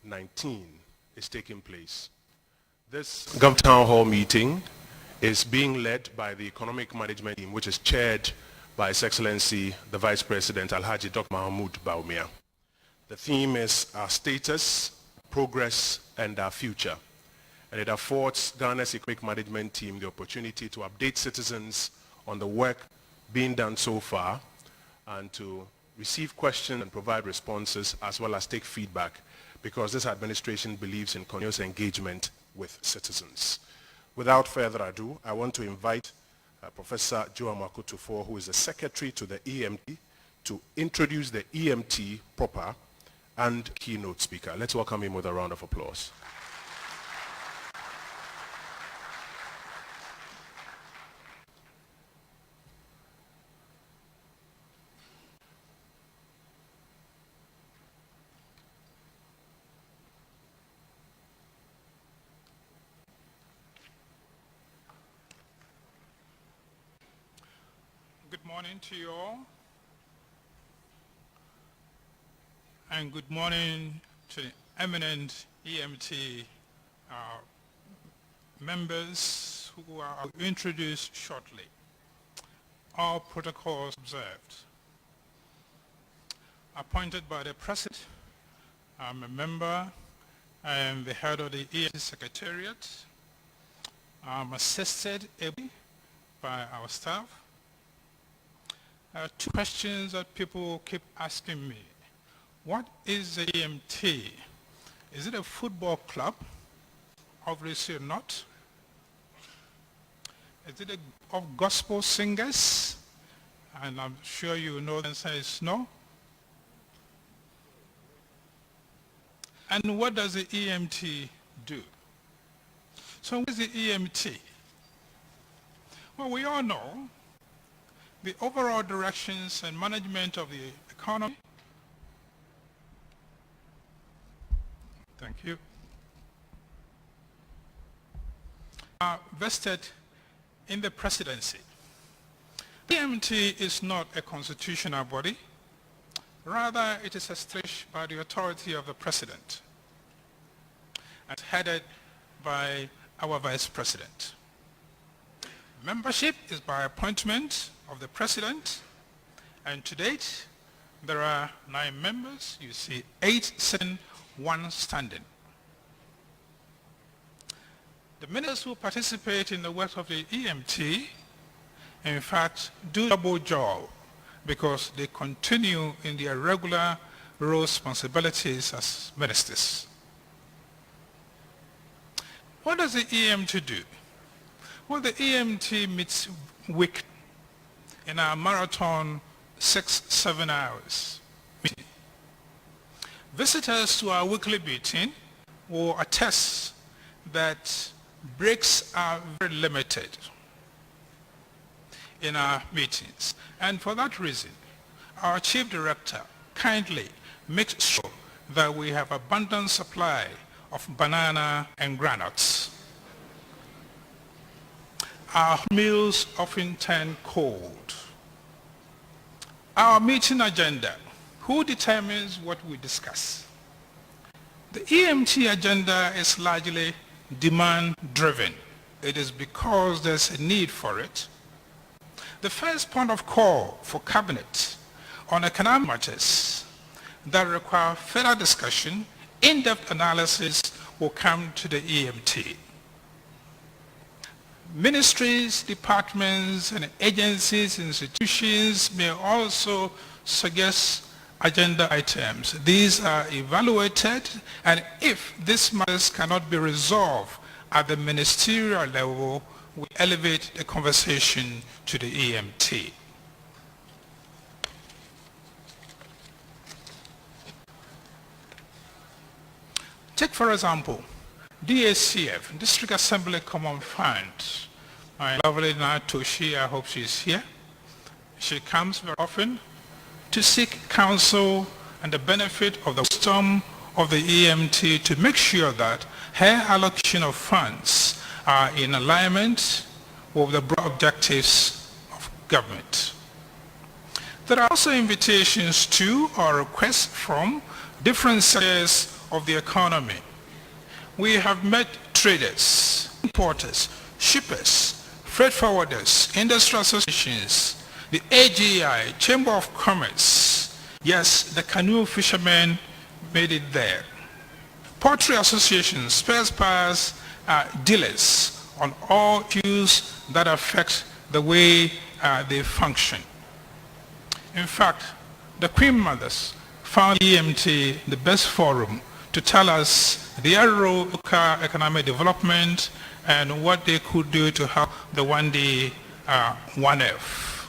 COVID-19 is taking place. This Gov Town Hall meeting is being led by the Economic Management Team, which is chaired by His Excellency, the Vice President, Alhaji Dr. Mahmoud BAWUMIA. The theme is our status, progress, and our future. And it affords Ghana's Economic Management Team the opportunity to update citizens on the work being done so far and to receive questions and provide responses as well as take feedback, because this administration believes in continuous engagement with citizens. Without further ado, I want to invite Professor Joa Makutufo, who is the Secretary to the EMT, to introduce the EMT proper and keynote speaker. Let's welcome him with a round of applause. Good morning to you all, and good morning to the eminent EMT members who are introduced shortly. All protocols observed. Appointed by the President, I'm a member, I am the head of the EMT Secretariat. I'm assisted by our staff. Two questions that people keep asking me. What is the EMT? Is it a football club? Obviously not. Is it of gospel singers? And I'm sure you know the answer is no. And what does the EMT do? So what is the EMT? Well, we all know the overall directions and management of the economy. Thank you. Are vested in the presidency. The EMT is not a constitutional body. Rather, it is established by the authority of the president and headed by our vice president. Membership is by appointment of the president, and to date there are 9 members. You see 8 sitting, 1 standing. The ministers who participate in the work of the EMT, in fact, do a double job because they continue in their regular role responsibilities as ministers. What does the EMT do? Well, the EMT meets weekly in our marathon 6-7 hours meeting. Visitors to our weekly meeting will attest that breaks are very limited in our meetings. And for that reason, our chief director kindly makes sure that we have abundant supply of banana and granules. Our meals often turn cold. Our meeting agenda, who determines what we discuss? The EMT agenda is largely demand-driven. It is because there's a need for it. The first point of call for cabinet on economic matters that require further discussion, in-depth analysis will come to the EMT. Ministries, departments, and agencies, institutions may also suggest agenda items. These are evaluated, and if these matters cannot be resolved at the ministerial level, we elevate the conversation to the EMT. Take, for example, DACF, District Assembly Common Fund. My lovely Toshi, I hope she's here. She comes very often to seek counsel and the benefit of the wisdom of the EMT to make sure that her allocation of funds are in alignment with the broad objectives of government. There are also invitations to or requests from different sectors of the economy. We have met traders, importers, shippers, freight forwarders, industrial associations, the AGI, Chamber of Commerce. Yes, the canoe fishermen made it there. Poultry associations, spare parts dealers on all issues that affect the way they function. In fact, the Queen Mothers found EMT the best forum to tell us their role in local economic development and what they could do to help the 1D 1F.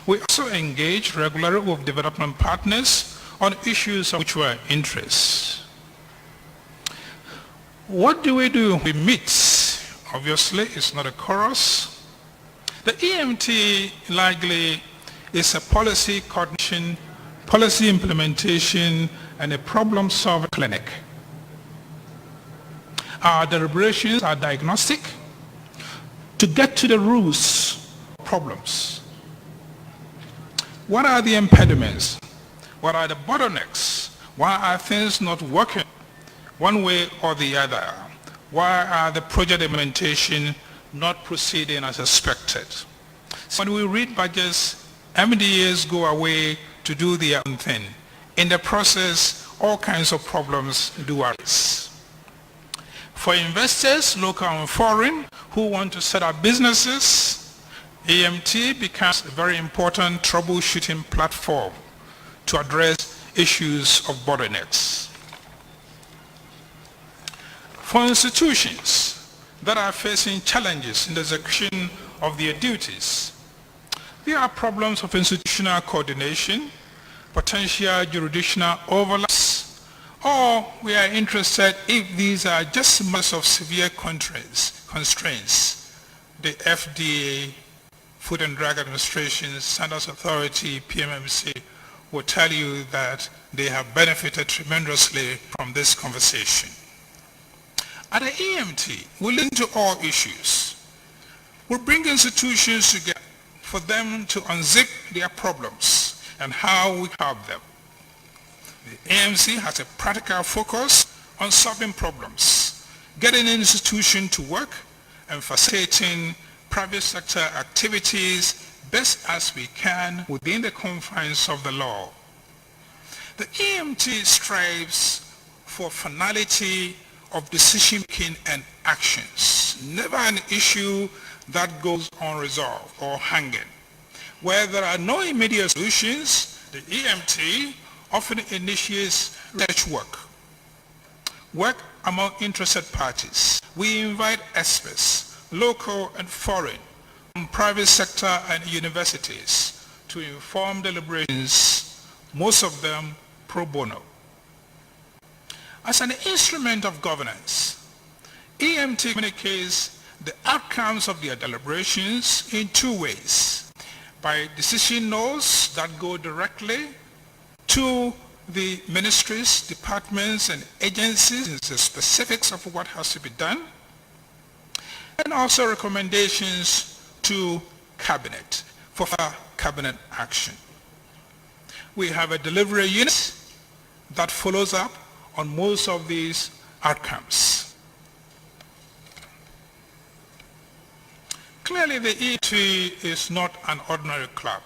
We also engage regularly with development partners on issues of mutual interest. What do? We meet. Obviously, it's not a chorus. The EMT largely is a policy coordination, policy implementation, and a problem-solving clinic. Our deliberations are diagnostic to get to the roots of problems. What are the impediments? What are the bottlenecks? Why are things not working one way or the other? Why are the project implementation not proceeding as expected? So when we read budgets, MDAs go away to do their own thing. In the process, all kinds of problems do arise. For investors, local and foreign, who want to set up businesses, EMT becomes a very important troubleshooting platform to address issues of bottlenecks. For institutions that are facing challenges in the execution of their duties, there are problems of institutional coordination, potential jurisdictional overlaps, or we are interested if these are just matters of severe constraints. The FDA, Food and Drug Administration, Standards Authority, PMMC will tell you that they have benefited tremendously from this conversation. At the EMT, we listen to all issues. We bring institutions together for them to unzip their problems and how we help them. The AMC has a practical focus on solving problems, getting an institution to work, and facilitating private sector activities best as we can within the confines of the law. The EMT strives for finality of decision-making and actions, never an issue that goes unresolved or hanging. Where there are no immediate solutions, the EMT often initiates research work among interested parties. We invite experts, local and foreign, from private sector and universities to inform deliberations, most of them pro bono. As an instrument of governance, EMT communicates the outcomes of their deliberations in two ways: by decision notes that go directly to the ministries, departments, and agencies in the specifics of what has to be done, and also recommendations to cabinet for cabinet action. We have a delivery unit that follows up on most of these outcomes. Clearly, the EMT is not an ordinary club.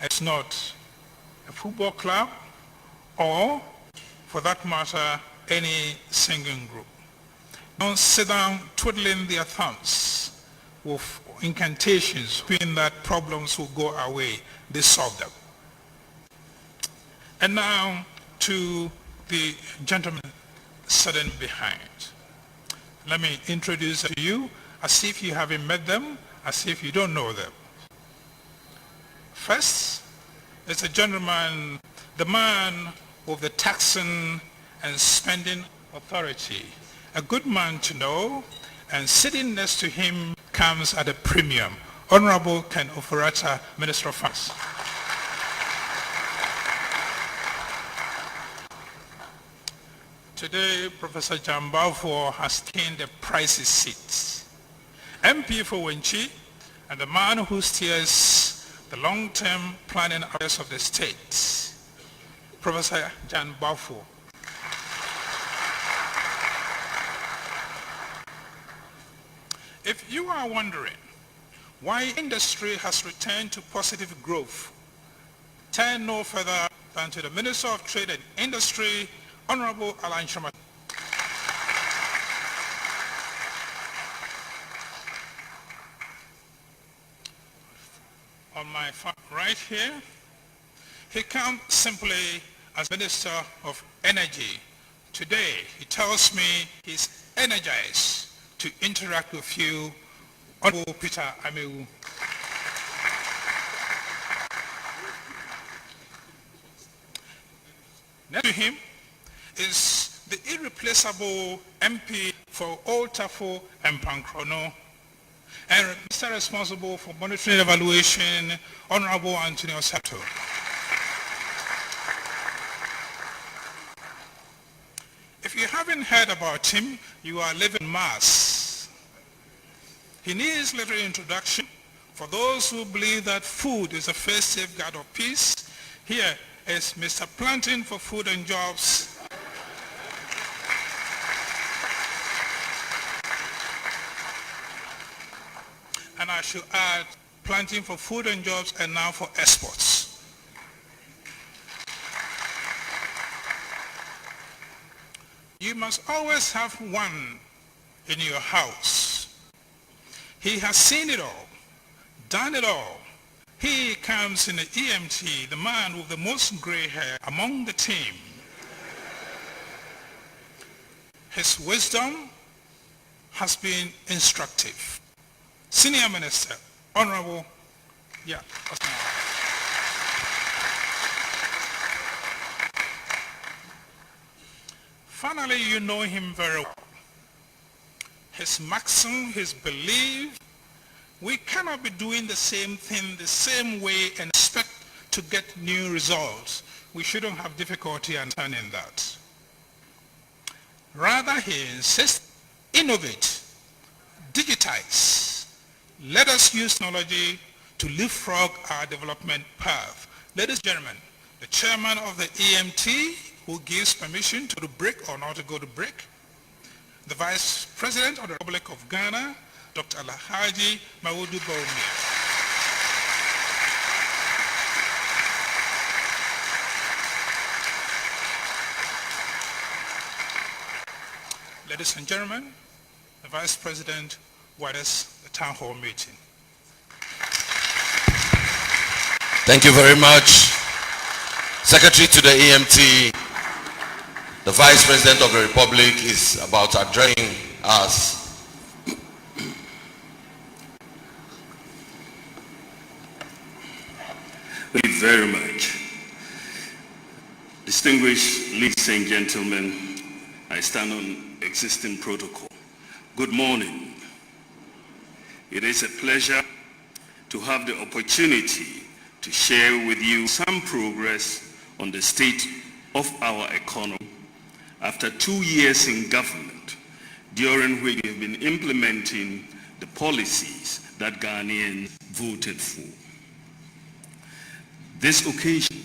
It's not a football club or, for that matter, any singing group. Don't sit down twiddling their thumbs with incantations hoping that problems will go away. They solve them. And now to the gentleman sitting behind. Let me introduce to you as if you haven't met them, as if you don't know them. First, it's a gentleman, the man with the taxing and spending authority, a good man to know, and sitting next to him comes at a premium. Honorable Ken Ofurata, Minister of Finance. Today, Professor Jan Balfour has taken the pricey seat. MP for Wenchi and the man who steers the long-term planning affairs of the state, Professor Jan Balfour. If you are wondering why industry has returned to positive growth, turn no further than to the Minister of Trade and Industry, Honorable Alan Sharma. On my right here, he comes simply as Minister of Energy. Today, he tells me he's energized to interact with you, Honorable Peter Amewu. Next to him is the irreplaceable MP for Old Tafo and Pankrono, and Mr. responsible for monitoring and evaluation, Honorable Antonio Sato. If you haven't heard about him, you are living in Mars. He needs little introduction. For those who believe that food is the first safeguard of peace, here is Mr. Planting for Food and Jobs. And I should add, Planting for Food and Jobs and now for exports. You must always have one in your house. He has seen it all, done it all. He comes in the EMT, the man with the most gray hair among the team. His wisdom has been instructive. Senior Minister, Honorable, Finally, you know him very well. His maxim, his belief, we cannot be doing the same thing the same way and expect to get new results. We shouldn't have difficulty understanding that. Rather, he insists, innovate, digitize. Let us use technology to leapfrog our development path. Ladies and gentlemen, the chairman of the EMT, who gives permission to the break or not to go to break, the Vice President of the Republic of Ghana, Dr. Alhaji Mawudu BAWUMIA. Ladies and gentlemen, the Vice President waters the town hall meeting. Thank you very much. Secretary to the EMT, the Vice President of the Republic is about addressing us. Thank you very much. Distinguished ladies and gentlemen, I stand on existing protocol. Good morning. It is a pleasure to have the opportunity to share with you some progress on the state of our economy after 2 years in government, during which we have been implementing the policies that Ghanaians voted for. This occasion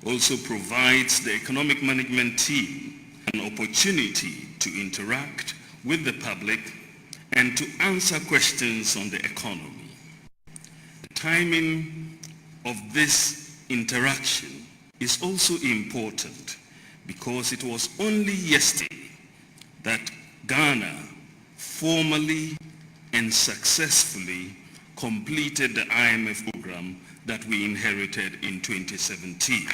also provides the economic management team an opportunity to interact with the public and to answer questions on the economy. The timing of this interaction is also important because it was only yesterday that Ghana formally and successfully completed the IMF program that we inherited in 2017.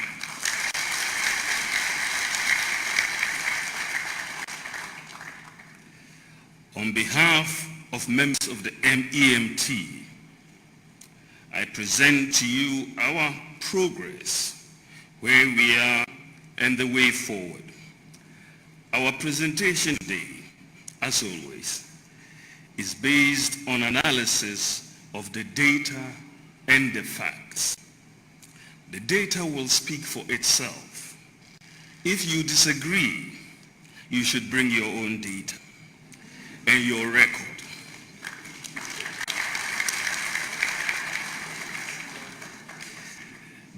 On behalf of members of the EMT, I present to you our progress, where we are, and the way forward. Our presentation today, as always, is based on analysis of the data and the facts. The data will speak for itself. If you disagree, you should bring your own data and your record.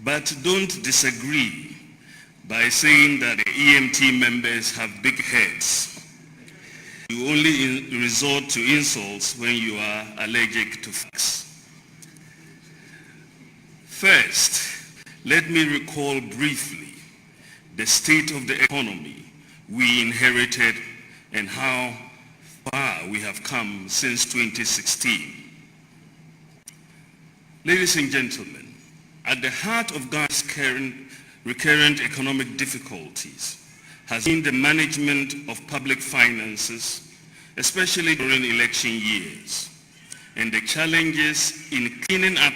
But don't disagree by saying that the EMT members have big heads. You only resort to insults when you are allergic to facts. First, let me recall briefly the state of the economy we inherited and how far we have come since 2016. Ladies and gentlemen, at the heart of Ghana's recurrent economic difficulties has been the management of public finances, especially during election years, and the challenges in cleaning up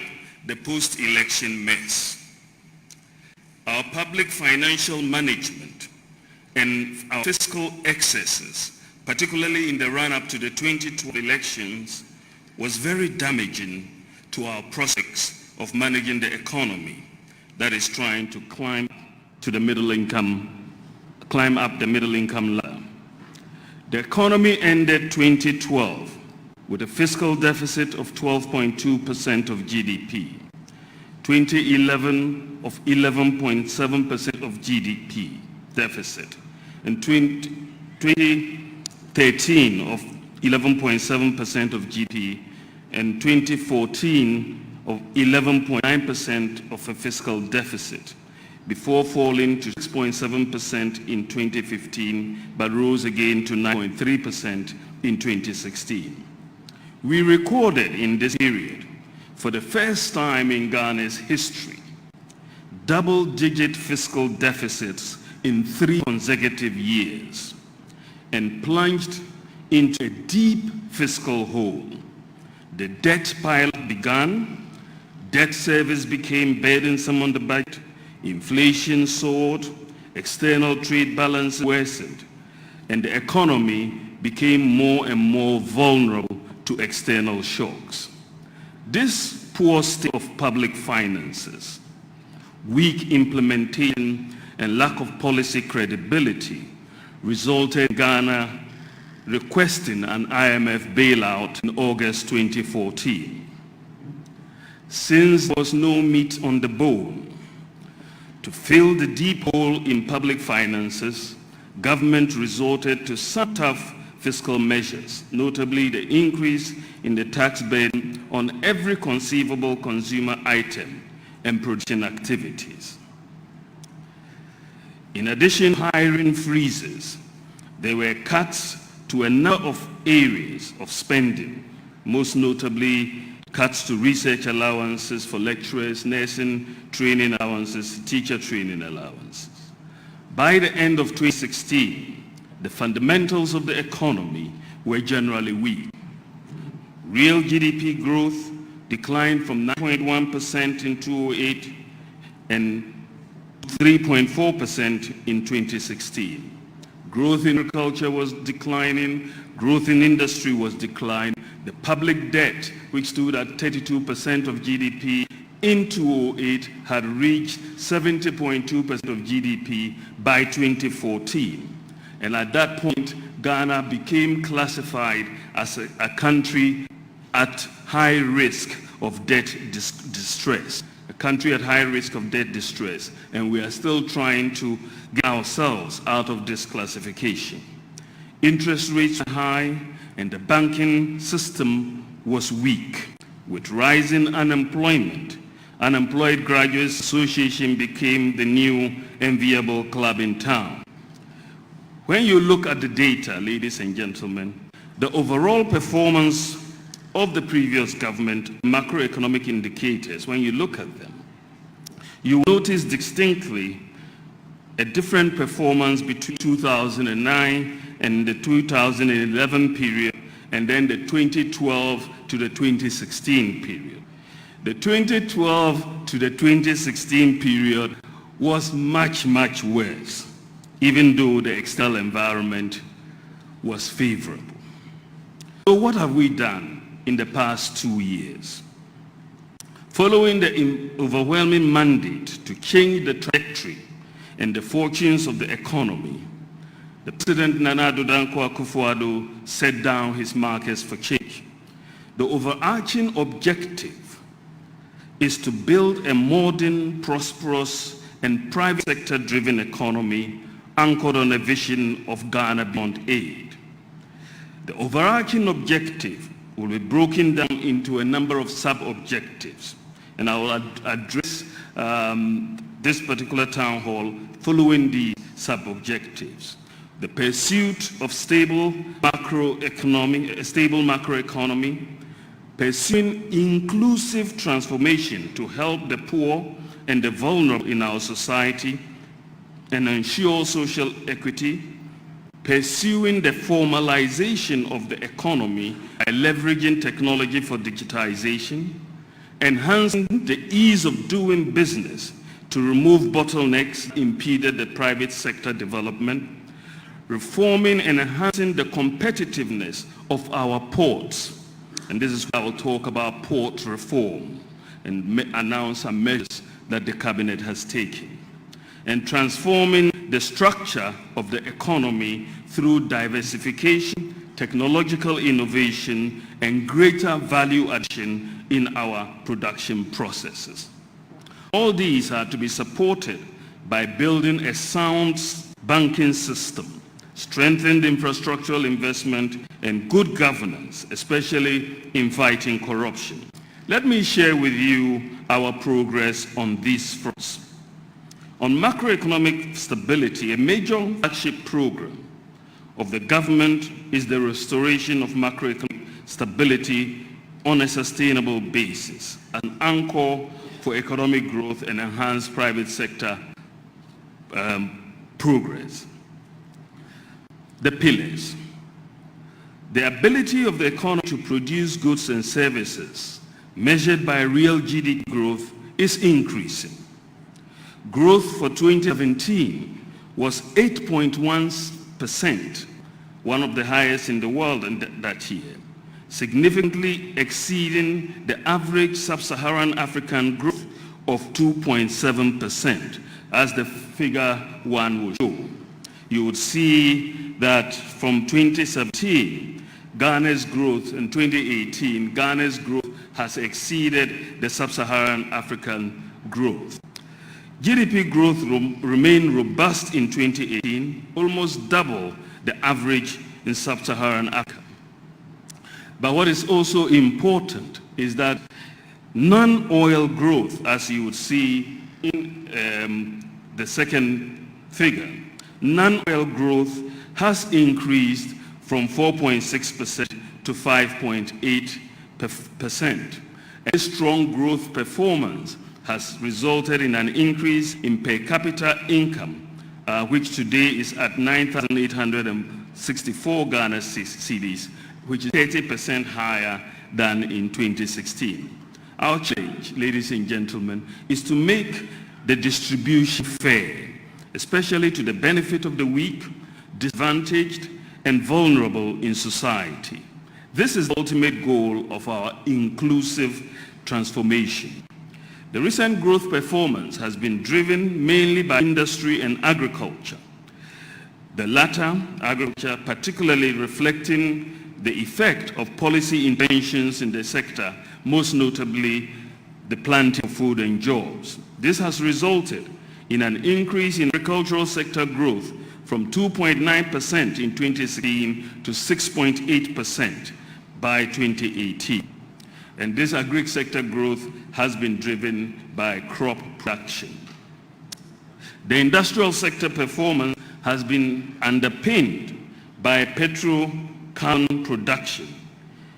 the post-election mess. Our public financial management and our fiscal excesses, particularly in the run-up to the 2012 elections, was very damaging to our prospects of managing the economy that is trying to climb up the middle income ladder. The economy ended 2012 with a fiscal deficit of 12.2% of GDP, 2011 of 11.7% of GDP deficit, and 2013 of 11.7% of GDP, and 2014 of 11.9% of a fiscal deficit, before falling to 6.7% in 2015, but rose again to 9.3% in 2016. We recorded in this period, for the first time in Ghana's history, double-digit fiscal deficits in 3 consecutive years, and plunged into a deep fiscal hole. The debt pile began, debt service became burdensome on the budget, inflation soared, external trade balance worsened, and the economy became more and more vulnerable to external shocks. This poor state of public finances, weak implementation, and lack of policy credibility resulted in Ghana requesting an IMF bailout in August 2014. Since there was no meat on the bone, to fill the deep hole in public finances, government resorted to some tough fiscal measures, notably the increase in the tax burden on every conceivable consumer item and production activities. In addition to hiring freezes, there were cuts to a number of areas of spending, most notably cuts to research allowances for lecturers, nursing training allowances, teacher training allowances. By the end of 2016, the fundamentals of the economy were generally weak. Real GDP growth declined from 9.1% in 2008 and 3.4% in 2016. Growth in agriculture was declining, growth in industry was declining. The public debt, which stood at 32% of GDP in 2008, had reached 70.2% of GDP by 2014. And at that point, Ghana became classified as a country at high risk of debt distress. A country at high risk of debt distress. And we are still trying to get ourselves out of this classification. Interest rates were high, and the banking system was weak. With rising unemployment, Unemployed Graduates Association became the new enviable club in town. When you look at the data, ladies and gentlemen, the overall performance of the previous government, macroeconomic indicators, when you look at them, you will notice distinctly a different performance between 2009 and the 2011 period, and then the 2012 to the 2016 period. The 2012 to the 2016 period was much, much worse, even though the external environment was favorable. So what have we done in the past 2 years? Following the overwhelming mandate to change the trajectory and the fortunes of the economy, the President Nana Addo Dankwa Akufo-Addo set down his markers for change. The overarching objective is to build a modern, prosperous, and private sector-driven economy anchored on a vision of Ghana beyond aid. The overarching objective will be broken down into a number of sub-objectives, and I will address this particular town hall following the sub-objectives. The pursuit of stable macroeconomy, pursuing inclusive transformation to help the poor and the vulnerable in our society and ensure social equity, pursuing the formalization of the economy by leveraging technology for digitization, enhancing the ease of doing business to remove bottlenecks impeded the private sector development, reforming and enhancing the competitiveness of our ports. And this is where I will talk about port reform and announce some measures that the cabinet has taken. And transforming the structure of the economy through diversification, technological innovation, and greater value addition in our production processes. All these are to be supported by building a sound banking system, strengthened infrastructural investment, and good governance, especially in fighting corruption. Let me share with you our progress on these fronts. On macroeconomic stability, a major flagship program of the government is the restoration of macroeconomic stability on a sustainable basis, an anchor for economic growth and enhanced private sector progress. The pillars. The ability of the economy to produce goods and services measured by real GDP growth is increasing. Growth for 2017 was 8.1%, one of the highest in the world in that year, significantly exceeding the average sub-Saharan African growth of 2.7%, as the figure 1 will show. You would see that from 2017, Ghana's growth, in 2018, Ghana's growth has exceeded the sub-Saharan African growth. GDP growth remained robust in 2018, almost double the average in sub-Saharan Africa. But what is also important is that non-oil growth, as you would see in the second figure, non-oil growth has increased from 4.6% to 5.8%. A strong growth performance has resulted in an increase in per capita income, which today is at 9,864 Ghana cedis, which is 30% higher than in 2016. Our challenge, ladies and gentlemen, is to make the distribution fair, especially to the benefit of the weak, disadvantaged, and vulnerable in society. This is the ultimate goal of our inclusive transformation. The recent growth performance has been driven mainly by industry and agriculture. The latter, agriculture, particularly reflecting the effect of policy interventions in the sector, most notably the planting of food and jobs. This has resulted in an increase in agricultural sector growth from 2.9% in 2016 to 6.8% by 2018. And this agri sector growth has been driven by crop production. The industrial sector performance has been underpinned by petrocarbon production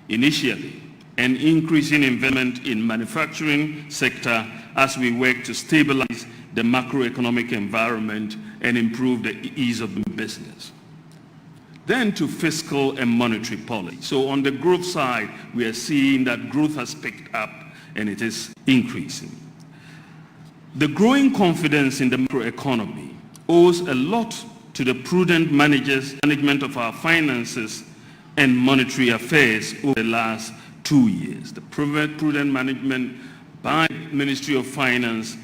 initially, and increasing investment in manufacturing sector as we work to stabilize the macroeconomic environment and improve the ease of doing business. Then to fiscal and monetary policy. So on the growth side, we are seeing that growth has picked up and it is increasing. The growing confidence in the macroeconomy owes a lot to the prudent management of our finances and monetary affairs over the last 2 years. The prudent management by the Ministry of Finance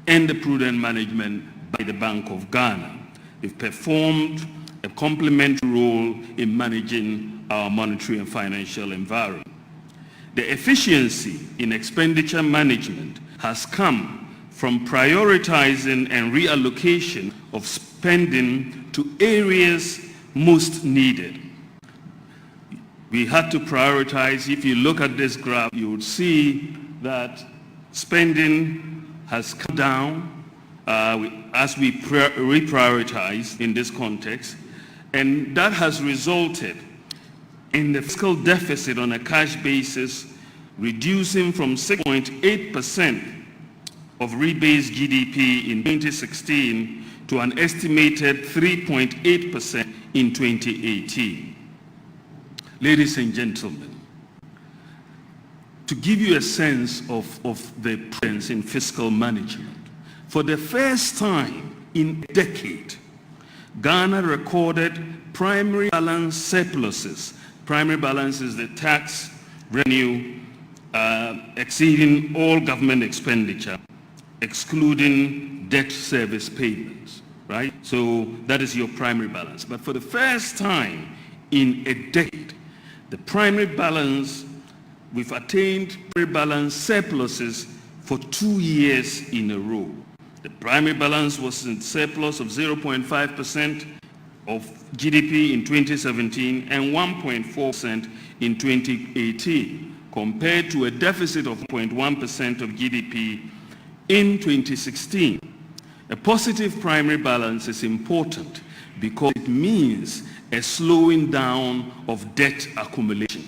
and the prudent management by the Bank of Ghana. They've performed a complementary role in managing our monetary and financial environment. The efficiency in expenditure management has come from prioritizing and reallocation of spending to areas most needed. we had to prioritize. If you look at this graph, you would see that spending has come down as we reprioritize in this context, and that has resulted in the fiscal deficit on a cash basis reducing from 6.8% of rebased GDP in 2016 to an estimated 3.8% in 2018. Ladies and gentlemen, to give you a sense of the prudence in fiscal management, for the first time in a decade, Ghana recorded primary balance surpluses. Primary balance is the tax revenue exceeding all government expenditure, excluding debt service payments, right? So that is your primary balance. But for the first time in a decade, the primary balance, we've attained primary balance surpluses for 2 years in a row. The primary balance was in surplus of 0.5% of GDP in 2017 and 1.4% in 2018, compared to a deficit of 0.1% of GDP in 2016. A positive primary balance is important because it means a slowing down of debt accumulation.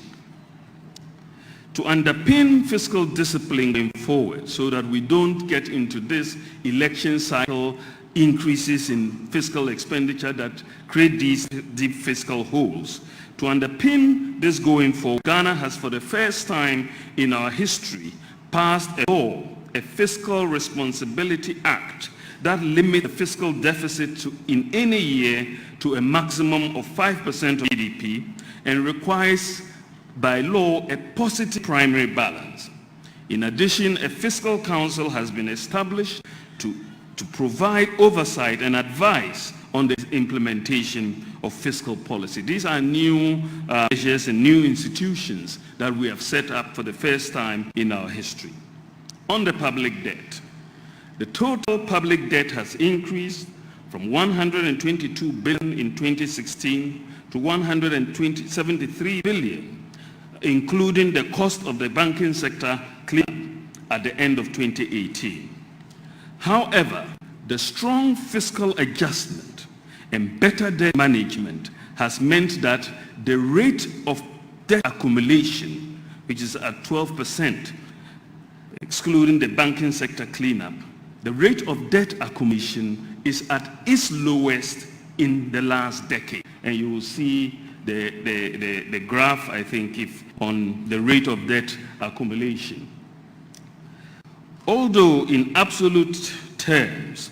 To underpin fiscal discipline going forward so that we don't get into this election cycle increases in fiscal expenditure that create these deep fiscal holes. To underpin this going forward, Ghana has for the first time in our history passed a law, a Fiscal Responsibility Act, that limits the fiscal deficit in any year to a maximum of 5% of GDP and requires by law a positive primary balance. In addition, a fiscal council has been established to provide oversight and advice on the implementation of fiscal policy. These are new measures and new institutions that we have set up for the first time in our history. On the public debt, the total public debt has increased from 122 billion in 2016 to 173 billion, including the cost of the banking sector cleanup at the end of 2018. However, the strong fiscal adjustment and better debt management has meant that the rate of debt accumulation, which is at 12%, excluding the banking sector cleanup, the rate of debt accumulation is at its lowest in the last decade. And you will see the graph, I think, on the rate of debt accumulation. Although in absolute terms,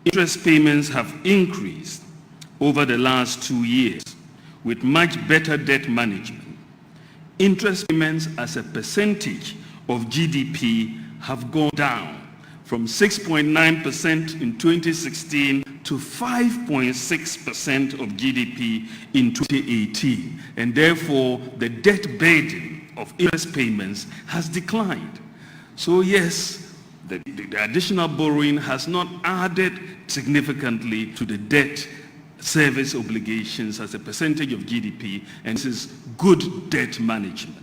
interest payments have increased over the last 2 years with much better debt management, interest payments as a percentage of GDP have gone down from 6.9% in 2016 to 5.6% of GDP in 2018, and therefore the debt burden of interest payments has declined. So yes, the additional borrowing has not added significantly to the debt service obligations as a percentage of GDP, and this is good debt management.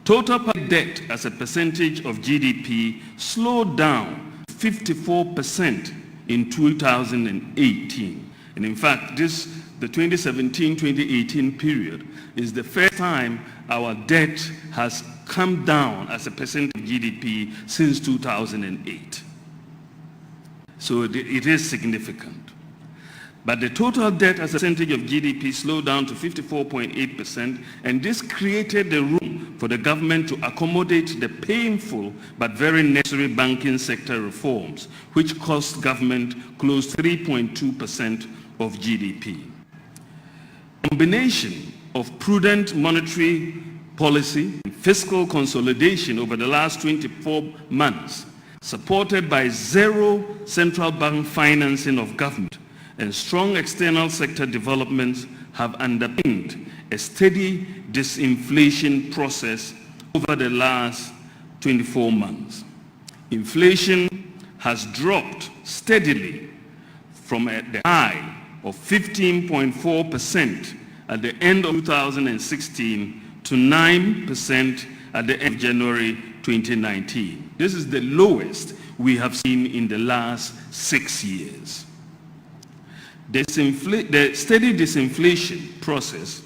Total public debt as a percentage of GDP slowed down 54% in 2018. And in fact, the 2017-2018 period is the first time our debt has come down as a percent of GDP since 2008. So it is significant. But the total debt as a percentage of GDP slowed down to 54.8%, and this created the room for the government to accommodate the painful but very necessary banking sector reforms, which cost government close to 3.2% of GDP. A combination of prudent monetary policy and fiscal consolidation over the last 24 months, supported by zero central bank financing of government, and strong external sector developments have underpinned a steady disinflation process over the last 24 months. Inflation has dropped steadily from the high of 15.4% at the end of 2016 to 9% at the end of January 2019. This is the lowest we have seen in the last 6 years. The steady disinflation process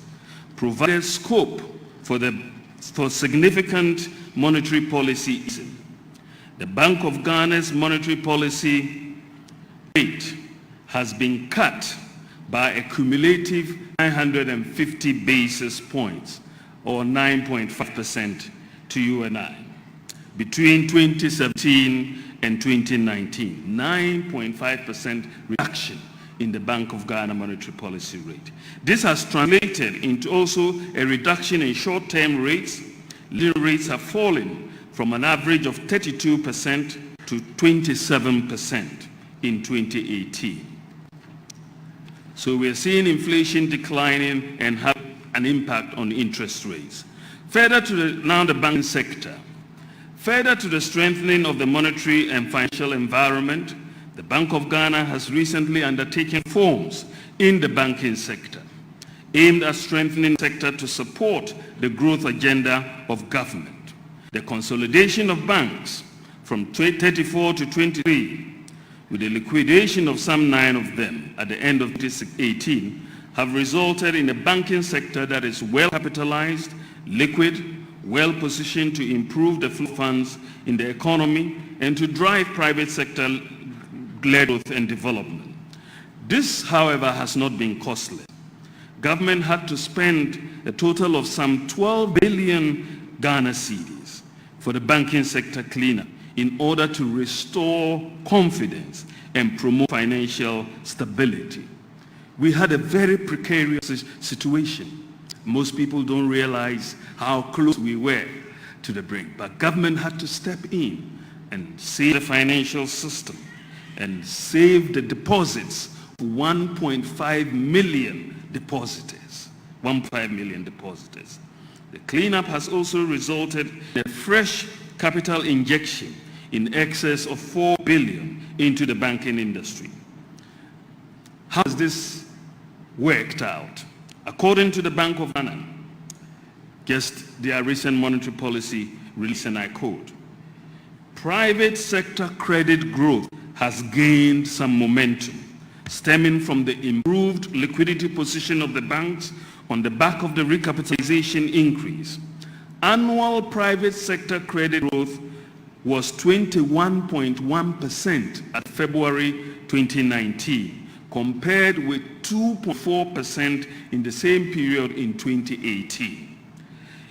provided scope for significant monetary policy easing. The Bank of Ghana's monetary policy rate has been cut by a cumulative 950 basis points, or 9.5% to you and I, between 2017 and 2019. 9.5% reduction in the Bank of Ghana monetary policy rate. This has translated into also a reduction in short-term rates. Lending rates have fallen from an average of 32% to 27% in 2018. So we're seeing inflation declining and have an impact on interest rates. Further to the banking sector. Further to the strengthening of the monetary and financial environment, the Bank of Ghana has recently undertaken reforms in the banking sector, aimed at strengthening the sector to support the growth agenda of government. The consolidation of banks from 34 to 23, with the liquidation of some 9 of them at the end of 2018, have resulted in a banking sector that is well capitalized, liquid, well positioned to improve the flow of funds in the economy and to drive private sector growth and development. This, however, has not been costly. Government had to spend a total of some 12 billion Ghana cedis for the banking sector cleanup in order to restore confidence and promote financial stability. We had a very precarious situation. Most people don't realize how close we were to the brink, but government had to step in and save the financial system and save the deposits, 1.5 million depositors. 1.5 million depositors. The cleanup has also resulted in a fresh capital injection in excess of 4 billion into the banking industry. How has this worked out? According to the Bank of Ghana, just their recent monetary policy release, and I quote, private sector credit growth has gained some momentum, stemming from the improved liquidity position of the banks on the back of the recapitalization increase. Annual private sector credit growth was 21.1% at February 2019, compared with 2.4% in the same period in 2018.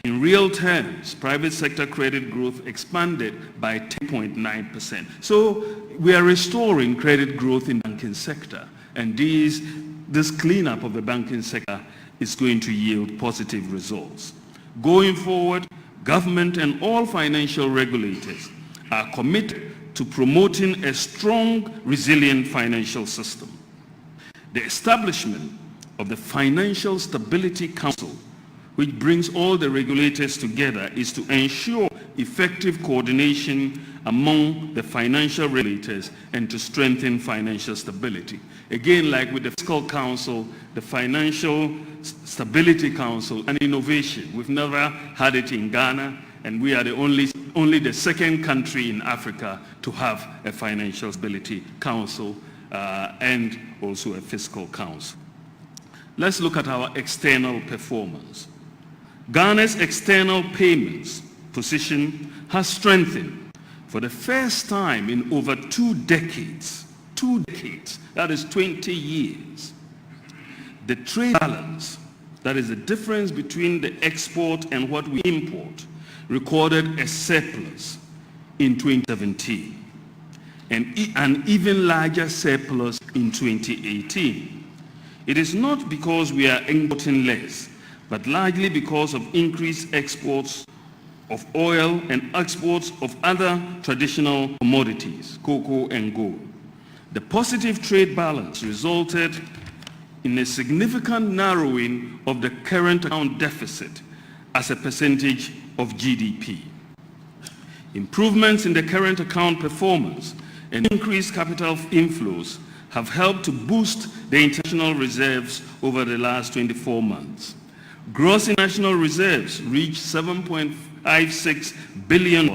In real terms, private sector credit growth expanded by 10.9%. So we are restoring credit growth in the banking sector, and this cleanup of the banking sector is going to yield positive results. Going forward, government and all financial regulators are committed to promoting a strong, resilient financial system. The establishment of the Financial Stability Council, which brings all the regulators together, is to ensure effective coordination among the financial regulators and to strengthen financial stability. Again, like with the Fiscal Council, the Financial Stability Council, an innovation. We've never had it in Ghana, and we are only the second country in Africa to have a Financial Stability Council and also a Fiscal Council. Let's look at our external performance. Ghana's external payments position has strengthened for the first time in over 2 decades. 2 decades, that is 20 years. The trade balance, that is the difference between the export and what we import, recorded a surplus in 2017 and an even larger surplus in 2018. It is not because we are importing less, but largely because of increased exports of oil and exports of other traditional commodities, cocoa and gold. The positive trade balance resulted in a significant narrowing of the current account deficit as a percentage of GDP. Improvements in the current account performance and increased capital inflows have helped to boost the international reserves over the last 24 months. Gross international reserves reached $7.56 billion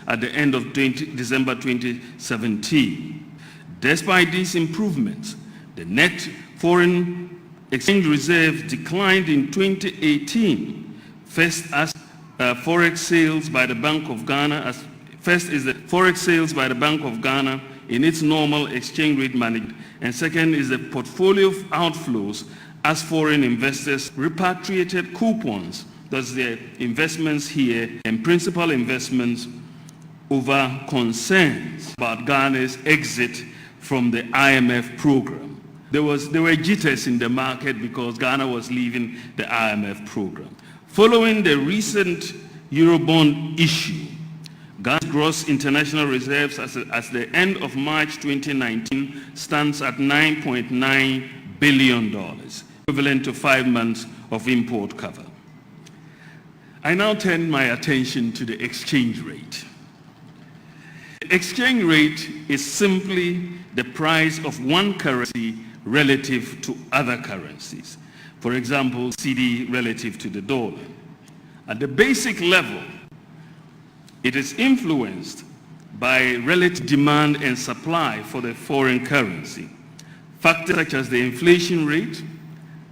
at the end of December 2017. Despite these improvements, the net foreign exchange reserves declined in 2018. First as forex sales by the Bank of Ghana, first is the forex sales by the Bank of Ghana in its normal exchange rate management, and second is the portfolio outflows as foreign investors repatriated coupons, that's their investments here, and principal investments over concerns about Ghana's exit from the IMF program. There were jitters in the market because Ghana was leaving the IMF program. Following the recent Eurobond issue, Ghana's gross international reserves as the end of March 2019 stands at $9.9 billion, equivalent to 5 months of import cover. I now turn my attention to the exchange rate. The exchange rate is simply the price of one currency relative to other currencies. For example, CD relative to the dollar. At the basic level, it is influenced by relative demand and supply for the foreign currency. Factors such as the inflation rate,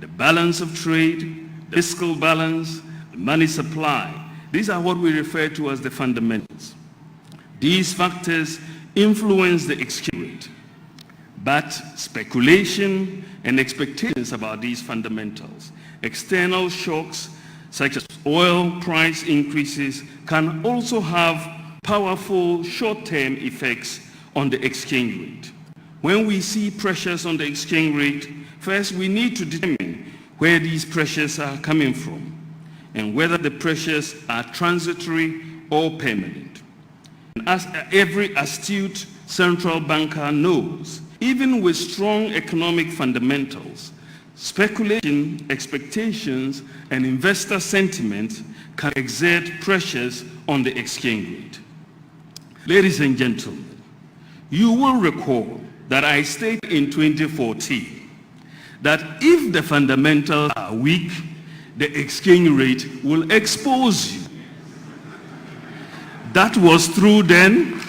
the balance of trade, the fiscal balance, the money supply. These are what we refer to as the fundamentals. These factors influence the exchange rate, but speculation and expectations about these fundamentals, external shocks such as oil price increases, can also have powerful short-term effects on the exchange rate. When we see pressures on the exchange rate, first we need to determine where these pressures are coming from and whether the pressures are transitory or permanent. And as every astute central banker knows, even with strong economic fundamentals, speculation, expectations, and investor sentiment can exert pressures on the exchange rate. Ladies and gentlemen, you will recall that I stated in 2014 that if the fundamentals are weak, the exchange rate will expose you. That was true then.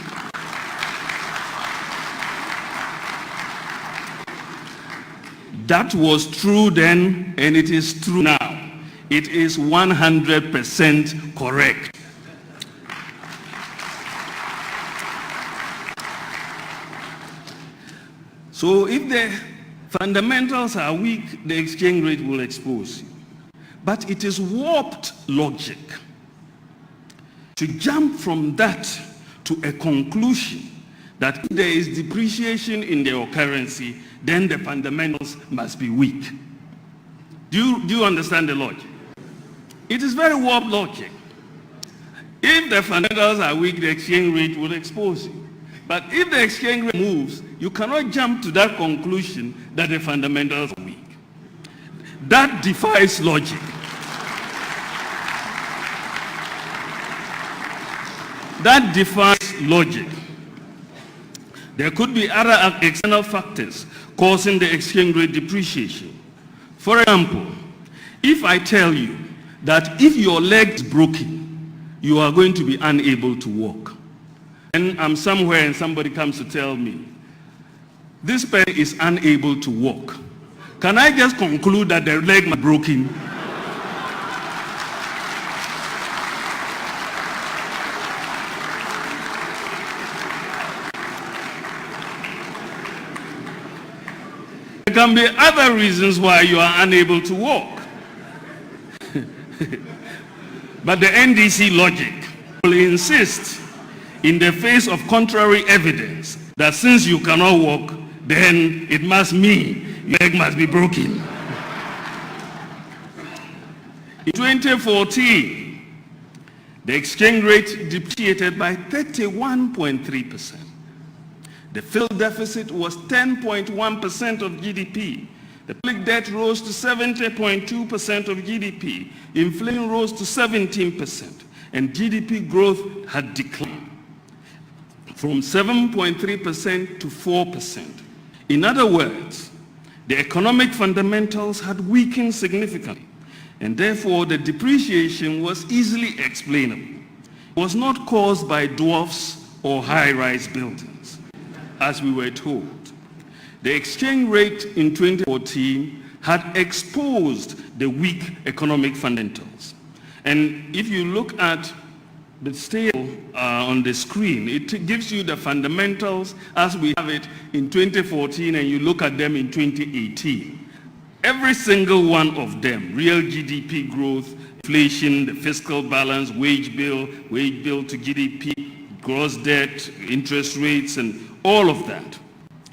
That was true then, and it is true now. It is 100% correct. So if the fundamentals are weak, the exchange rate will expose you. But it is warped logic to jump from that to a conclusion that if there is depreciation in your currency, then the fundamentals must be weak. Do you understand the logic? It is very warped logic. If the fundamentals are weak, the exchange rate will expose you. But if the exchange rate moves, you cannot jump to that conclusion that the fundamentals are weak. That defies logic. That defies logic. There could be other external factors causing the exchange rate depreciation. For example, if I tell you that if your leg is broken, you are going to be unable to walk, and I'm somewhere and somebody comes to tell me, this person is unable to walk, can I just conclude that the leg is broken? There can be other reasons why you are unable to walk. But the NDC logic will insist, in the face of contrary evidence, that since you cannot walk, then it must mean your leg must be broken. In 2014, the exchange rate depreciated by 31.3%. The fiscal deficit was 10.1% of GDP. The public debt rose to 70.2% of GDP. Inflation rose to 17%. And GDP growth had declined from 7.3% to 4%. In other words, the economic fundamentals had weakened significantly, and therefore the depreciation was easily explainable. It was not caused by dwarfs or high-rise buildings, as we were told. The exchange rate in 2014 had exposed the weak economic fundamentals. And if you look at the table on the screen, it gives you the fundamentals as we have it in 2014, and you look at them in 2018. Every single one of them, real GDP growth, inflation, the fiscal balance, wage bill to GDP, gross debt, interest rates, and all of that,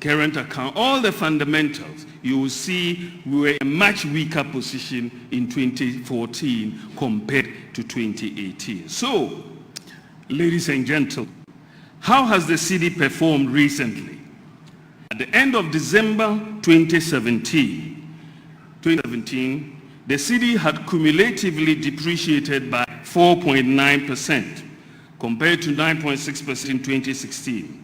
current account, all the fundamentals, you will see we were in a much weaker position in 2014 compared to 2018. So, ladies and gentlemen, how has the city performed recently? At the end of December 2017, the city had cumulatively depreciated by 4.9% compared to 9.6% in 2016.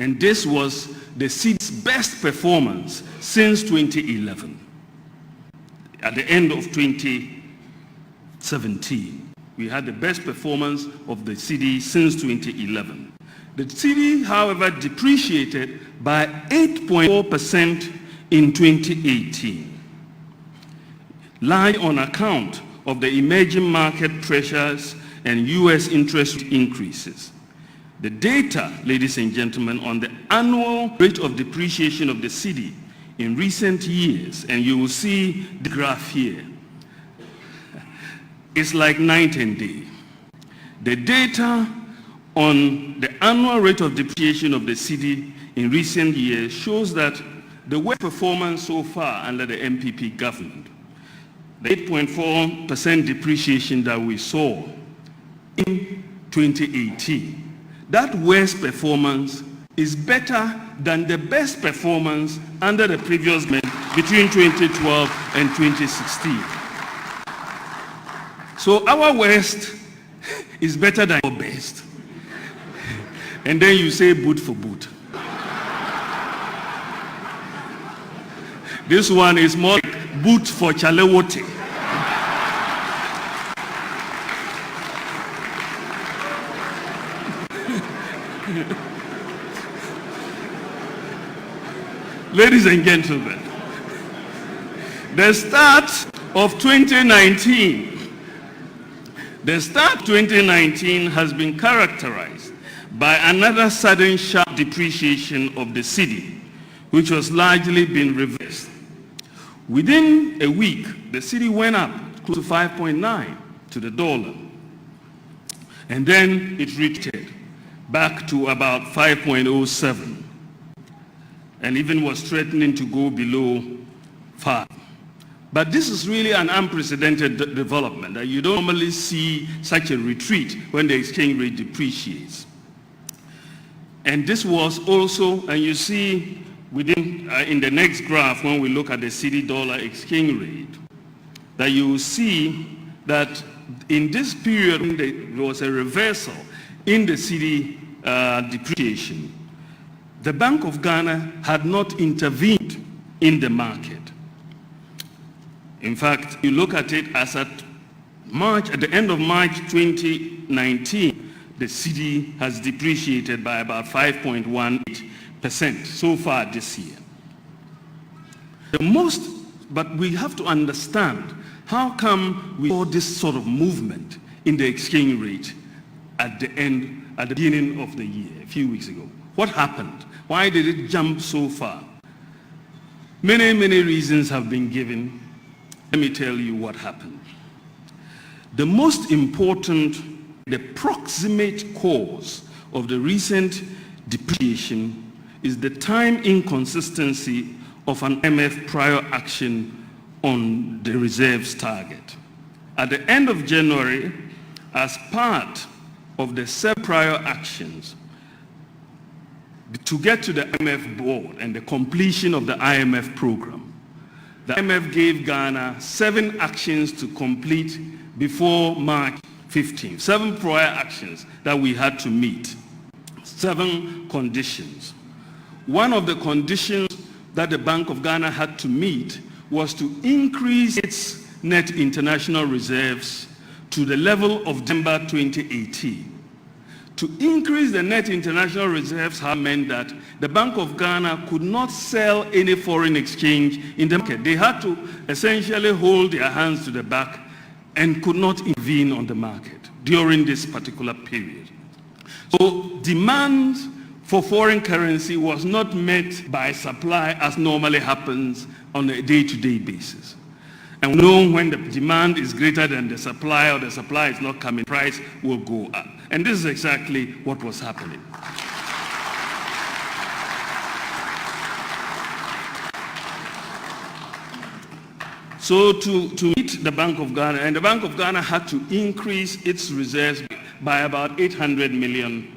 And this was the city's best performance since 2011. At the end of 2017, we had the best performance of the city since 2011. The city, however, depreciated by 8.4% in 2018, largely on account of the emerging market pressures and U.S. interest increases. The data, ladies and gentlemen, on the annual rate of depreciation of the city in recent years, and you will see the graph here, it's like night and day. The data on the annual rate of depreciation of the city in recent years shows that the worst performance so far under the MPP government, the 8.4% depreciation that we saw in 2018, that worst performance is better than the best performance under the previous government between 2012 and 2016. So our worst is better than your best. And then you say boot for boot. This one is more like boot for CHALEWOTE. Ladies and gentlemen, the start of 2019 has been characterized by another sudden sharp depreciation of the city, which was largely been reversed. Within a week, the city went up close to 5.9 to the dollar, and then it retreated back to about 5.07, and even was threatening to go below 5. But this is really an unprecedented development, that you don't normally see such a retreat when the exchange rate depreciates. And this was also, and you see within in the next graph, when we look at the city dollar exchange rate, that you will see that in this period when there was a reversal in the city depreciation, the Bank of Ghana had not intervened in the market. In fact, you look at it as at the end of March 2019, the city has depreciated by about 5.18% so far this year. But we have to understand how come we saw this sort of movement in the exchange rate at the beginning of the year, a few weeks ago. What happened? Why did it jump so far? Many reasons have been given. Let me tell you what happened. The most important, the proximate cause of the recent depreciation is the time inconsistency of an IMF prior action on the reserves target. At the end of January, as part of the several prior actions to get to the IMF board and the completion of the IMF program, the IMF gave Ghana 7 actions to complete before March 15. 7 prior actions that we had to meet. 7 conditions. one of the conditions that the Bank of Ghana had to meet was to increase its net international reserves to the level of December 2018. To increase the net international reserves meant that the Bank of Ghana could not sell any foreign exchange in the market. They had to essentially hold their hands to the back and could not intervene on the market during this particular period. So demand for foreign currency was not met by supply as normally happens on a day-to-day basis. And we know when the demand is greater than the supply or the supply is not coming, price will go up. And this is exactly what was happening. So to meet the Bank of Ghana, and the Bank of Ghana had to increase its reserves by about $800 million.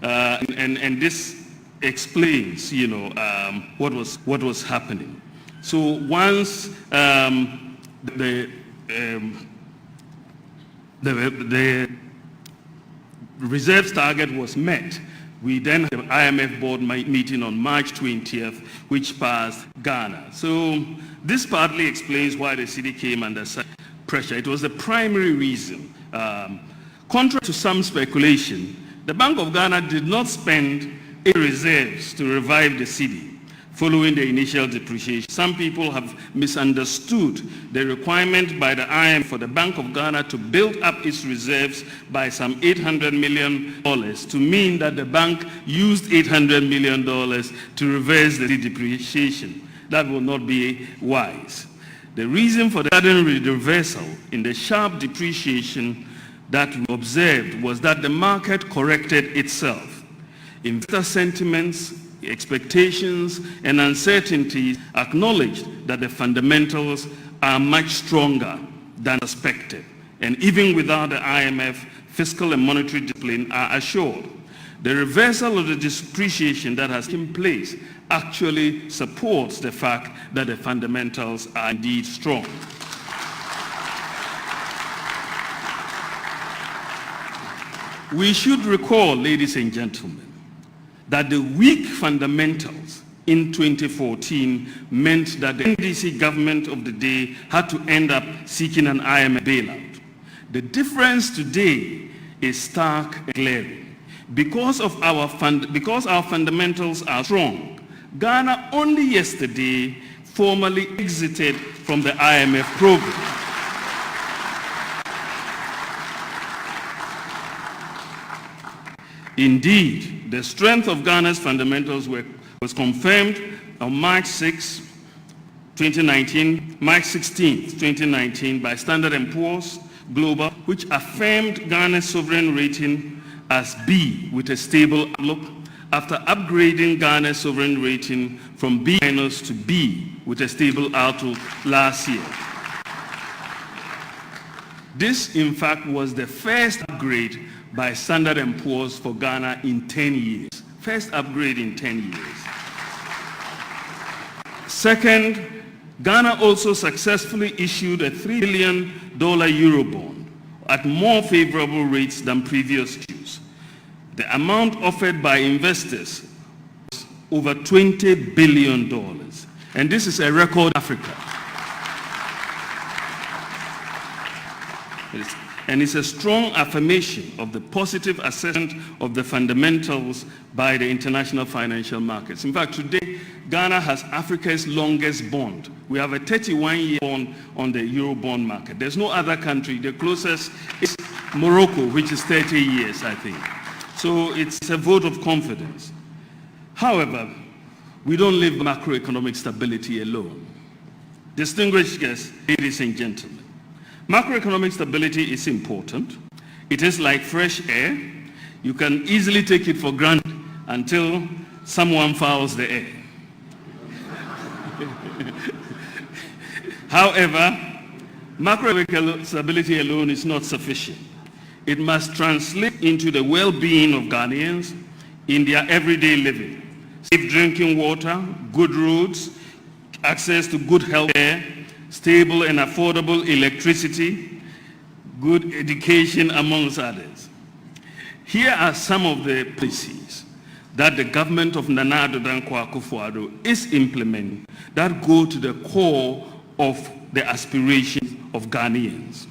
And this explains, what was happening. So once the reserves target was met, we then had the IMF board meeting on March 20th, which passed Ghana. So this partly explains why the city came under such pressure. It was the primary reason. Contrary to some speculation, the Bank of Ghana did not spend any reserves to revive the city following the initial depreciation. Some people have misunderstood the requirement by the IMF for the Bank of Ghana to build up its reserves by some $800 million to mean that the bank used $800 million to reverse the depreciation. That will not be wise. The reason for the sudden reversal in the sharp depreciation that we observed was that the market corrected itself. Investor sentiments, expectations, and uncertainties acknowledged that the fundamentals are much stronger than suspected. And even without the IMF, fiscal and monetary discipline are assured. The reversal of the depreciation that has taken place actually supports the fact that the fundamentals are indeed strong. We should recall, ladies and gentlemen, that the weak fundamentals in 2014 meant that the NDC government of the day had to end up seeking an IMF bailout. The difference today is stark and glaring. Because our fundamentals are strong, Ghana only yesterday formally exited from the IMF program. Indeed, the strength of Ghana's fundamentals was confirmed on March 16, 2019 by Standard & Poor's Global, which affirmed Ghana's sovereign rating as B with a stable outlook after upgrading Ghana's sovereign rating from B- to B with a stable outlook last year. This, in fact, was the first upgrade by Standard & Poor's for Ghana in 10 years. First upgrade in 10 years. Second, Ghana also successfully issued a $3 billion Eurobond at more favorable rates than previous issues. The amount offered by investors was over $20 billion. And this is a record in Africa. And it's a strong affirmation of the positive assessment of the fundamentals by the international financial markets. In fact, today, Ghana has Africa's longest bond. We have a 31-year bond on the Eurobond market. There's no other country. The closest is Morocco, which is 30 years, I think. So it's a vote of confidence. However, we don't live macroeconomic stability alone. Distinguished guests, ladies and gentlemen, macroeconomic stability is important. It is like fresh air. You can easily take it for granted until someone fouls the air. However, macroeconomic stability alone is not sufficient. It must translate into the well-being of Ghanaians in their everyday living. Safe drinking water, good roads, access to good health care, stable and affordable electricity, good education, amongst others. Here are some of the policies that the government of Nana Addo Dankwa Akufo-Addo is implementing that go to the core of the aspirations of Ghanaians.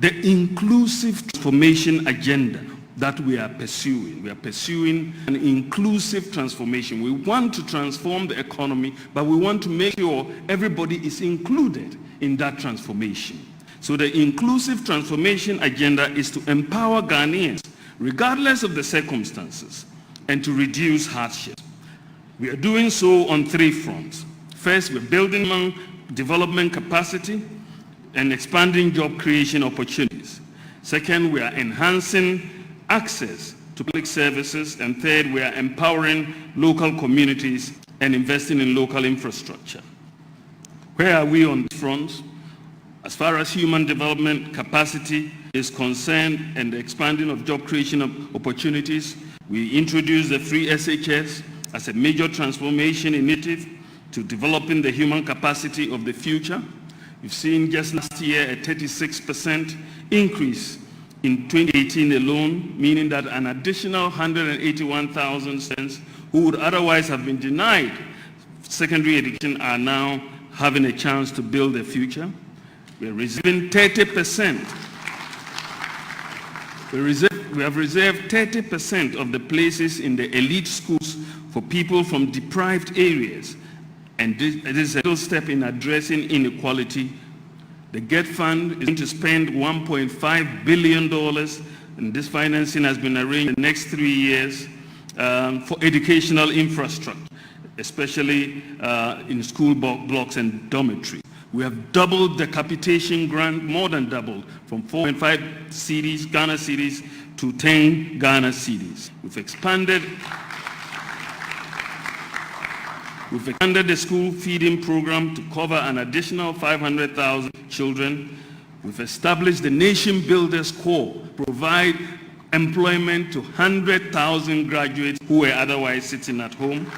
The inclusive transformation agenda that we are pursuing an inclusive transformation. We want to transform the economy, but we want to make sure everybody is included in that transformation. So the inclusive transformation agenda is to empower Ghanaians, regardless of the circumstances, and to reduce hardship. We are doing so on three fronts. First, we're building development capacity and expanding job creation opportunities. Second, we are enhancing access to public services. And third, we are empowering local communities and investing in local infrastructure. Where are we on this front? As far as human development capacity is concerned and the expanding of job creation opportunities, we introduced the free SHS as a major transformation initiative to developing the human capacity of the future. We've seen just last year a 36% increase in 2018 alone, meaning that an additional 181,000 students who would otherwise have been denied secondary education are now having a chance to build a future. We're reserving 30%. We have reserved 30% of the places in the elite schools for people from deprived areas. And this is a little step in addressing inequality. The GET Fund is going to spend $1.5 billion, and this financing has been arranged in the next 3 years for educational infrastructure, especially in school blocks and dormitory. We have doubled the capitation grant, more than doubled, from 4.5 cedis, Ghana cedis, to 10 Ghana cedis. We've expanded the school feeding program to cover an additional 500,000 children. We've established the Nation Builders Corps, provide employment to 100,000 graduates who were otherwise sitting at home.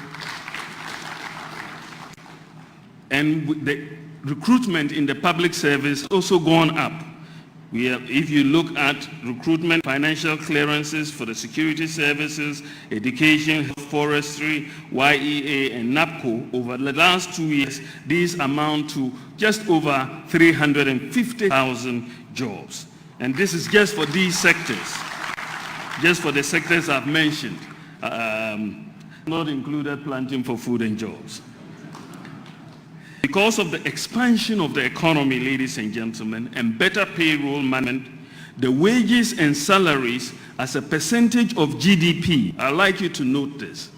And the recruitment in the public service also gone up. If you look at recruitment, financial clearances for the security services, education, forestry, YEA, and NAPCO, over the last 2 years, these amount to just over 350,000 jobs. And this is just for these sectors, just for the sectors I've mentioned, not included planting for food and jobs. Because of the expansion of the economy, ladies and gentlemen, and better payroll management, the wages and salaries as a percentage of GDP, I'd like you to note this,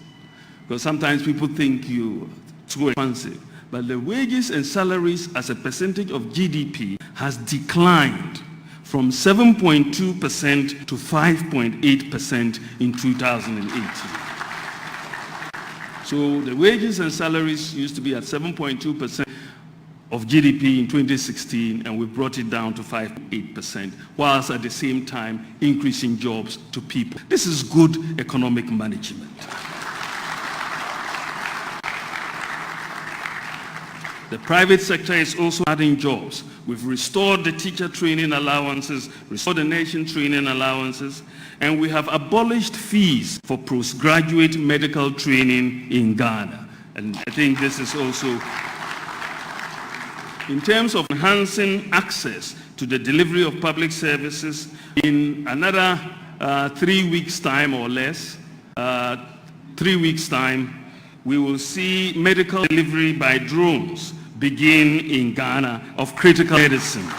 because sometimes people think you're too expensive, but the wages and salaries as a percentage of GDP has declined from 7.2% to 5.8% in 2018. So the wages and salaries used to be at 7.2% of GDP in 2016, and we brought it down to 5.8%, whilst at the same time increasing jobs to people. This is good economic management. The private sector is also adding jobs. We've restored the teacher training allowances, restored the nation training allowances, and we have abolished fees for postgraduate medical training in Ghana. And I think this is also, in terms of enhancing access to the delivery of public services, in another 3 weeks' time or less, 3 weeks' time, we will see medical delivery by drones begin in Ghana of critical medicines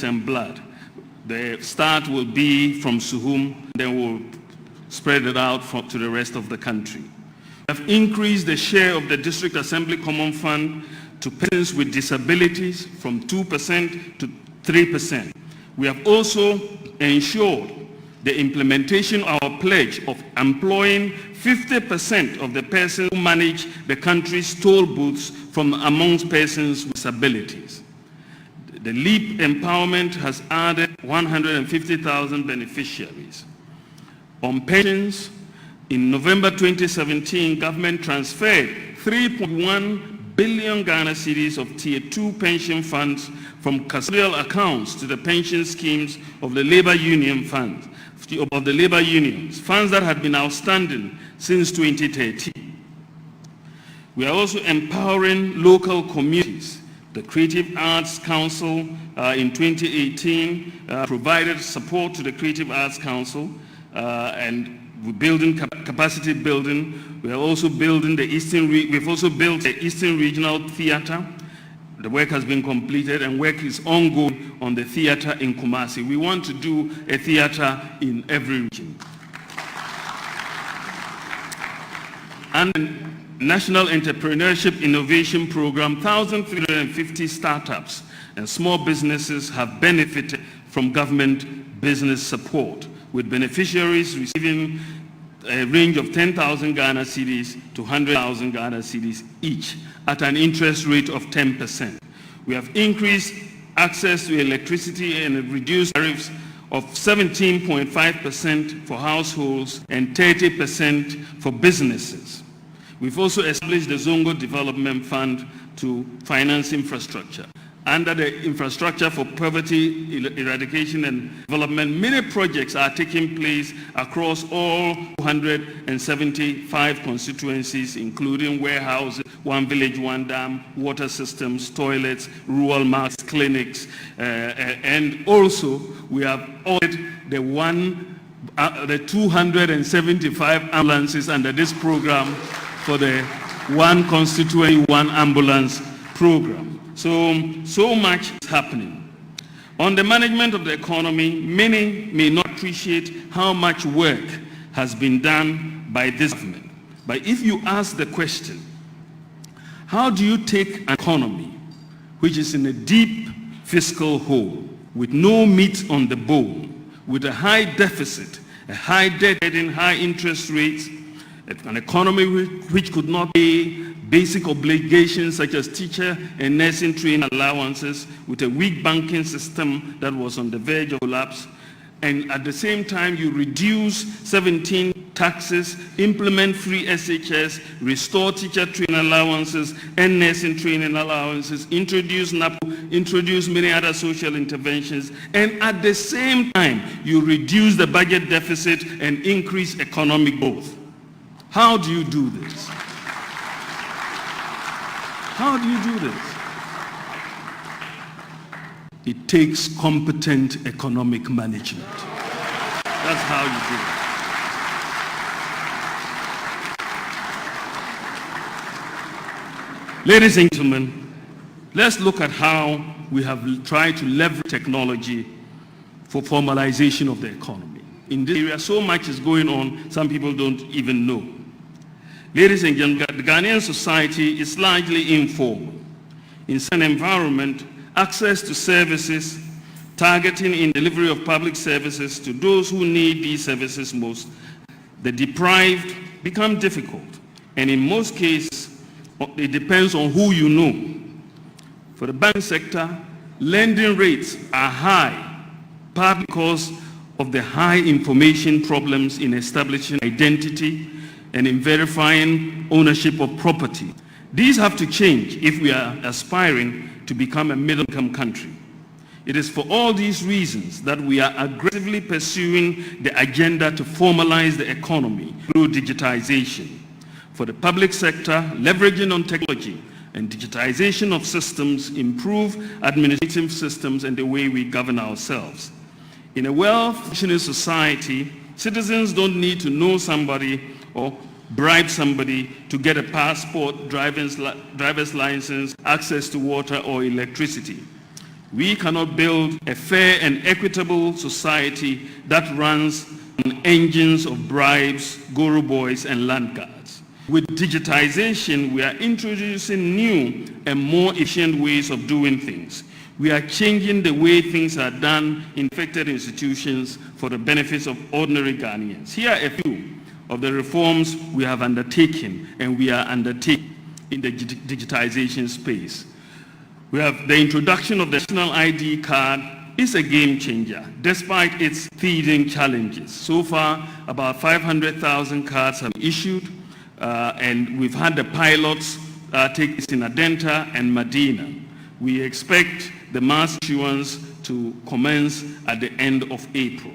and blood. The start will be from Suhum, then we'll spread it out to the rest of the country. We have increased the share of the District Assembly Common Fund to persons with disabilities from 2% to 3%. We have also ensured the implementation of our pledge of employing 50% of the persons who manage the country's toll booths from amongst persons with disabilities. The LEAP empowerment has added 150,000 beneficiaries. On pensions, in November 2017, government transferred 3.1 billion Ghana cedis of Tier 2 pension funds from custodial accounts to the pension schemes of the labor union funds of the labor unions, funds that had been outstanding since 2013. We are also empowering local communities. The Creative Arts Council in 2018 provided support to the Creative Arts Council and we're building capacity building. We are also building we've also built the Eastern Regional Theatre. The work has been completed and work is ongoing on the theatre in Kumasi. We want to do a theatre in every region. And National Entrepreneurship Innovation Program, 1,350 startups and small businesses have benefited from government business support, with beneficiaries receiving a range of 10,000 Ghana cedis to 100,000 Ghana cedis each at an interest rate of 10%. We have increased access to electricity and reduced tariffs of 17.5% for households and 30% for businesses. We've also established the Zongo Development Fund to finance infrastructure. Under the Infrastructure for Poverty Eradication and Development, many projects are taking place across all 275 constituencies, including warehouses, one village, one dam, water systems, toilets, rural markets, clinics, and also we have ordered the 275 ambulances under this program for the one constituency, one ambulance program. So much is happening. On the management of the economy, many may not appreciate how much work has been done by this government. But if you ask the question, how do you take an economy which is in a deep fiscal hole, with no meat on the bone, with a high deficit, a high debt and high interest rates, an economy which could not pay basic obligations such as teacher and nursing training allowances, with a weak banking system that was on the verge of collapse, and at the same time you reduce 17 taxes, implement free SHS, restore teacher training allowances and nursing training allowances, introduce NAPO, introduce many other social interventions, and at the same time you reduce the budget deficit and increase economic growth. How do you do this? How do you do this? It takes competent economic management. That's how you do it. Ladies and gentlemen, let's look at how we have tried to leverage technology for formalization of the economy. In this area, so much is going on, some people don't even know. Ladies and gentlemen, the Ghanaian society is largely informal. In an environment, access to services, targeting in delivery of public services to those who need these services most, the deprived become difficult. And in most cases, it depends on who you know. For the banking sector, lending rates are high, partly because of the high information problems in establishing identity and in verifying ownership of property. These have to change if we are aspiring to become a middle-income country. It is for all these reasons that we are aggressively pursuing the agenda to formalize the economy through digitization. For the public sector, leveraging on technology and digitization of systems improve administrative systems and the way we govern ourselves. In a well-functioning society, citizens don't need to know somebody or bribe somebody to get a passport, driver's license, access to water or electricity. We cannot build a fair and equitable society that runs on engines of bribes, guru boys, and land guards. With digitization, we are introducing new and more efficient ways of doing things. We are changing the way things are done in affected institutions for the benefits of ordinary Ghanaians. Here are a few of the reforms we have undertaken and we are undertaking in the digitization space. We have the introduction of the national ID card is a game changer despite its teething challenges. So far, about 500,000 cards have been issued and we've had the pilots take place in Adenta and Medina. We expect the mass issuance to commence at the end of April.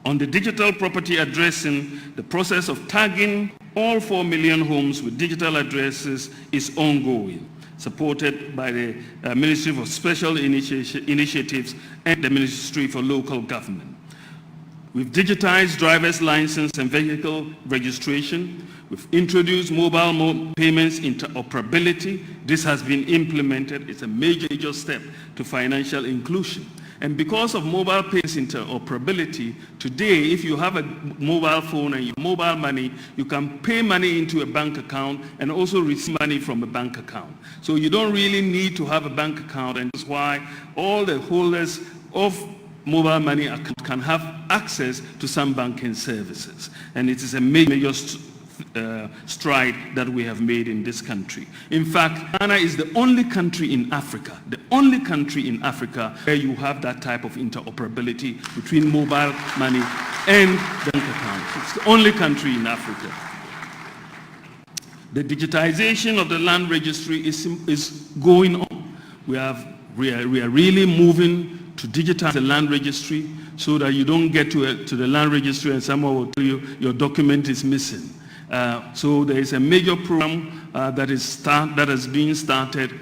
On the digital property addressing, the process of tagging all 4 million homes with digital addresses is ongoing, supported by the Ministry for Special Initiatives and the Ministry for Local Government. We've digitized driver's license and vehicle registration. We've introduced mobile payments interoperability. This has been implemented. It's a major step to financial inclusion. And because of mobile payments interoperability, today, if you have a mobile phone and your mobile money, you can pay money into a bank account and also receive money from a bank account. So you don't really need to have a bank account, and that's why all the holders of mobile money can have access to some banking services. And it is a major stride that we have made in this country. In fact, Ghana is the only country in Africa, where you have that type of interoperability between mobile money and bank accounts. It's the only country in Africa. The digitization of the land registry is going on. We are really moving to digitize the land registry so that you don't get to the land registry and someone will tell you your document is missing. So there is a major program that has been started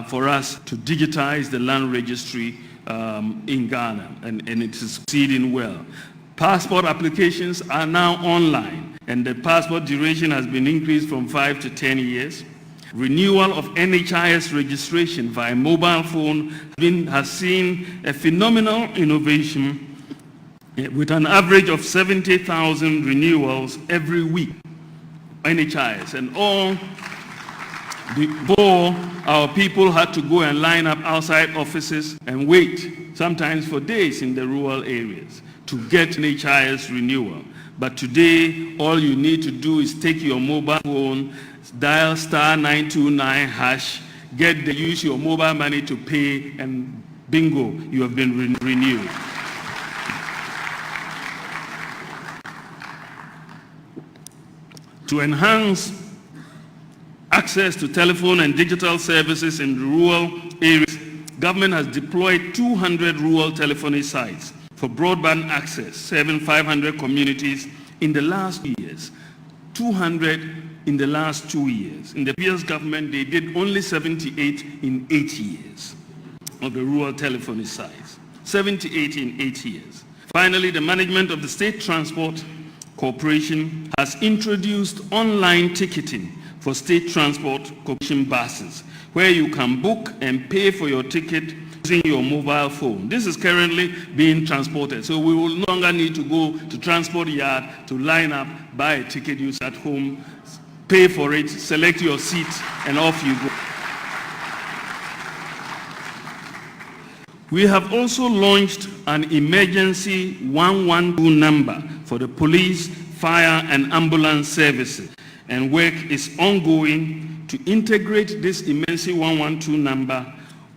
for us to digitize the land registry in Ghana, and it is succeeding well. Passport applications are now online, and the passport duration has been increased from 5 to 10 years. Renewal of NHIS registration via mobile phone has seen a phenomenal innovation with an average of 70,000 renewals every week. NHIS, and before our people had to go and line up outside offices and wait, sometimes for days in the rural areas, to get NHIS renewal. But today, all you need to do is take your mobile phone, dial *929#, use your mobile money to pay, and bingo, you have been renewed. To enhance access to telephone and digital services in rural areas, government has deployed 200 rural telephony sites for broadband access, serving 500 communities in the last 2 years. 200 in the last 2 years. In the previous government, they did only 78 in 8 years of the rural telephony sites. 78 in 8 years. Finally, the management of the State Transport Corporation has introduced online ticketing for State Transport Corporation buses, where you can book and pay for your ticket using your mobile phone. This is currently being transported, so we will no longer need to go to transport yard to line up, buy a ticket, use at home, pay for it, select your seat, and off you go. We have also launched an emergency 112 number for the police, fire, and ambulance services, and work is ongoing to integrate this emergency 112 number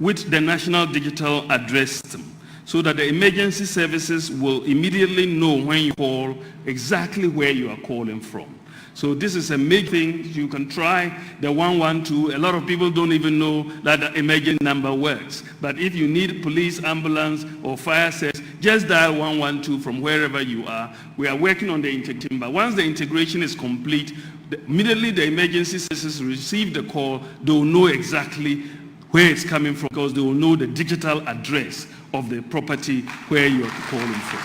with the National Digital Address System, so that the emergency services will immediately know when you call exactly where you are calling from. So this is a major thing. You can try the 112. A lot of people don't even know that the emergency number works. But if you need police, ambulance, or fire service, just dial 112 from wherever you are. We are working on the integration. But once the integration is complete, immediately the emergency services receive the call, they will know exactly where it's coming from, because they will know the digital address of the property where you're calling from.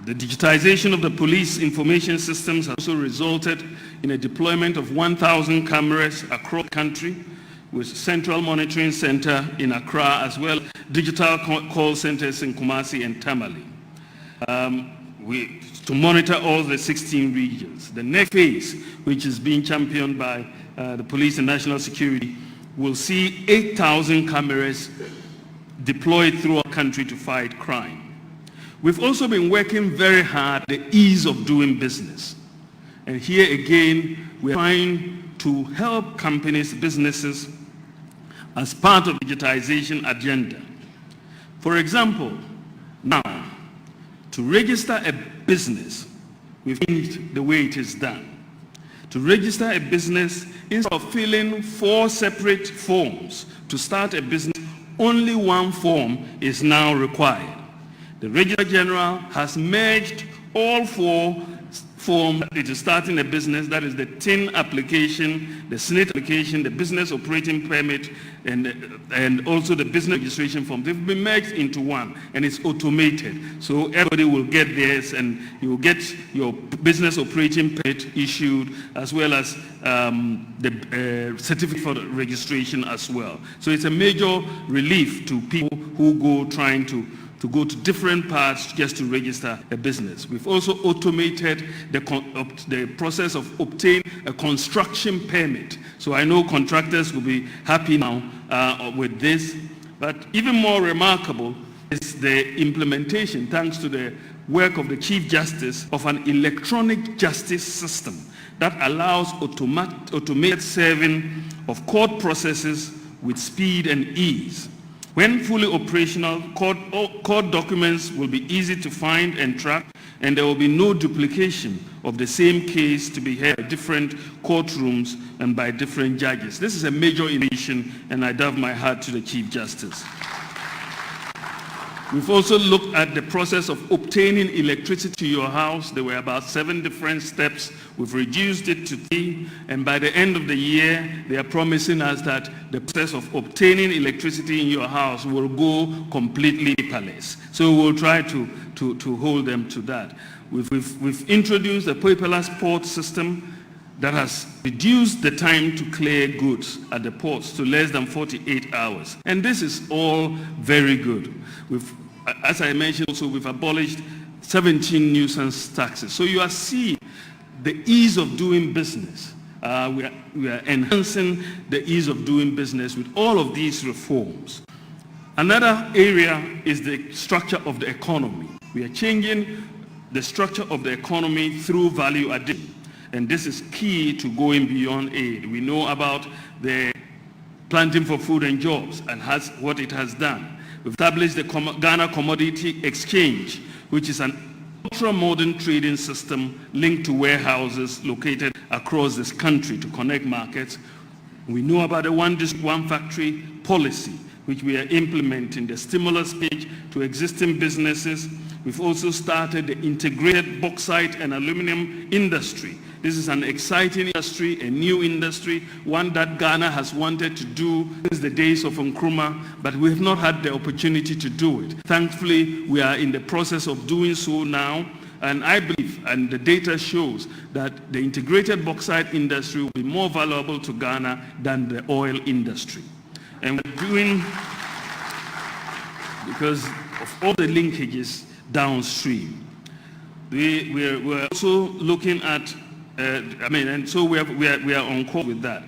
The digitization of the police information systems has also resulted in a deployment of 1,000 cameras across the country, with central monitoring center in Accra, as well as digital call centers in Kumasi and Tamale. To monitor all the 16 regions. The next phase, which is being championed by the police and national security, will see 8,000 cameras deployed throughout the country to fight crime. We've also been working very hard the ease of doing business. And here again, we're trying to help companies, businesses, as part of the digitization agenda. For example, now, to register a business, we've changed the way it is done. To register a business, instead of filling 4 separate forms to start a business, only one form is now required. The Registrar General has merged all 4 forms to starting a business, that is the TIN application, the SNIT application, the business operating permit, and also the business registration form. They've been merged into one, and it's automated. So everybody will get theirs, and you will get your business operating permit issued, as well as the certificate for registration as well. So it's a major relief to people who go trying to go to different parts just to register a business. We've also automated the process of obtaining a construction permit. So I know contractors will be happy now with this. But even more remarkable is the implementation, thanks to the work of the Chief Justice, of an electronic justice system that allows automated serving of court processes with speed and ease. When fully operational, court documents will be easy to find and track, and there will be no duplication of the same case to be heard in different courtrooms and by different judges. This is a major innovation, and I doff my hat to the Chief Justice. We've also looked at the process of obtaining electricity to your house. There were about 7 different steps. We've reduced it to 3, and by the end of the year, they are promising us that the process of obtaining electricity in your house will go completely paperless. So we'll try to hold them to that. We've introduced a paperless port system that has reduced the time to clear goods at the ports to less than 48 hours. And this is all very good. As I mentioned also, we've abolished 17 nuisance taxes. So you are seeing the ease of doing business. We are enhancing the ease of doing business with all of these reforms. Another area is the structure of the economy. We are changing the structure of the economy through value addition. And this is key to going beyond aid. We know about the Planting for Food and Jobs and what it has done. We've established the Ghana Commodity Exchange, which is an ultra-modern trading system linked to warehouses located across this country to connect markets. We know about the One District, One Factory policy, which we are implementing, the stimulus package to existing businesses. We've also started the integrated bauxite and aluminum industry. This is an exciting industry, a new industry, one that Ghana has wanted to do since the days of Nkrumah, but we have not had the opportunity to do it. Thankfully, we are in the process of doing so now, and I believe, and the data shows, that the integrated bauxite industry will be more valuable to Ghana than the oil industry. And we're doing, because of all the linkages downstream. We're also looking at and so we are on course with that.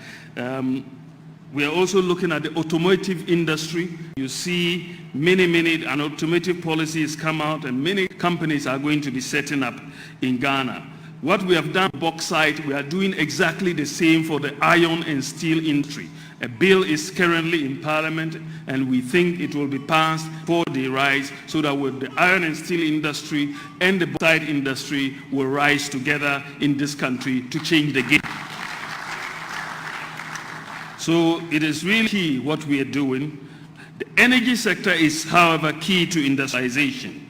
We are also looking at the automotive industry. You see an automotive policy has come out, and many companies are going to be setting up in Ghana. What we have done with bauxite, we are doing exactly the same for the iron and steel industry. A bill is currently in Parliament, and we think it will be passed before they rise, so that with the iron and steel industry and the bauxite industry will rise together in this country to change the game. So it is really key what we are doing. The energy sector is, however, key to industrialization.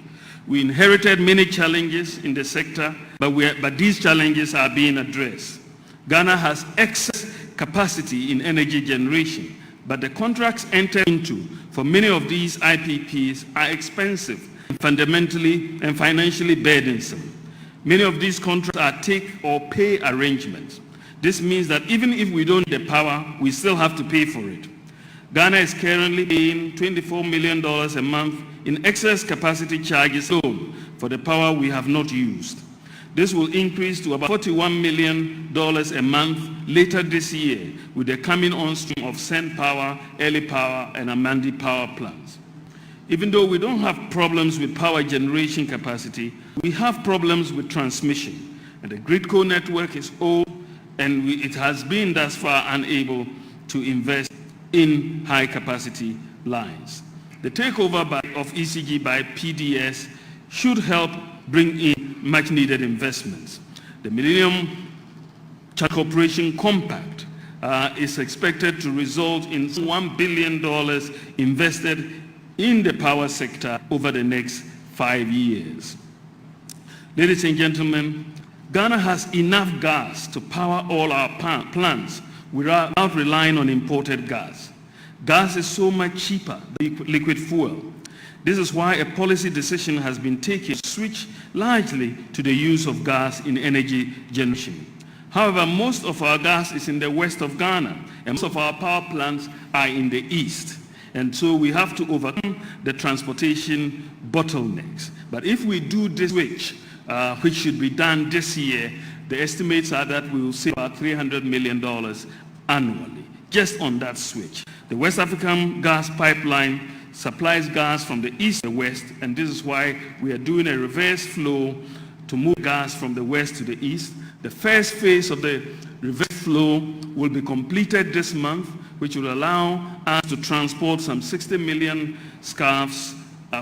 We inherited many challenges in the sector, but these challenges are being addressed. Ghana has excess capacity in energy generation, but the contracts entered into for many of these IPPs are expensive, fundamentally and financially burdensome. Many of these contracts are take or pay arrangements. This means that even if we don't get the power, we still have to pay for it. Ghana is currently paying $24 million a month in excess capacity charges alone for the power we have not used. This will increase to about $41 million a month later this year with the coming on stream of Send Power, Early Power, and Amandi power plants. Even though we don't have problems with power generation capacity, we have problems with transmission. And the GridCo network is old, and it has been thus far unable to invest in high-capacity lines. The takeover of ECG by PDS should help bring in much-needed investments. The Millennium Cooperation Compact is expected to result in $1 billion invested in the power sector over the next 5 years. Ladies and gentlemen, Ghana has enough gas to power all our plants without relying on imported gas. Gas is so much cheaper than liquid fuel. This is why a policy decision has been taken to switch largely to the use of gas in energy generation. However, most of our gas is in the west of Ghana, and most of our power plants are in the east. And so we have to overcome the transportation bottlenecks. But if we do this switch, which should be done this year, the estimates are that we will save about $300 million annually, just on that switch. The West African gas pipeline supplies gas from the east to the west, and this is why we are doing a reverse flow to move gas from the west to the east. The first phase of the reverse flow will be completed this month, which will allow us to transport some 60 million scarves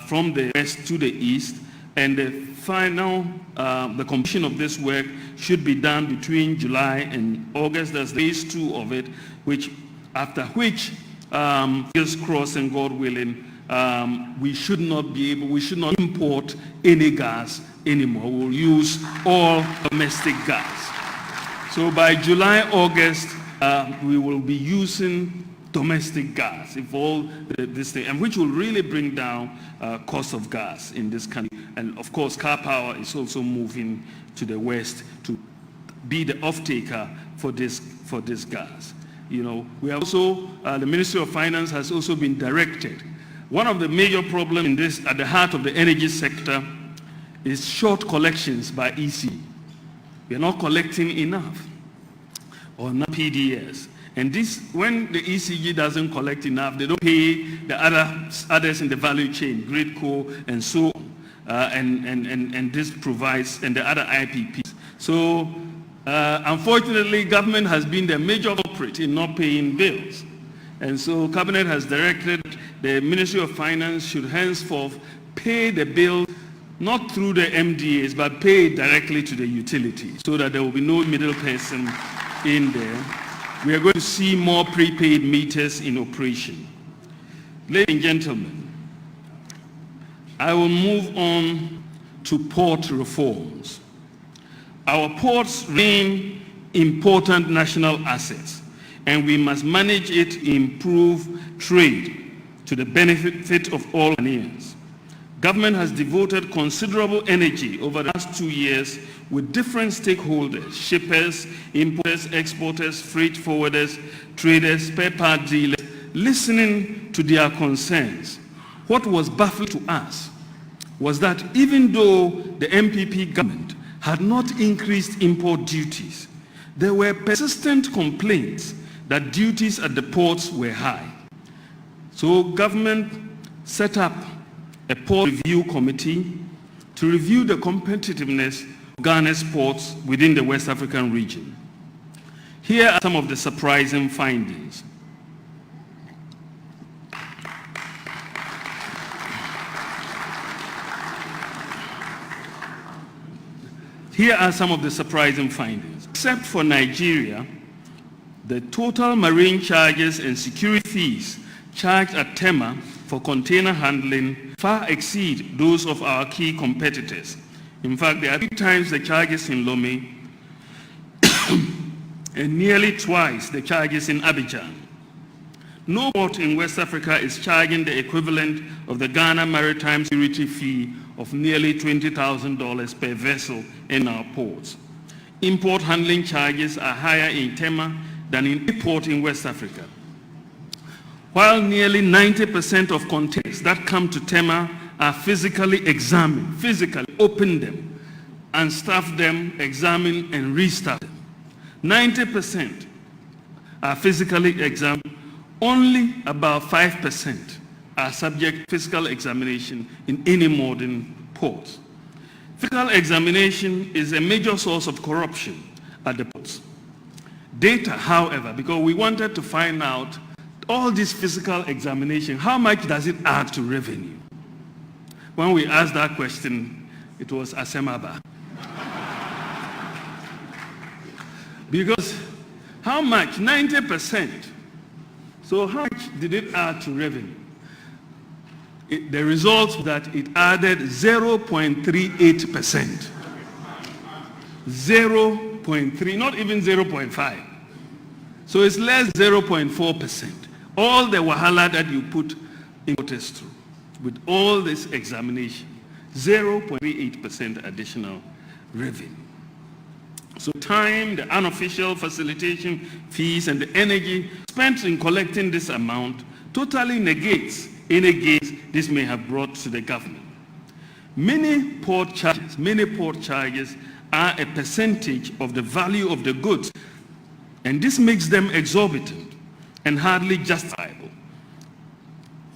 from the west to the east, and the final, the completion of this work should be done between July and August. That's phase 2 of it, after which, fingers crossed and God willing, we should not import any gas anymore. We'll use all domestic gas. So by July, August, we will be using domestic gas, if all this thing, and which will really bring down cost of gas in this country. And of course, Car Power is also moving to the west to be the off-taker for this gas. You know, we have also, the Ministry of Finance has also been directed. One of the major problems in this, at the heart of the energy sector, is short collections by EC. We are not collecting enough, or not PDS. And this, when the ECG doesn't collect enough, they don't pay the others in the value chain, grid co and so on. And this provides, and the other IPPs. So unfortunately, government has been the major culprit in not paying bills. And so Cabinet has directed the Ministry of Finance should henceforth pay the bill not through the MDAs, but pay directly to the utilities, so that there will be no middle person in there. We are going to see more prepaid meters in operation. Ladies and gentlemen, I will move on to port reforms. Our ports remain important national assets, and we must manage it to improve trade to the benefit of all Ghanaians. Government has devoted considerable energy over the last 2 years with different stakeholders, shippers, importers, exporters, freight forwarders, traders, spare part dealers, listening to their concerns. What was baffling to us was that even though the MPP government had not increased import duties, there were persistent complaints that duties at the ports were high. So government set up a port review committee to review the competitiveness of Ghana's ports within the West African region. Here are some of the surprising findings. Here are some of the surprising findings. Except for Nigeria, the total marine charges and security fees charged at Tema for container handling far exceed those of our key competitors. In fact, they are 3 times the charges in Lomé and nearly twice the charges in Abidjan. No port in West Africa is charging the equivalent of the Ghana Maritime Security Fee of nearly $20,000 per vessel in our ports. Import handling charges are higher in Tema than in any port in West Africa. While nearly 90% of containers that come to Tema are physically examined, physically open them, and staff them, examine and restaff them. 90% are physically examined. Only about 5% are subject to physical examination in any modern port. Physical examination is a major source of corruption at the ports. Data, however, because we wanted to find out all this physical examination, how much does it add to revenue? When we asked that question, it was Asemaba. Because How much? 90%. So how much did it add to revenue? The result that it added 0.38%. 0.3, not even 0.5. So it's less 0.4%. All the wahala that you put importers through with all this examination, 0.38% additional revenue. So time, the unofficial facilitation fees, and the energy spent in collecting this amount totally negates any gains this may have brought to the government. Many port charges are a percentage of the value of the goods, and this makes them exorbitant and hardly justifiable.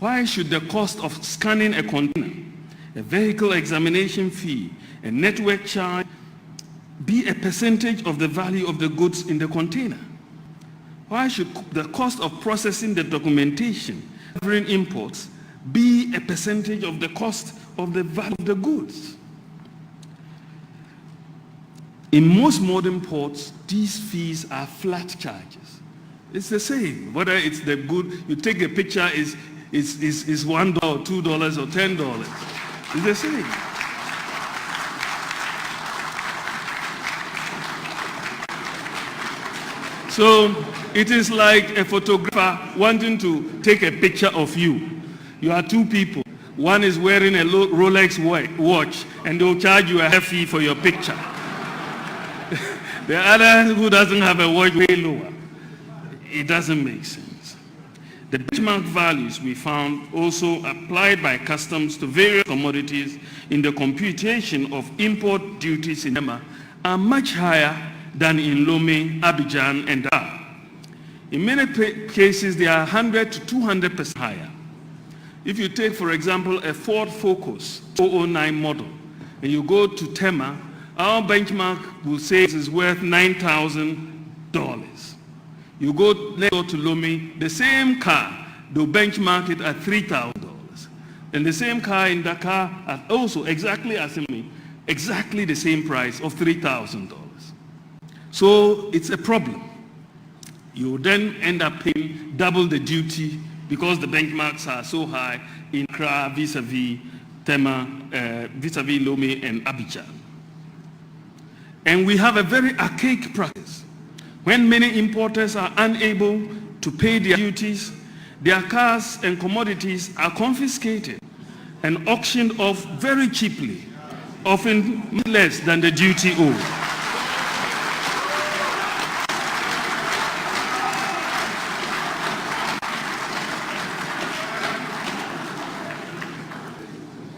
Why should the cost of scanning a container, a vehicle examination fee, a network charge be a percentage of the value of the goods in the container? Why should the cost of processing the documentation covering imports be a percentage of the cost of the value of the goods? In most modern ports, these fees are flat charges. It's the same. Whether it's the good, you take a picture, is $1, $2, or $10. It's the same. So it is like a photographer wanting to take a picture of you. You are two people. One is wearing a Rolex watch, and they'll charge you a fee for your picture. The other who doesn't have a watch way lower. It doesn't make sense. The benchmark values we found also applied by customs to various commodities in the computation of import duties in Tema are much higher than in Lomé, Abidjan, and Dar. In many cases, they are 100 to 200% higher. If you take, for example, a Ford Focus 009 model, and you go to Tema, our benchmark will say it is worth $9,000. You go next door to Lomé, the same car, they'll benchmark it at $3,000. And the same car in Dakar, also exactly as in me, exactly the same price of $3,000. So it's a problem. You then end up paying double the duty because the benchmarks are so high in Accra vis-a-vis Tema, vis-a-vis Lomé and Abidjan. And we have a very archaic practice. When many importers are unable to pay their duties, their cars and commodities are confiscated and auctioned off very cheaply, often less than the duty owed.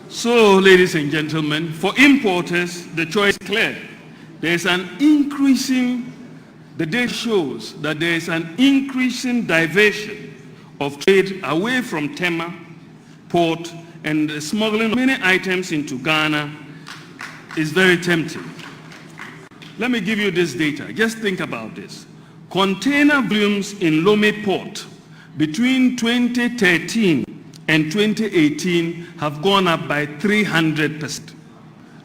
So, ladies and gentlemen, for importers, the choice is clear. There's an increasing, the data shows that there is an increasing diversion of trade away from Tema port, and the smuggling many items into Ghana is very tempting. Let me give you this data. Just think about this. Container volumes in Lomé port between 2013 and 2018 have gone up by 300%.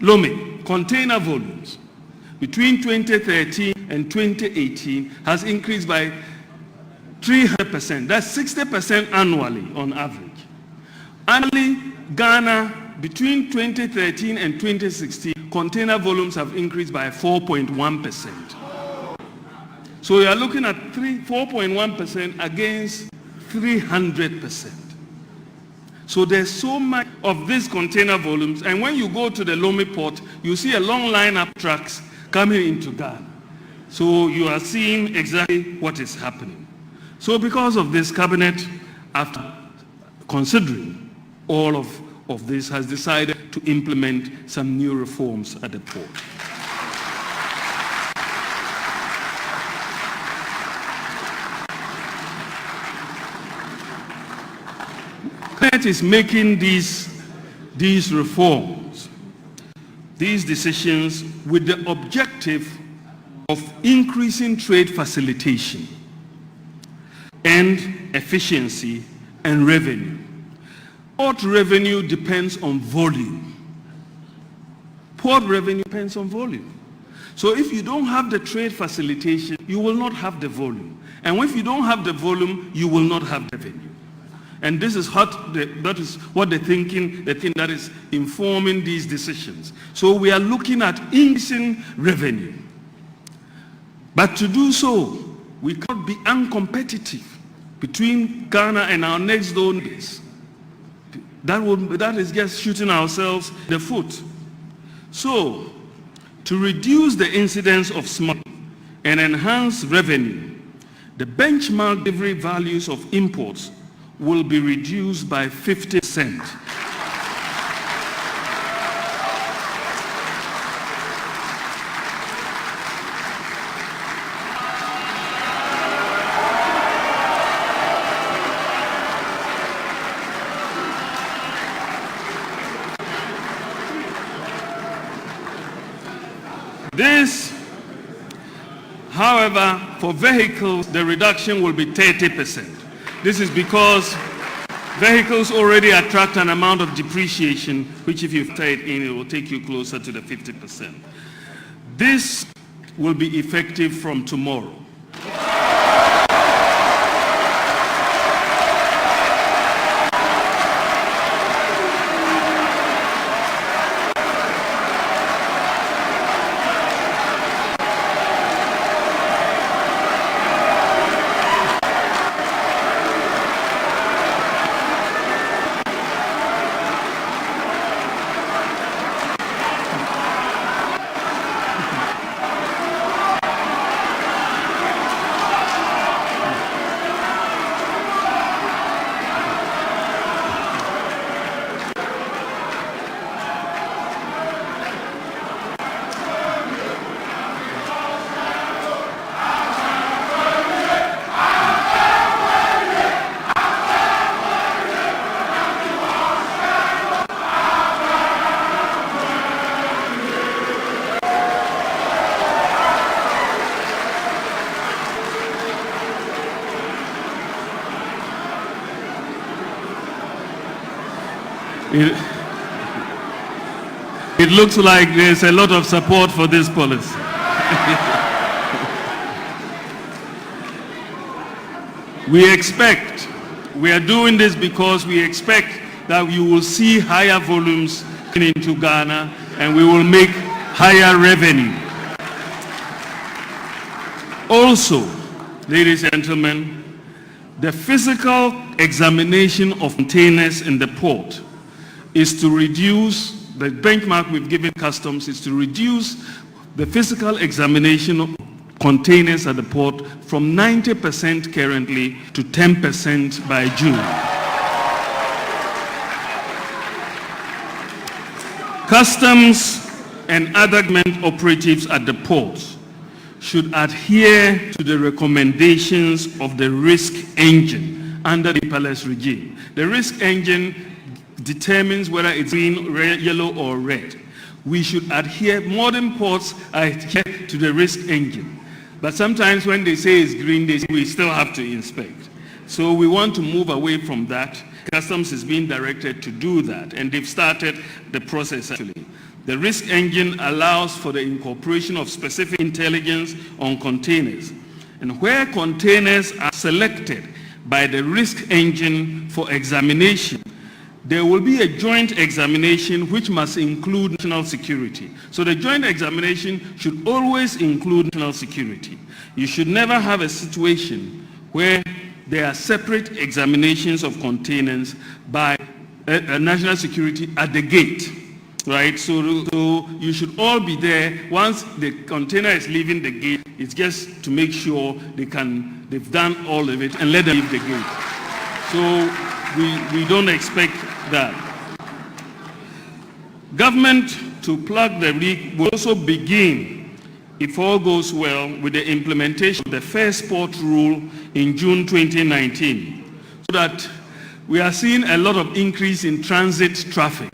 Lomé, container volumes between 2013 and 2018 has increased by 300%. That's 60% annually on average. Annually, Ghana, between 2013 and 2016, container volumes have increased by 4.1%. So you are looking at 4.1% against 300%. So there's so much of these container volumes, and when you go to the Lomé port, you see a long line of trucks coming into Ghana. So you are seeing exactly what is happening. So because of this, Cabinet, after considering all of this, has decided to implement some new reforms at the port. Cabinet is making these reforms, these decisions, with the objective of increasing trade facilitation and efficiency and revenue. Port revenue depends on volume. Port revenue depends on volume. So if you don't have the trade facilitation, you will not have the volume. And if you don't have the volume, you will not have the revenue. And this is that is what the thing that is informing these decisions. So we are looking at increasing revenue. But to do so, we cannot be uncompetitive between Ghana and our next door neighbors. That is just shooting ourselves in the foot. So, to reduce the incidence of smuggling and enhance revenue, the benchmark delivery values of imports will be reduced by 50%. This, however, for vehicles, the reduction will be 30%. This is because vehicles already attract an amount of depreciation, which if you factor it in, it will take you closer to the 50%. This will be effective from tomorrow. It looks like there's a lot of support for this policy. We are doing this because we expect that you will see higher volumes into Ghana and we will make higher revenue. Also, ladies and gentlemen, the physical examination of containers in the port is to reduce, the benchmark we've given customs is to reduce the physical examination of containers at the port from 90% currently to 10% by June. Customs and other government operatives at the ports should adhere to the recommendations of the risk engine under the paperless regime. The risk engine determines whether it's green, red, yellow, or red. We should adhere, modern ports adhere to the risk engine. But sometimes when they say it's green, they say we still have to inspect. So we want to move away from that. Customs is being directed to do that, and they've started the process actually. The risk engine allows for the incorporation of specific intelligence on containers. And where containers are selected by the risk engine for examination, there will be a joint examination which must include national security. So the joint examination should always include national security. You should never have a situation where there are separate examinations of containers by national security at the gate, right? So you should all be there. Once the container is leaving the gate, it's just to make sure they've done all of it and let them leave the gate. So we don't expect that. Government, to plug the leak, will also begin, if all goes well, with the implementation of the First Port Rule in June 2019, so that we are seeing a lot of increase in transit traffic,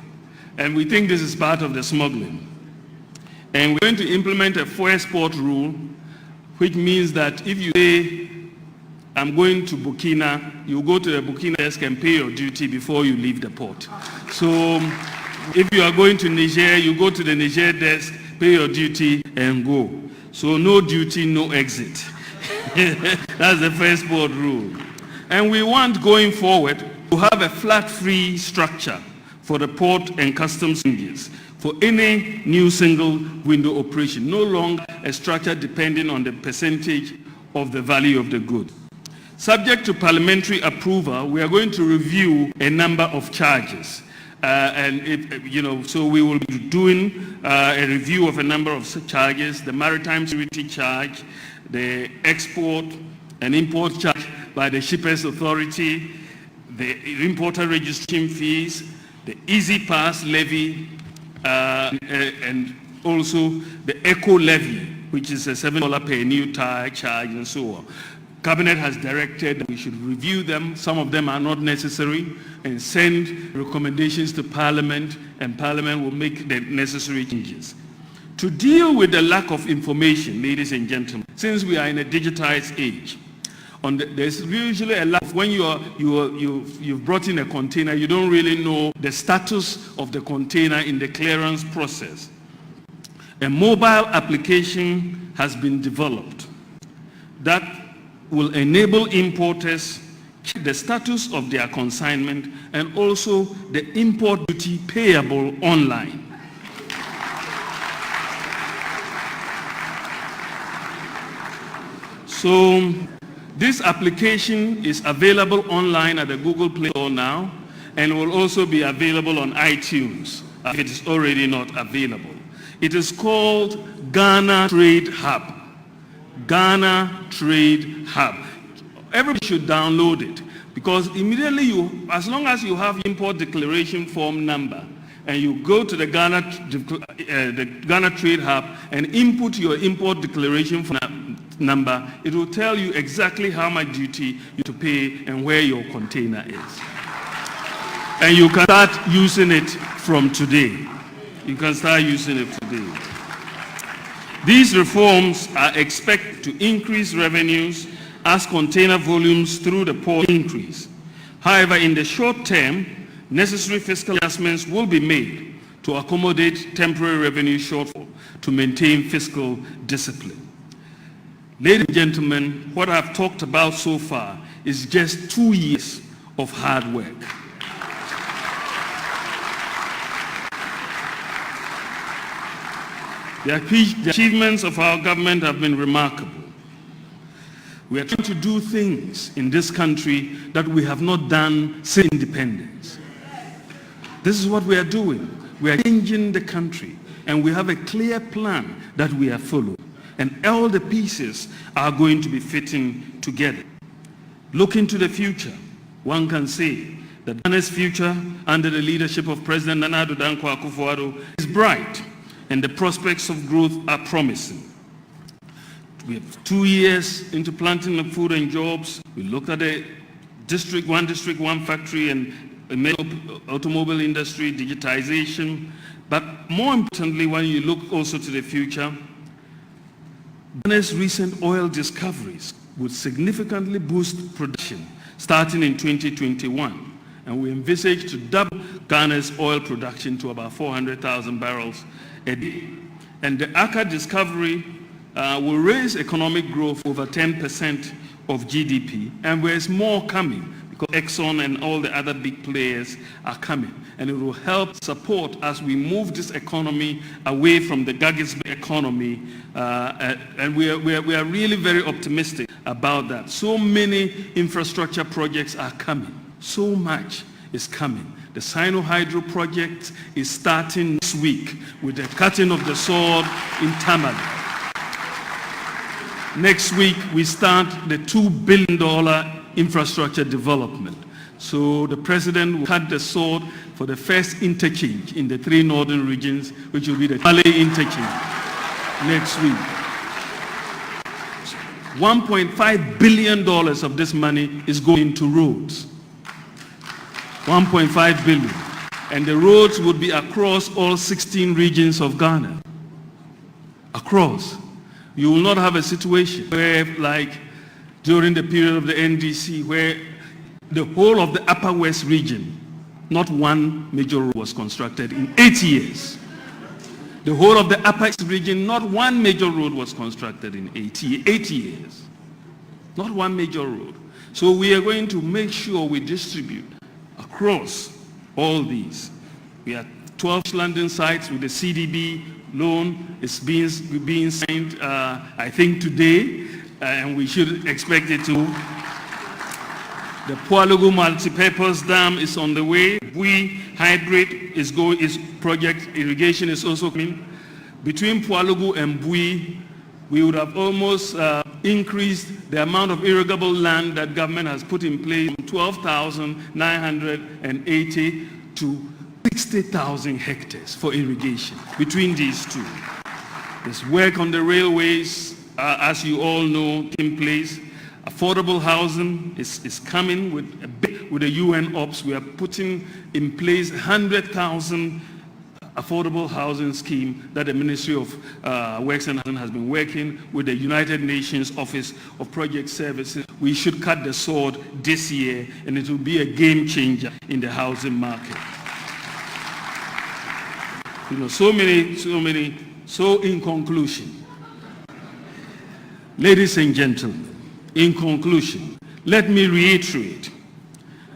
and we think this is part of the smuggling. And we're going to implement a First Port Rule, which means that if you say, I'm going to Burkina, you go to the Burkina desk and pay your duty before you leave the port. So if you are going to Niger, you go to the Niger desk, pay your duty and go. So no duty, no exit. That's the first board rule. And we want going forward to have a flat-free structure for the port and customs changes for any new single window operation, no longer a structure depending on the percentage of the value of the good. Subject to parliamentary approval, we are going to review a number of charges. So we will be doing a review of a number of charges: the maritime security charge, the export and import charge by the Shippers Authority, the importer registration fees, the Easy Pass levy, and also the Eco levy, which is a $7 per new tire charge, and so on. Cabinet has directed that we should review them. Some of them are not necessary, and send recommendations to Parliament, and Parliament will make the necessary changes. To deal with the lack of information, ladies and gentlemen, since we are in a digitized age, there's usually a lack of when you've brought in a container, you don't really know the status of the container in the clearance process. A mobile application has been developed that will enable importers check the status of their consignment and also the import duty payable online. So this application is available online at the Google Play Store now, and will also be available on iTunes if it is already not available. It is called Ghana Trade Hub. Ghana Trade Hub. Everybody should download it, because immediately as long as you have import declaration form number, and you go to the Ghana Trade Hub and input your import declaration form number, it will tell you exactly how much duty you have to pay and where your container is. And you can start using it from today. You can start using it today. These reforms are expected to increase revenues as container volumes through the port increase. However, in the short term, necessary fiscal adjustments will be made to accommodate temporary revenue shortfall to maintain fiscal discipline. Ladies and gentlemen, what I've talked about so far is just 2 years of hard work. The achievements of our government have been remarkable. We are trying to do things in this country that we have not done since independence. This is what we are doing. We are changing the country, and we have a clear plan that we are following. And all the pieces are going to be fitting together. Looking to the future, one can say that Ghana's future under the leadership of President Nana Addo Dankwa Akufo-Addo is bright, and the prospects of growth are promising. We have 2 years into planting of food and jobs. We looked at the district, one factory, and automobile industry, digitization. But more importantly, when you look also to the future, Ghana's recent oil discoveries would significantly boost production starting in 2021. And we envisage to double Ghana's oil production to about 400,000 barrels a day. And the Accra discovery will raise economic growth over 10% of GDP, and there's more coming because Exxon and all the other big players are coming, and it will help support as we move this economy away from the Gagisby economy, and we are really very optimistic about that. So many infrastructure projects are coming. So much is coming. The Sino-Hydro project is starting this week with the cutting of the sword in Tamale. Next week, we start the $2 billion infrastructure development. So the president will cut the sword for the first interchange in the 3 northern regions, which will be the Tamale interchange next week. $1.5 billion of this money is going to roads. 1.5 billion. And the roads would be across all 16 regions of Ghana. Across. You will not have a situation where, like during the period of the NDC, where the whole of the Upper West region, not one major road was constructed in 8 years. The whole of the Upper East region, not one major road was constructed in 8 years. Not one major road. So we are going to make sure we distribute across all these. We have 12 landing sites with the CDB loan. It's being signed, I think, today, and we should expect it to. The Pualugu multipurpose dam is on the way. Bui hybrid project irrigation is also coming. Between Pualugu and Bui, we would have almost increased the amount of irrigable land that government has put in place from 12,980 to 60,000 hectares for irrigation between these two. There's work on the railways, as you all know, in place. Affordable housing is coming with the UN Ops. We are putting in place 100,000 affordable housing scheme that the Ministry of Works and Housing has been working with the United Nations Office of Project Services. We should cut the sword this year, and it will be a game changer in the housing market. You know, so in conclusion, ladies and gentlemen, in conclusion, let me reiterate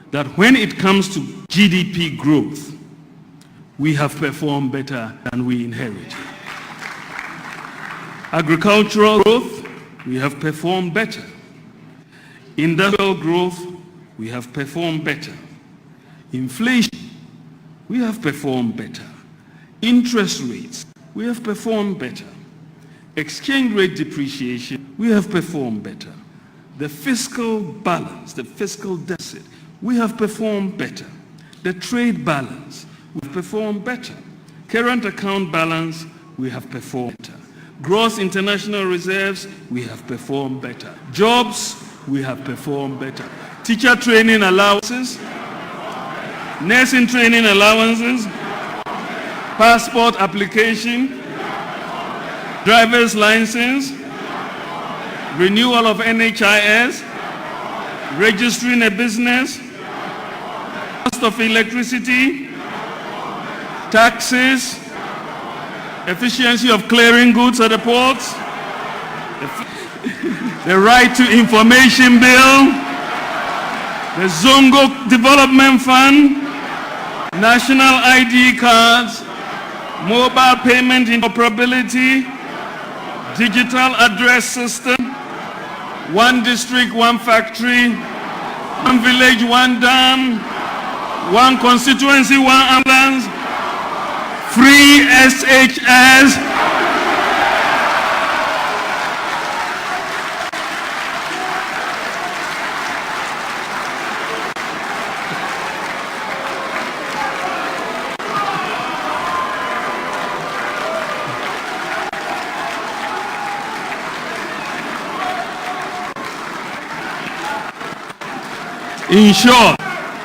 that when it comes to GDP growth, we have performed better than we inherited. Agricultural growth, we have performed better. Industrial growth, we have performed better. Inflation, we have performed better. Interest rates, we have performed better. Exchange rate depreciation, we have performed better. The fiscal balance, the fiscal deficit, we have performed better. The trade balance, we have performed better. Current account balance, we have performed better. Gross international reserves, we have performed better. Jobs, we have performed better. Teacher training allowances, nursing training allowances, passport application, driver's license, renewal of NHIS, registering a business, cost of electricity, taxes, efficiency of clearing goods at the ports, the right to information bill, the Zongo Development Fund, national ID cards, mobile payment interoperability, digital address system, one district, one factory, one village, one dam, one constituency, one ambulance, free SHS,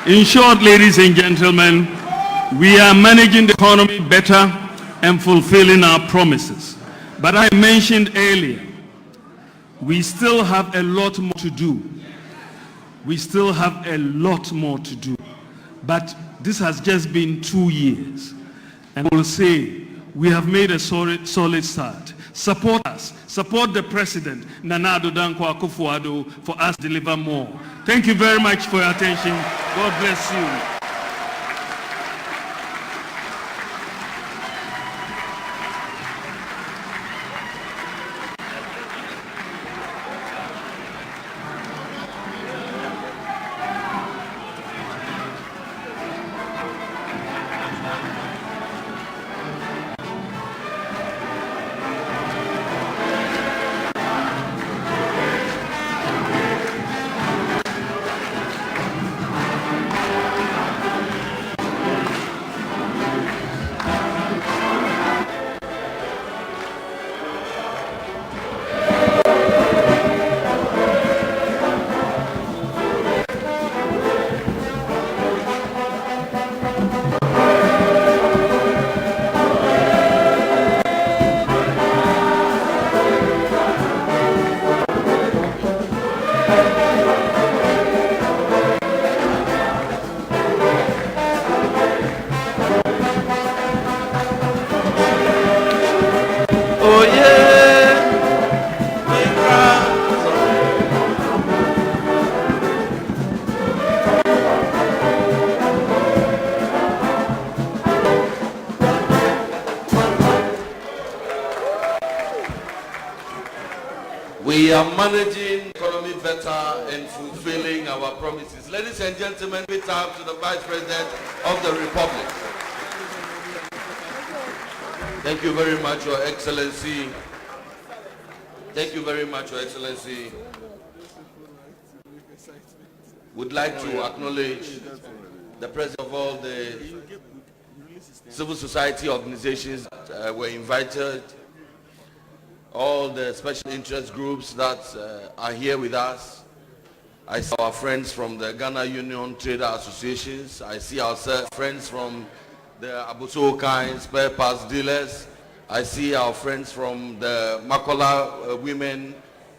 In short, ladies and gentlemen, we are managing the economy better and fulfilling our promises. But I mentioned earlier, we still have a lot more to do. We still have a lot more to do. But this has just been 2 years. And I will say, we have made a solid start. Support us. Support the President, Nana Addo Dankwa Akufo-Addo, for us to deliver more. Thank you very much for your attention. God bless you. are managing the economy better and fulfilling our promises. Ladies and gentlemen, we turn to the Vice President of the Republic. Thank you very much, Your Excellency. Thank you very much, Your Excellency. Would like to acknowledge the president of all the civil society organizations that were invited, all the special interest groups that are here with us. I see our friends from the Ghana Union Trader Associations. I see our friends from the Abosokai spare parts dealers. I see our friends from the Makola Women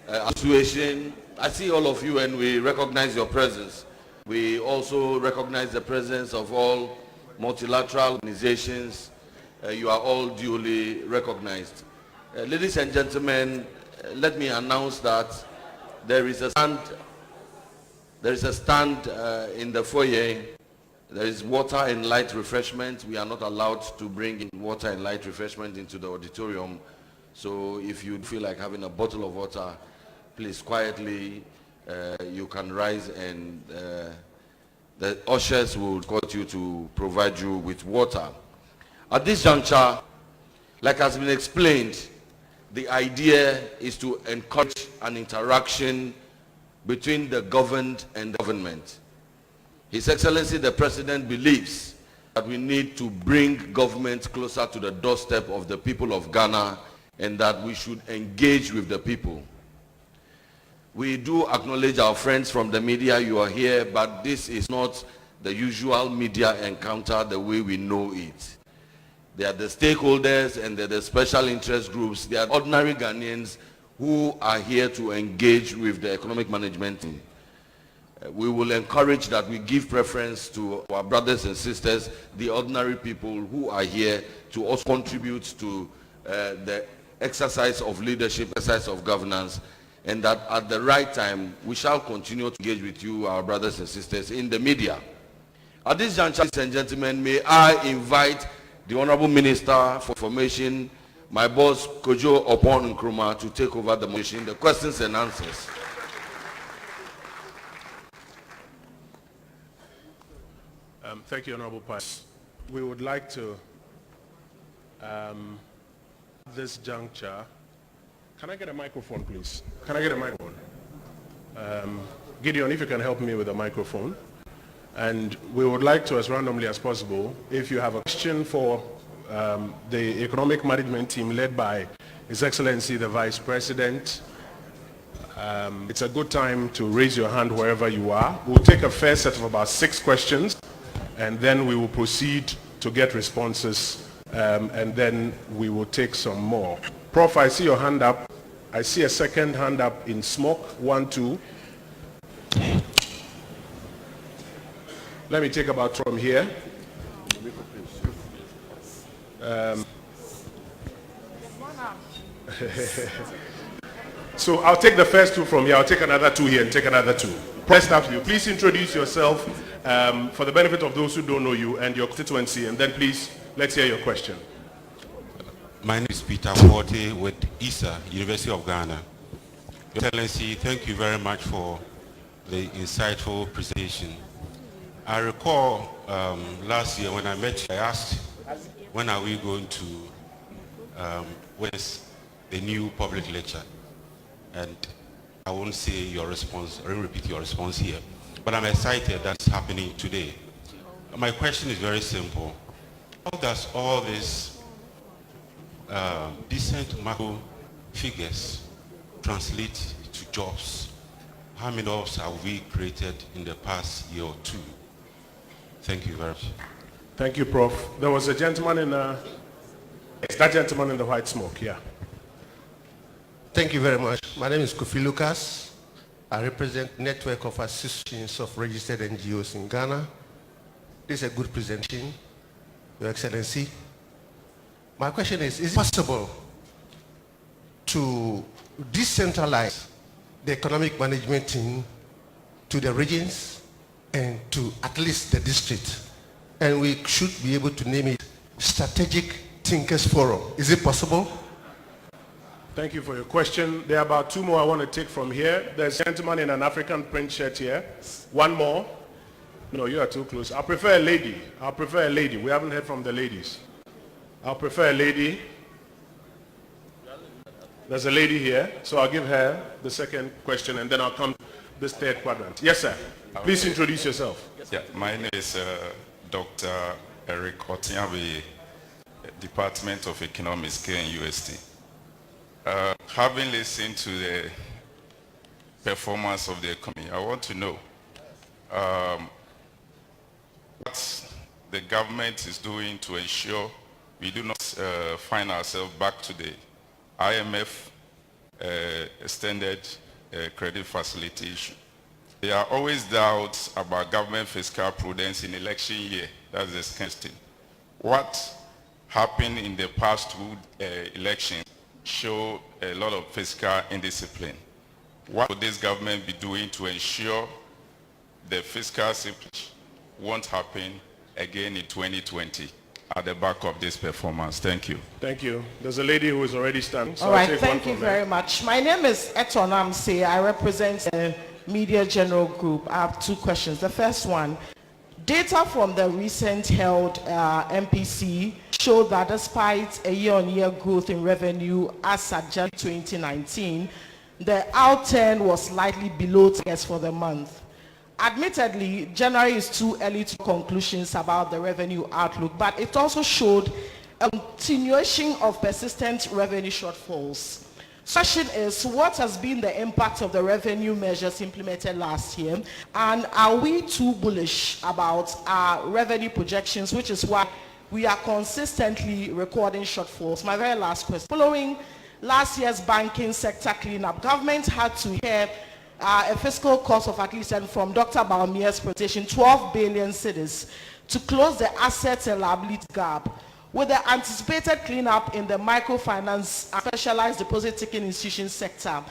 Association. I see all of you and we recognize your presence. We also recognize the presence of all multilateral organizations. You are all duly recognized. Ladies and gentlemen, let me announce that there is a stand in the foyer. There is water and light refreshment. We are not allowed to bring in water and light refreshment into the auditorium. So if you feel like having a bottle of water, please quietly, you can rise and the ushers will escort you to provide you with water. At this juncture, like has been explained, the idea is to encourage an interaction between the governed and the government. His Excellency the President believes that we need to bring government closer to the doorstep of the people of Ghana and that we should engage with the people. We do acknowledge our friends from the media, you are here, but this is not the usual media encounter the way we know it. They are the stakeholders and they're the special interest groups. They are ordinary Ghanaians who are here to engage with the economic management team. We will encourage that we give preference to our brothers and sisters, the ordinary people who are here to also contribute to the exercise of leadership, exercise of governance, and that at the right time, we shall continue to engage with you, our brothers and sisters, in the media. At this juncture, ladies and gentlemen, may I invite the Honorable Minister for Information, my boss, Kojo Opon Nkrumah, to take over the motion, the questions and answers. Thank you, Honorable Pass. We would like to, this juncture, can I get a microphone, please? Can I get a microphone? Gideon, if you can help me with a microphone. And we would like to, as randomly as possible, if you have a question for the economic management team led by His Excellency the Vice President, it's a good time to raise your hand wherever you are. We'll take a first set of about 6 questions, and then we will proceed to get responses, and then we will take some more. Prof, I see your hand up. I see a second hand up in smoke. 1, 2. Let me take about from here. So I'll take the first 2 from here. I'll take another 2 here and take another 2. Press after you. Please introduce yourself for the benefit of those who don't know you and your constituency, and then please let's hear your question. My name is Peter Forte with ISA, University of Ghana. Your Excellency, thank you very much for the insightful presentation. I recall last year when I met you, I asked, when are we going to witness the new public lecture? And I won't say your response, I won't repeat your response here, but I'm excited that's happening today. My question is very simple. How does all this decent macro figures translate to jobs? How many jobs have we created in the past year or 2? Thank you very much. Thank you, Prof. There was a gentleman in that gentleman in the white smoke, yeah. Thank you very much. My name is Kofi Lucas. I represent network of associations of registered NGOs in Ghana. This is a good presentation, Your Excellency. My question is it possible to decentralize the economic management team to the regions and to at least the district? And we should be able to name it Strategic Thinkers Forum. Is it possible? Thank you for your question. There are about two more I want to take from here. There's a gentleman in an African print shirt here. One more. No, you are too close. I prefer a lady. I prefer a lady. We haven't heard from the ladies. I prefer a lady. There's a lady here, so I'll give her the second question and then I'll come to this third quadrant. Yes, sir. Please introduce yourself. Yeah, my name is Dr. Eric Otiabe, Department of Economics here in UST. Having listened to the performance of the economy, I want to know what the government is doing to ensure we do not find ourselves back to the IMF extended credit facility issue. There are always doubts about government fiscal prudence in election year. That's the second thing. What happened in the past two elections show a lot of fiscal indiscipline. What would this government be doing to ensure the fiscal slippage won't happen again in 2020 at the back of this performance? Thank you. Thank you. There's a lady who is already standing. So All right, thank you very much. My name is Eton Amse. I represent the Media General Group. I have two questions. The first one, data from the recent held MPC showed that despite a year-on-year growth in revenue as at January 2019, the outturn was slightly below targets for the month. Admittedly, January is too early to conclusions about the revenue outlook, but it also showed a continuation of persistent revenue shortfalls. Question is, what has been the impact of the revenue measures implemented last year? And are we too bullish about our revenue projections, which is why we are consistently recording shortfalls? My very last question. Following last year's banking sector cleanup, government had to bear a fiscal cost of at least, and from Dr. BAWUMIA's presentation, 12 billion cedis to close the assets and liability gap. With the anticipated cleanup in the microfinance and specialized deposit-taking institution sector,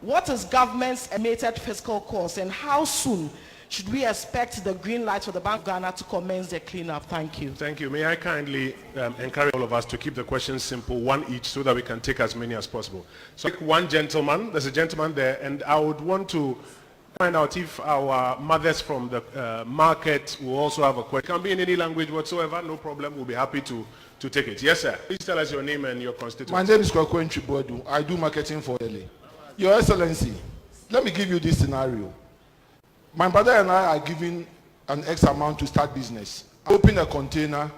what is government's estimated fiscal cost, and how soon should we expect the green light for the Bank of Ghana to commence the cleanup? Thank you. Thank you. May I kindly encourage all of us to keep the questions simple, one each, so that we can take as many as possible. So one gentleman, there's a gentleman there, and I would want to find out if our mothers from the market will also have a question. It can be in any language whatsoever, no problem. We'll be happy to take it. Yes, sir. Please tell us your name and your constituency. My name is Kwakwen Chibodu. I do marketing for LA. Your Excellency, let me give you this scenario. My brother and I are giving an X amount to start business. I open a container,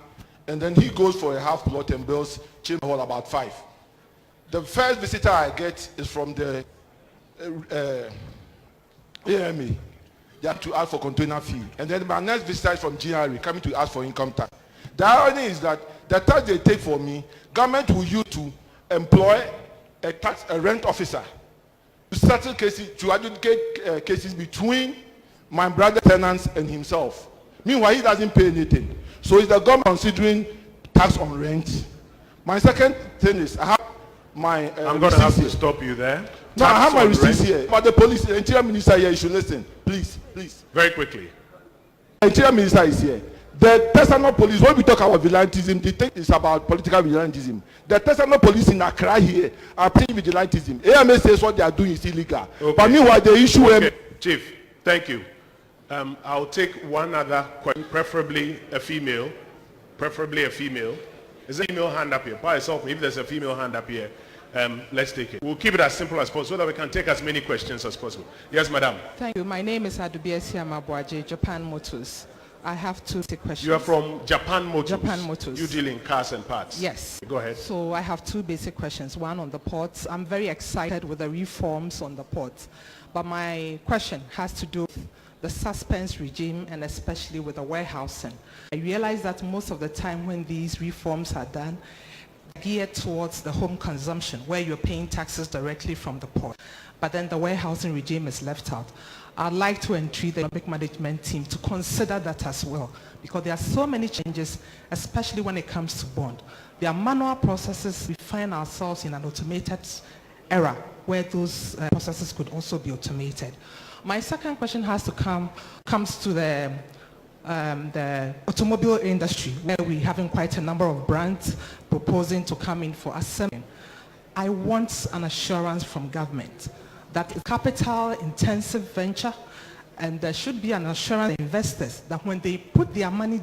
and then he goes for a half plot and builds chamber hall about 5. The first visitor I get is from the AMA. They have to ask for container fee. And then my next visitor is from GRE, coming to ask for income tax. The irony is that the tax they take for me, government will use to employ a rent officer to settle cases, to adjudicate cases between my brother tenants and himself. Meanwhile, he doesn't pay anything. So is the government considering tax on rent? My second thing is, I have my I'm going to have to stop you there. No, I have my receipts here. But the police, the interior minister here, you should listen. Please, please. Very quickly. The interior minister is here. The personal police, when we talk about vigilantism, the thing is about political vigilantism. The personal police in Accra here are playing vigilantism. AMA says what they are doing is illegal. Okay. But meanwhile, they issue... Okay. Chief, thank you. I'll take one other question, preferably a female. Preferably a female. Is there a female hand up here? By yourself, if there's a female hand up here, let's take it. We'll keep it as simple as possible so that we can take as many questions as possible. Yes, madam. Thank you. My name is Adubiesi Amabwaje, Japan Motors. I have two questions. You are from Japan Motors? Japan Motors. You deal in cars and parts? Yes. Go ahead. So I have two basic questions. One on the ports. I'm very excited with the reforms on the ports. But my question has to do with the suspense regime and especially with the warehousing. I realize that most of the time when these reforms are done, geared towards the home consumption where you're paying taxes directly from the port. But then the warehousing regime is left out. I'd like to entreat the economic management team to consider that as well, because there are so many changes, especially when it comes to bond. There are manual processes. We find ourselves in an automated era where those processes could also be automated. My second question comes to the automobile industry, where we're having quite a number of brands proposing to come in for assembly. I want an assurance from government that it's capital-intensive venture, and there should be an assurance to investors that when they put their money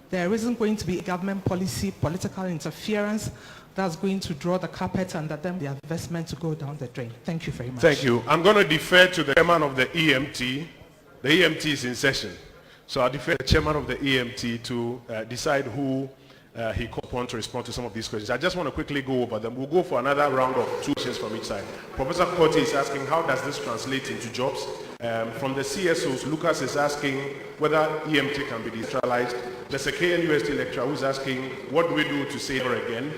there isn't going to be government policy, political interference that's going to draw the carpet under them, the investment to go down the drain. Thank you very much. Thank you. I'm going to defer to the chairman of the EMT. The EMT is in session. So I'll defer to the chairman of the EMT to decide who he called upon to respond to some of these questions. I just want to quickly go over them. We'll go for another round of 2 questions from each side. Professor Korte is asking, how does this translate into jobs? From the CSOs, Lucas is asking whether EMT can be decentralized. There's a KNUST lecturer who's asking, what do we do to save her again?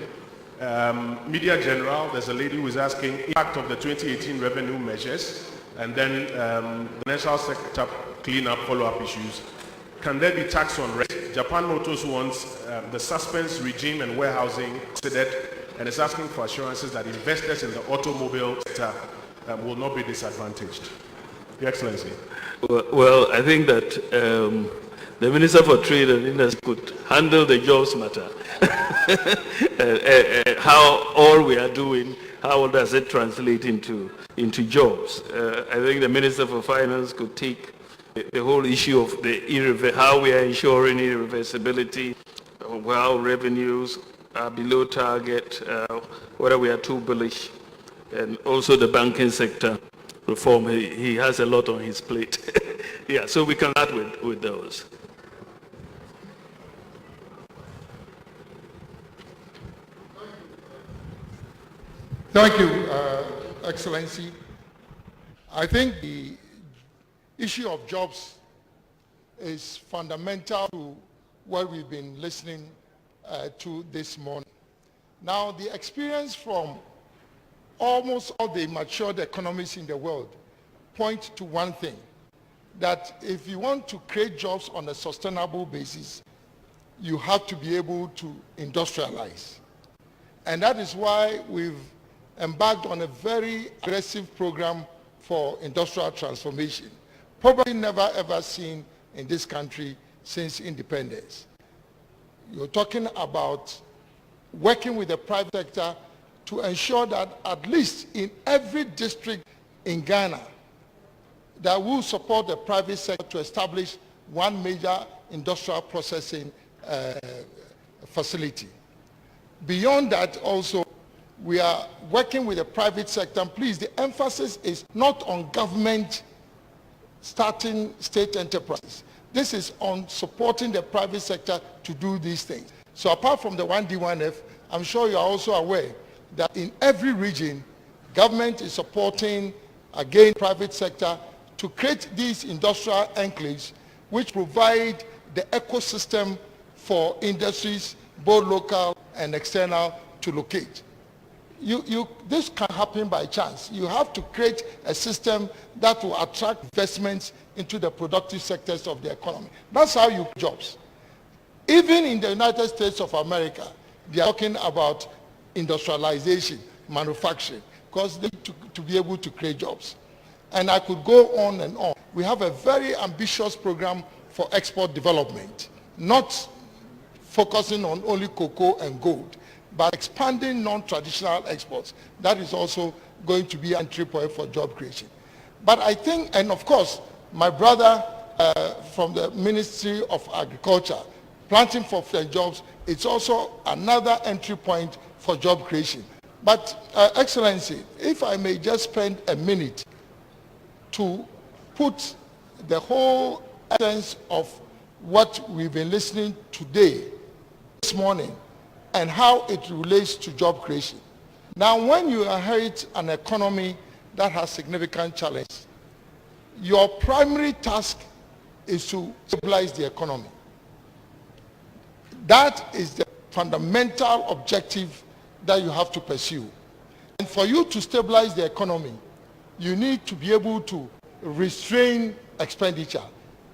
Media General, there's a lady who is asking impact of the 2018 revenue measures, and then the financial sector cleanup follow-up issues. Can there be tax on rent? Japan Motors wants the suspense regime and warehousing considered, and is asking for assurances that investors in the automobile sector will not be disadvantaged. Your Excellency. Well, I think that the Minister for Trade and Industry could handle the jobs matter. How all we are doing, how does it translate into jobs? I think the Minister for Finance could take the whole issue of how we are ensuring irreversibility, how revenues are below target, whether we are too bullish, and also the banking sector reform. He has a lot on his plate. Yeah, so we can start with those. Thank you, Excellency. I think the issue of jobs is fundamental to what we've been listening to this morning. Now, the experience from almost all the matured economies in the world point to one thing, that if you want to create jobs on a sustainable basis, you have to be able to industrialize. And that is why we've embarked on a very aggressive program for industrial transformation, probably never ever seen in this country since independence. You're talking about working with the private sector to ensure that at least in every district in Ghana, that will support the private sector to establish one major industrial processing facility. Beyond that also, we are working with the private sector. And please, the emphasis is not on government starting state enterprises. This is on supporting the private sector to do these things. So apart from the 1D1F, I'm sure you are also aware that in every region, government is supporting, again, private sector to create these industrial enclaves which provide the ecosystem for industries, both local and external, to locate. This can happen by chance. You have to create a system that will attract investments into the productive sectors of the economy. That's how you create jobs. Even in the United States of America, they are talking about industrialization, manufacturing, because they need to be able to create jobs. And I could go on and on. We have a very ambitious program for export development, not focusing on only cocoa and gold, but expanding non-traditional exports. That is also going to be an entry point for job creation. But I think, and of course, my brother from the Ministry of Agriculture, planting for jobs, it's also another entry point for job creation. But Excellency, if I may just spend a minute to put the whole essence of what we've been listening today, this morning, and how it relates to job creation. Now, when you inherit an economy that has significant challenges, your primary task is to stabilize the economy. That is the fundamental objective that you have to pursue. And for you to stabilize the economy, you need to be able to restrain expenditure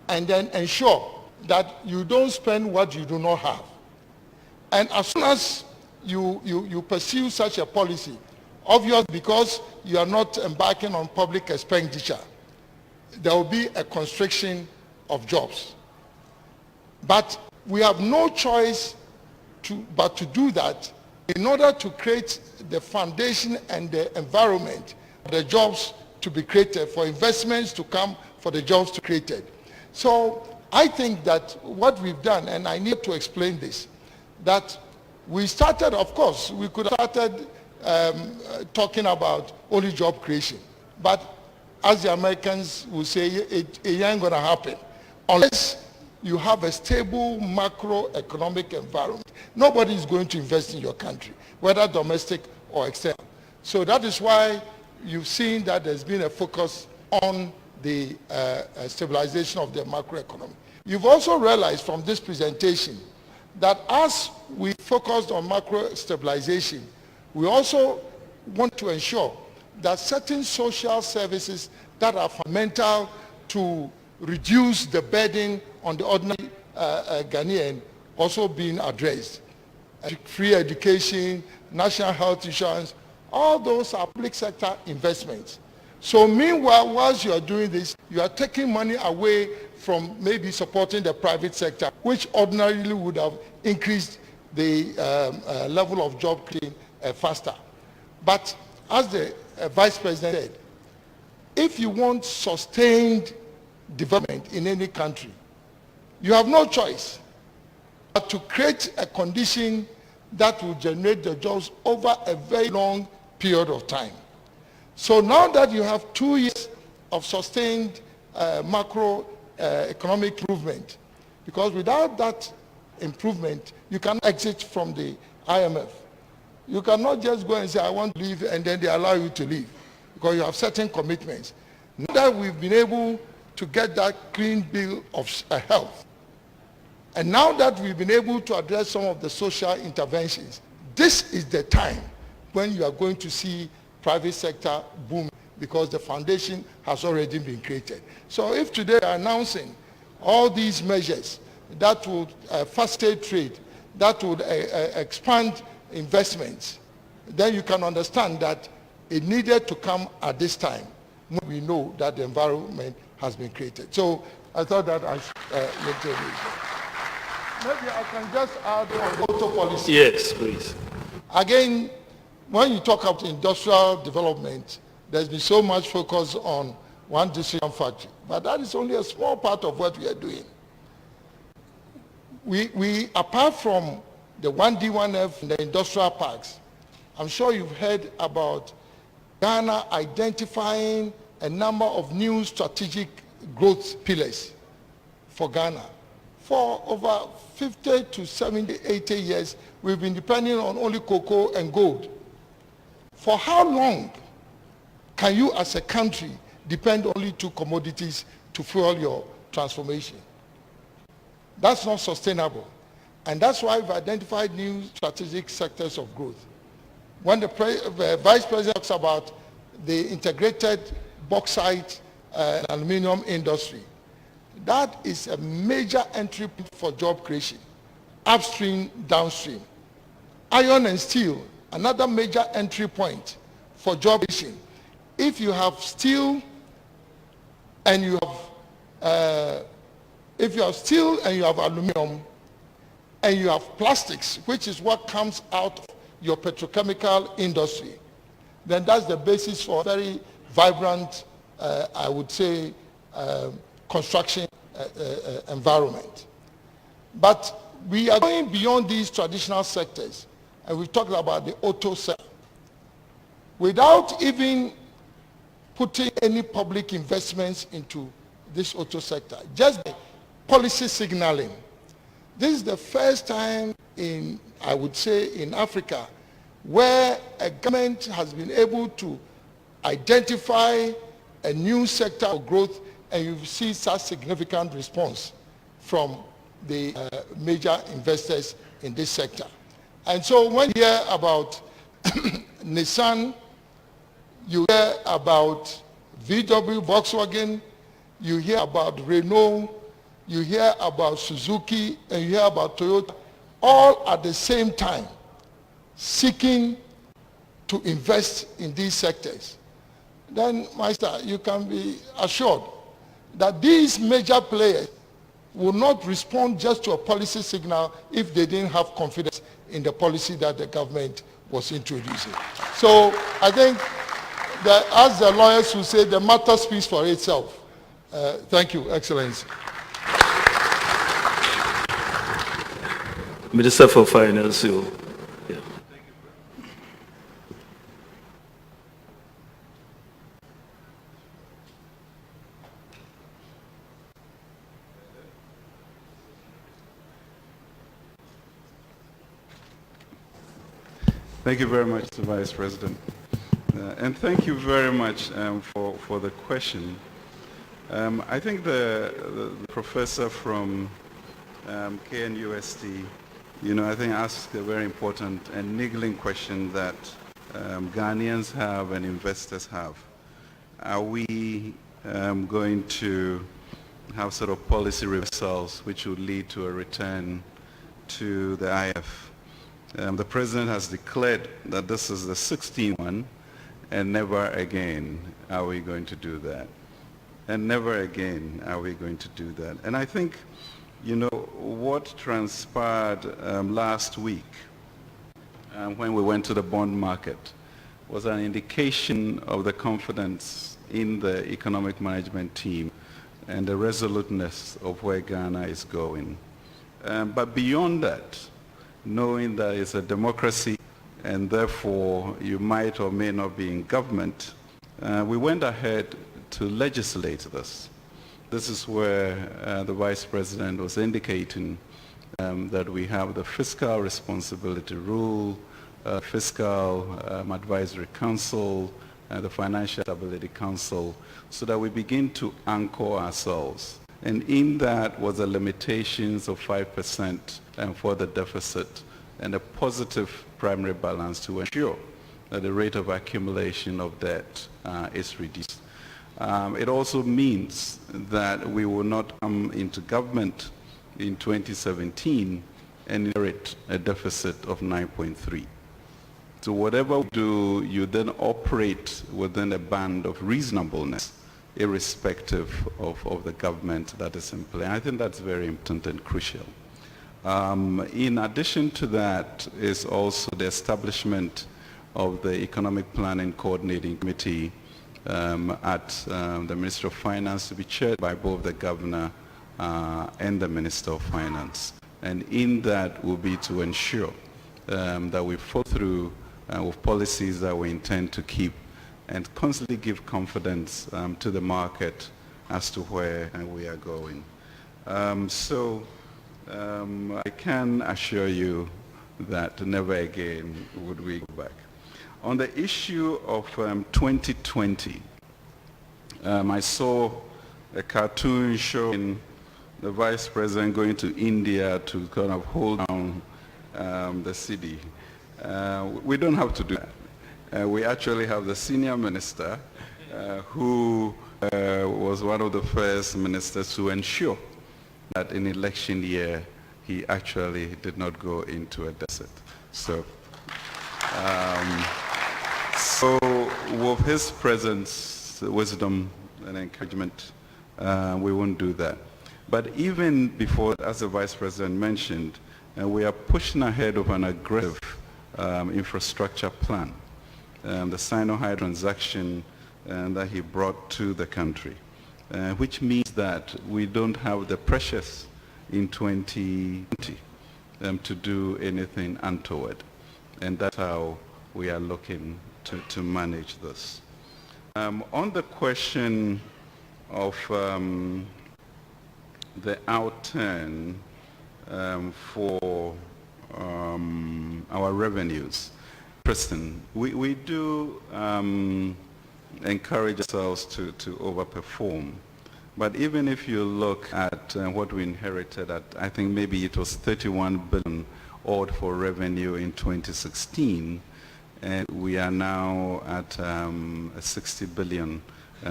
and then ensure that you don't spend what you do not have. And as soon as you pursue such a policy, obviously because you are not embarking on public expenditure, there will be a constriction of jobs. But we have no choice but to do that in order to create the foundation and the environment for the jobs to be created, for investments to come, for the jobs to be created. So I think that what we've done, and I need to explain this, that we started, of course, we could have started talking about only job creation. But as the Americans will say, it ain't going to happen unless you have a stable macroeconomic environment. Nobody is going to invest in your country, whether domestic or external. So that is why you've seen that there's been a focus on the stabilization of the macroeconomy. You've also realized from this presentation that as we focused on macro stabilization, we also want to ensure that certain social services that are fundamental to reduce the burden on the ordinary Ghanaian also being addressed. Free education, national health insurance, all those are public sector investments. So meanwhile, whilst you are doing this, you are taking money away from maybe supporting the private sector, which ordinarily would have increased the level of job creation faster. But as the Vice President said, if you want sustained development in any country, you have no choice but to create a condition that will generate the jobs over a very long period of time. So now that you have 2 years of sustained macro economic improvement, because without that improvement, you can exit from the IMF. You cannot just go and say, I want to leave, and then they allow you to leave, because you have certain commitments. Now that we've been able to get that clean bill of health, and now that we've been able to address some of the social interventions, this is the time when you are going to see private sector boom, because the foundation has already been created. So if today we are announcing all these measures that would facilitate trade, that would expand investments, then you can understand that it needed to come at this time when we know that the environment has been created. So I thought that I should make the maybe I can just add on the auto policy. Yes, please. Again, when you talk about industrial development, there's been so much focus on one district factory, but that is only a small part of what we are doing. We apart from the 1D1F and the industrial parks, I'm sure you've heard about Ghana identifying a number of new strategic growth pillars for Ghana. For over 50 to 70, 80 years, we've been depending on only cocoa and gold. For how long can you as a country depend only to commodities to fuel your transformation? That's not sustainable. And that's why we've identified new strategic sectors of growth. When the Vice President talks about the integrated bauxite and aluminum industry, that is a major entry point for job creation, upstream, downstream. Iron and steel, another major entry point for job creation. If you have steel and you have aluminum, and you have plastics, which is what comes out of your petrochemical industry, then that's the basis for a very vibrant, I would say, construction environment. But we are going beyond these traditional sectors, and we've talked about the auto sector. Without even putting any public investments into this auto sector, just by policy signaling, this is the first time in, I would say, in Africa, where a government has been able to identify a new sector of growth, and you see such significant response from the major investors in this sector. And so when you hear about Nissan, you hear about VW, Volkswagen, you hear about Renault, you hear about Suzuki, and you hear about Toyota, all at the same time seeking to invest in these sectors, then, Master, you can be assured that these major players will not respond just to a policy signal if they didn't have confidence in the policy that the government was introducing. So I think that, as the lawyers will say, the matter speaks for itself. Thank you, Excellency. Minister for Finance. Thank you very much, Mr. Vice President. And thank you very much for the question. I think the professor from KNUST, I think asked a very important and niggling question that Ghanaians have and investors have. Are we going to have sort of policy reversals which would lead to a return to the IF? The President has declared that this is the 16th one, and never again are we going to do that. And never again are we going to do that. And I think, what transpired last week when we went to the bond market was an indication of the confidence in the economic management team and the resoluteness of where Ghana is going. But beyond that, knowing that it's a democracy and therefore you might or may not be in government, we went ahead to legislate this. This is where the Vice President was indicating that we have the Fiscal Responsibility Rule, Fiscal Advisory Council, the Financial Stability Council, so that we begin to anchor ourselves. And in that was the limitations of 5% for the deficit and a positive primary balance to ensure that the rate of accumulation of debt is reduced. It also means that we will not come into government in 2017 and inherit a deficit of 9.3. So whatever we do, you then operate within a band of reasonableness, irrespective of the government that is in play. I think that's very important and crucial. In addition to that is also the establishment of the Economic Planning Coordinating Committee at the Ministry of Finance, to be chaired by both the Governor and the Minister of Finance. And in that will be to ensure that we follow through with policies that we intend to keep and constantly give confidence to the market as to where we are going. I can assure you that never again would we go back. On the issue of 2020, I saw a cartoon showing the Vice President going to India to kind of hold down the city. We don't have to do that. We actually have the senior minister who was one of the first ministers to ensure that in election year he actually did not go into a deficit. So with his presence, wisdom and encouragement, we won't do that. But even before, as the Vice President mentioned, we are pushing ahead of an aggressive infrastructure plan. The Sino-High transaction that he brought to the country, which means that we don't have the pressures in 2020 to do anything untoward. And that's how we are looking to manage this. On the question of the outturn for our revenues, Kristen, we do encourage ourselves to overperform. But even if you look at what we inherited at, I think maybe it was 31 billion odd for revenue in 2016, and we are now at a 60 billion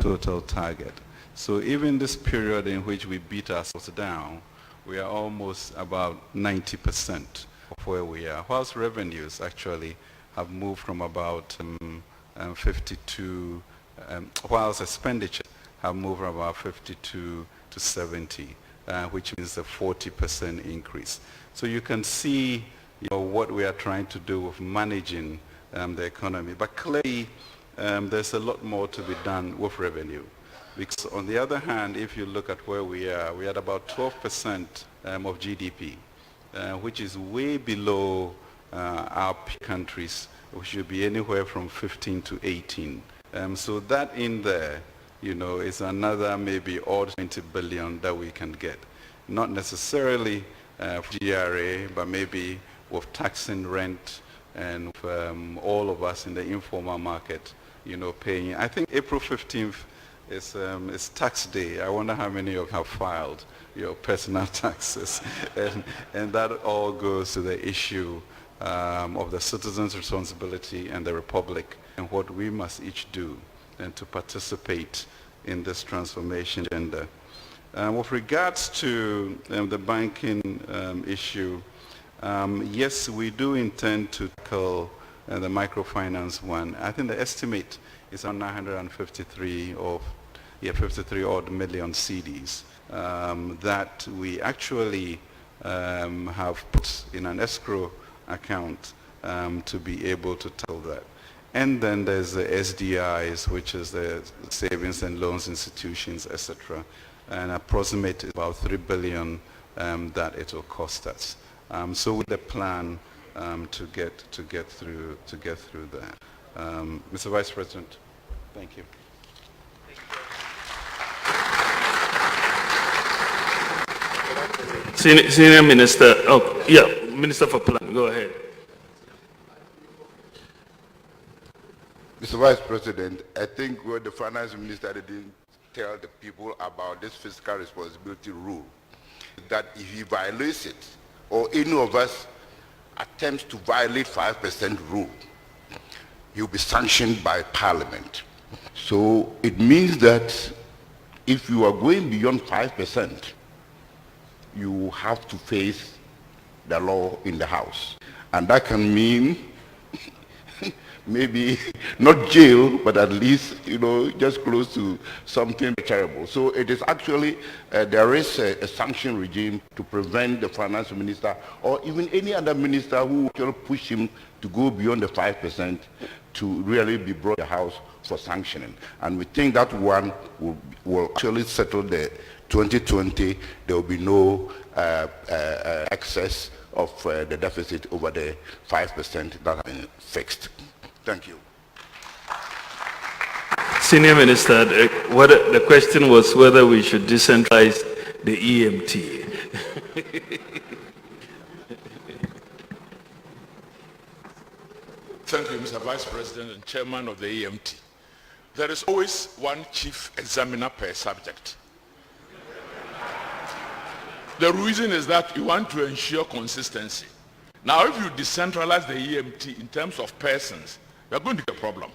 total target. So even this period in which we beat ourselves down, we are almost about 90% of where we are, whilst revenues actually have moved from about 52, whilst expenditure have moved from about 52 to 70, which means a 40% increase. So you can see what we are trying to do with managing the economy. But clearly, there's a lot more to be done with revenue. Because on the other hand, if you look at where we are at about 12% of GDP, which is way below our peer countries, which should be anywhere from 15 to 18. So that in there, is another maybe odd 20 billion that we can get. Not necessarily for GRA, but maybe with taxing rent and all of us in the informal market, paying. I think April 15th is tax day. I wonder how many of you have filed your personal taxes. and that all goes to the issue of the citizens' responsibility and the Republic and what we must each do and to participate in this transformation agenda. With regards to the banking issue, yes, we do intend to tackle the microfinance one. I think the estimate is on 953 or 53 odd million CDs that we actually have put in an escrow account to be able to tackle that. And then there's the SDIs, which is the savings and loans institutions, etc. And approximate about 3 billion that it will cost us. So with the plan to get through that. Mr. Vice President, thank you. Senior Minister, Minister for Plan, go ahead. Mr. Vice President, I think what the Finance Minister didn't tell the people about this fiscal responsibility rule is that if he violates it, or any of us attempts to violate 5% rule, he'll be sanctioned by Parliament. So it means that if you are going beyond 5%, you have to face the law in the House. And that can mean maybe not jail, but at least, just close to something terrible. So it is actually, there is a sanction regime to prevent the finance minister or even any other minister who will push him to go beyond the 5% to really be brought to the House for sanctioning. And we think that one will actually settle the 2020. There will be no excess of the deficit over the 5% that has been fixed. Thank you. Senior Minister, the question was whether we should decentralize the EMT. Thank you, Mr. Vice President and Chairman of the EMT. There is always one chief examiner per subject. The reason is that you want to ensure consistency. Now, if you decentralize the EMT in terms of persons, you're going to get a problem.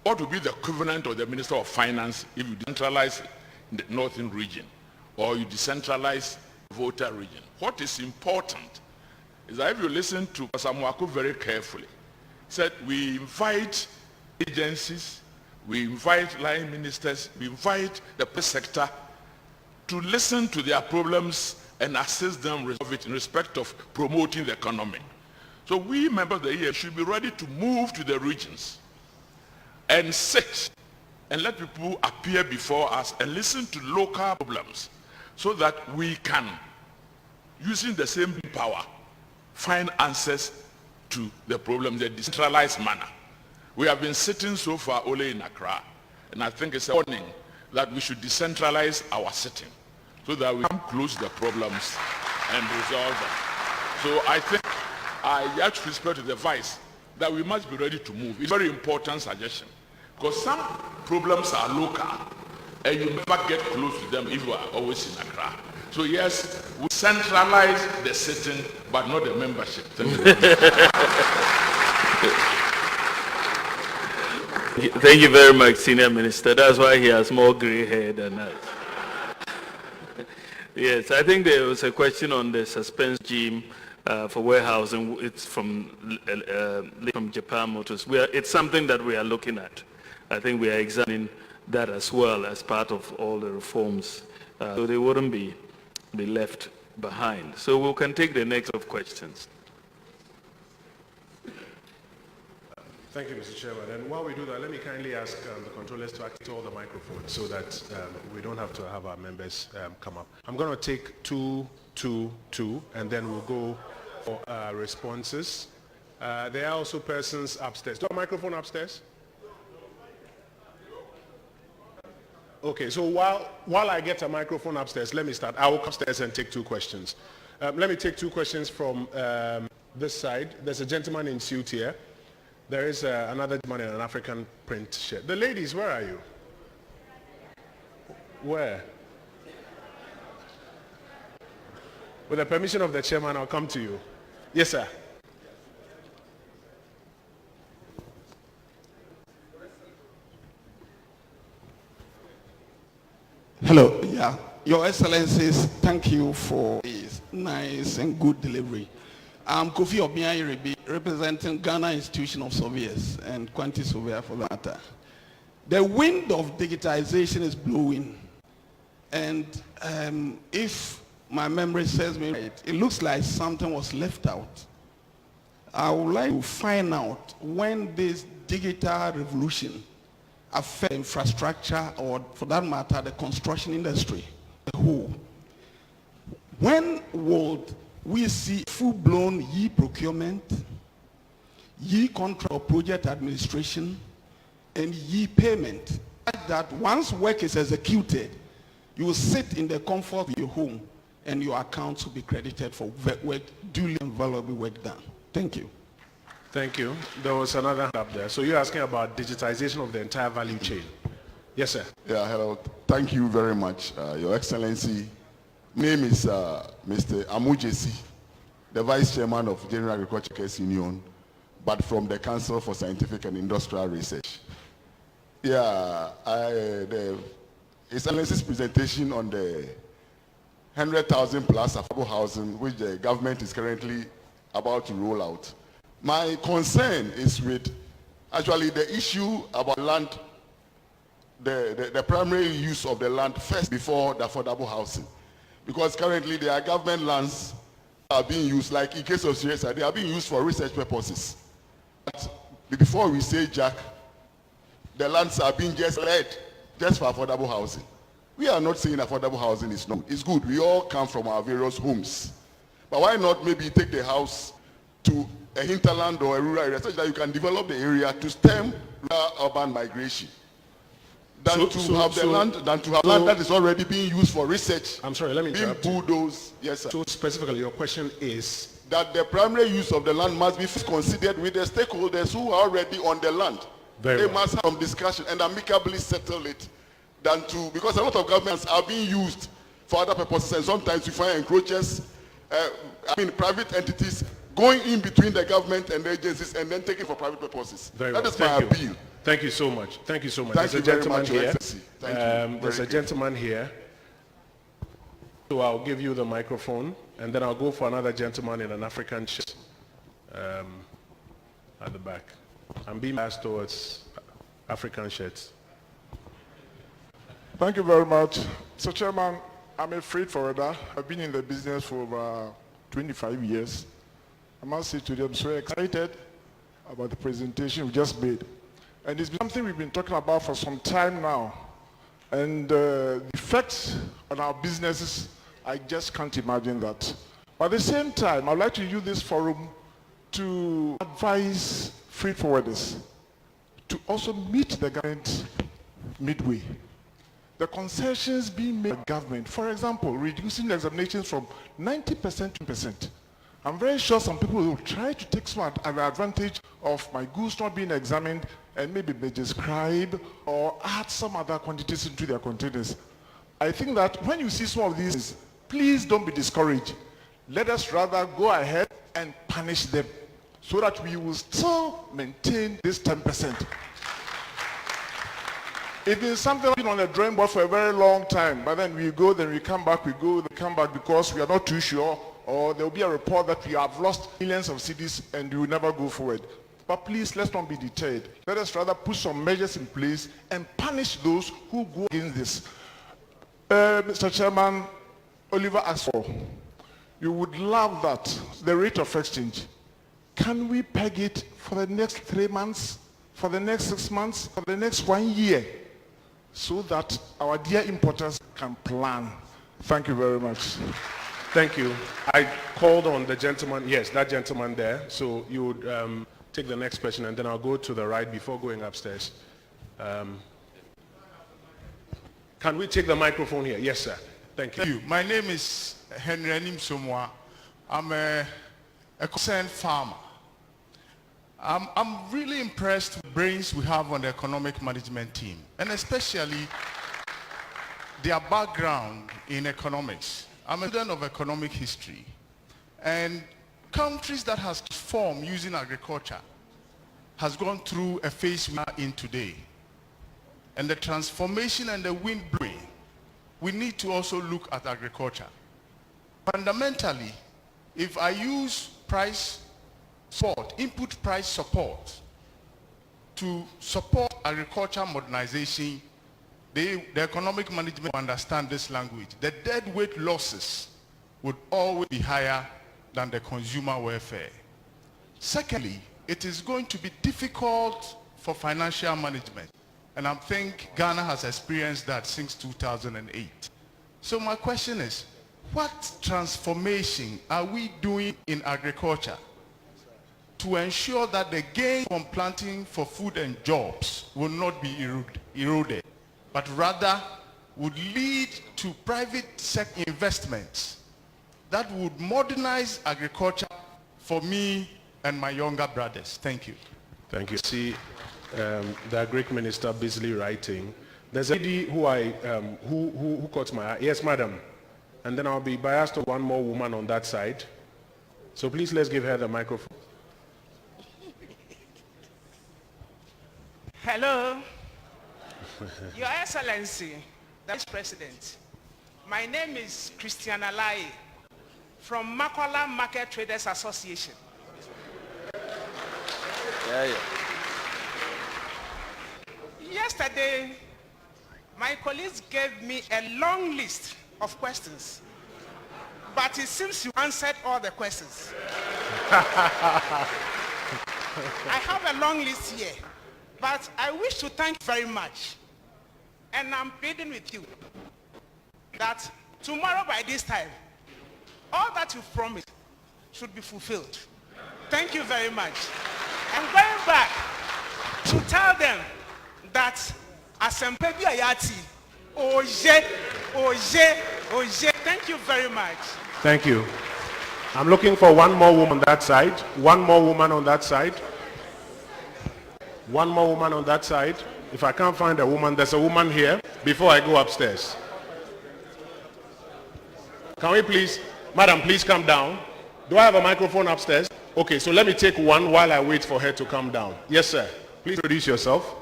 What would be the equivalent of the Minister of Finance if you decentralize in the northern region or you decentralize the voter region? What is important is that if you listen to Samuaku very carefully, he said we invite agencies, we invite line ministers, we invite the press sector to listen to their problems and assist them resolve it in respect of promoting the economy. So we members of the EA should be ready to move to the regions and sit and let people appear before us and listen to local problems so that we can, using the same power, find answers to the problems in a decentralized manner. We have been sitting so far only in Accra, and I think it's a warning that we should decentralize our sitting so that we come close to the problems and resolve them. So I think I urge with respect to the Vice that we must be ready to move. It's a very important suggestion because some problems are local and you never get close to them if you are always in Accra. So yes, we centralize the sitting but not the membership. Thank you. Thank you very much, Senior Minister. That's why he has more gray hair than us. Yes, I think there was a question on the suspense regime for warehousing. It's from Japan Motors. It's something that we are looking at. I think we are examining that as well as part of all the reforms. So they wouldn't be left behind. So we can take the next of questions. Thank you, Mr. Chairman. And while we do that, let me kindly ask the controllers to activate all the microphones so that we don't have to have our members come up. I'm going to take two, and then we'll go for responses. There are also persons upstairs. Do you have a microphone upstairs? Okay, so while I get a microphone upstairs, let me start. I will come upstairs and take 2 questions. Let me take 2 questions from this side. There's a gentleman in suit here. There is another gentleman in an African print shirt. The ladies, where are you? Where? With the permission of the chairman, I'll come to you. Yes, sir. Hello, yeah. Your Excellencies, thank you for this nice and good delivery. I'm Kofi Obiayirebi, representing Ghana Institution of Surveyors and Quantity Surveyor for that matter. The wind of digitization is blowing, and if my memory serves me right, it looks like something was left out. I would like to find out when this digital revolution affect infrastructure, or for that matter, the construction industry as a whole. When would we see full-blown e-procurement, e-contract or project administration, and e-payment? That once work is executed, you will sit in the comfort of your home and your accounts will be credited for work, duly and valuable work done. Thank you. Thank you. There was another hand up there. So you're asking about digitization of the entire value chain. Yes, sir. Yeah, hello. Thank you very much, Your Excellency. Name is Mr. Amujesi, the Vice Chairman of General Agriculture Case Union, but from the Council for Scientific and Industrial Research. Yeah, the Excellency's presentation on the 100,000 plus affordable housing, which the government is currently about to roll out. My concern is with actually the issue about land, the primary use of the land first before the affordable housing. Because currently there are government lands that are being used, like in case of Syria, they are being used for research purposes. But before we say Jack, the lands are being just led just for affordable housing. We are not saying affordable housing is not. It's good. We all come from our various homes. But why not maybe take the house to a hinterland or a rural area such that you can develop the area to stem urban migration? Than to have land that is already being used for research. I'm sorry, let me interrupt you. Bulldozed. Yes, sir. So specifically, your question is? That the primary use of the land must be considered with the stakeholders who are already on the land. They must have some discussion and amicably settle it. Because a lot of governments are being used for other purposes, and sometimes you find encroachers, private entities going in between the government and the agencies and then taking for private purposes. That is my appeal. Thank you so much. Thank you so much. Thank you very much, Your Excellency. There's a gentleman here. So I'll give you the microphone, and then I'll go for another gentleman in an African shirt at the back. I'm being asked towards African shirts. Thank you very much. So, Chairman, I'm a freight forwarder. I've been in the business for over 25 years. I must say today I'm so excited about the presentation we just made. And it's been something we've been talking about for some time now. And the effects on our businesses, I just can't imagine that. But at the same time, I'd like to use this forum to advise freight forwarders to also meet the government midway. The concessions being made by the government, for example, reducing examinations from 90% to 10%. I'm very sure some people will try to take some advantage of my goods not being examined and maybe describe or add some other quantities into their containers. I think that when you see some of these, please don't be discouraged. Let us rather go ahead and punish them so that we will still maintain this 10%. It's been something that's been on the drawing board for a very long time, but then we go, then we come back, we go, then come back because we are not too sure, or there will be a report that we have lost millions of cedis and we will never go forward. But please, let's not be deterred. Let us rather put some measures in place and punish those who go against this. Mr. Chairman, Oliver asked for, you would love that, the rate of exchange. Can we peg it for the next 3 months for the next 6 months, for the next 1 year, so that our dear importers can plan. Thank you very much. Thank you. I called on the gentleman, yes, that gentleman there. So you would take the next question, and then I'll go to the right before going upstairs. Can we take the microphone here? Yes, sir. Thank you. Thank you. My name is Henry Anim Somwa. I'm a concerned farmer. I'm really impressed with the brains we have on the economic management team, and especially their background in economics. I'm a student of economic history, and countries that has formed using agriculture has gone through a phase we are in today. And the transformation and the wind blowing, we need to also look at agriculture. Fundamentally, if I use price support, input price support to support agriculture modernization, the economic management will understand this language. The deadweight losses would always be higher than the consumer welfare. Secondly, it is going to be difficult for financial management. And I think Ghana has experienced that since 2008. So my question is, what transformation are we doing in agriculture to ensure that the gain from planting for food and jobs will not be eroded, but rather would lead to private sector investments that would modernize agriculture for me and my younger brothers? Thank you. Thank you. See, the Greek minister busily writing. There's a lady who caught my eye. Yes, madam. And then I'll be biased to one more woman on that side. So please let's give her the microphone. Hello. Your Excellency, the Vice President. My name is Christiana Lai from Makola Market Traders Association. Yesterday, my colleagues gave me a long list of questions, but it seems you answered all the questions. I have a long list here, but I wish to thank you very much. And I'm pleading with you that tomorrow by this time, all that you've promised should be fulfilled. Thank you very much. I'm going back to tell them that Asempebi Ayati, Oje. Thank you very much. Thank you. I'm looking for one more woman on that side. One more woman on that side. One more woman on that side. If I can't find a woman, there's a woman here before I go upstairs. Can we please, madam, please come down. Do I have a microphone upstairs? Okay, so let me take one while I wait for her to come down. Yes, sir. Please introduce yourself.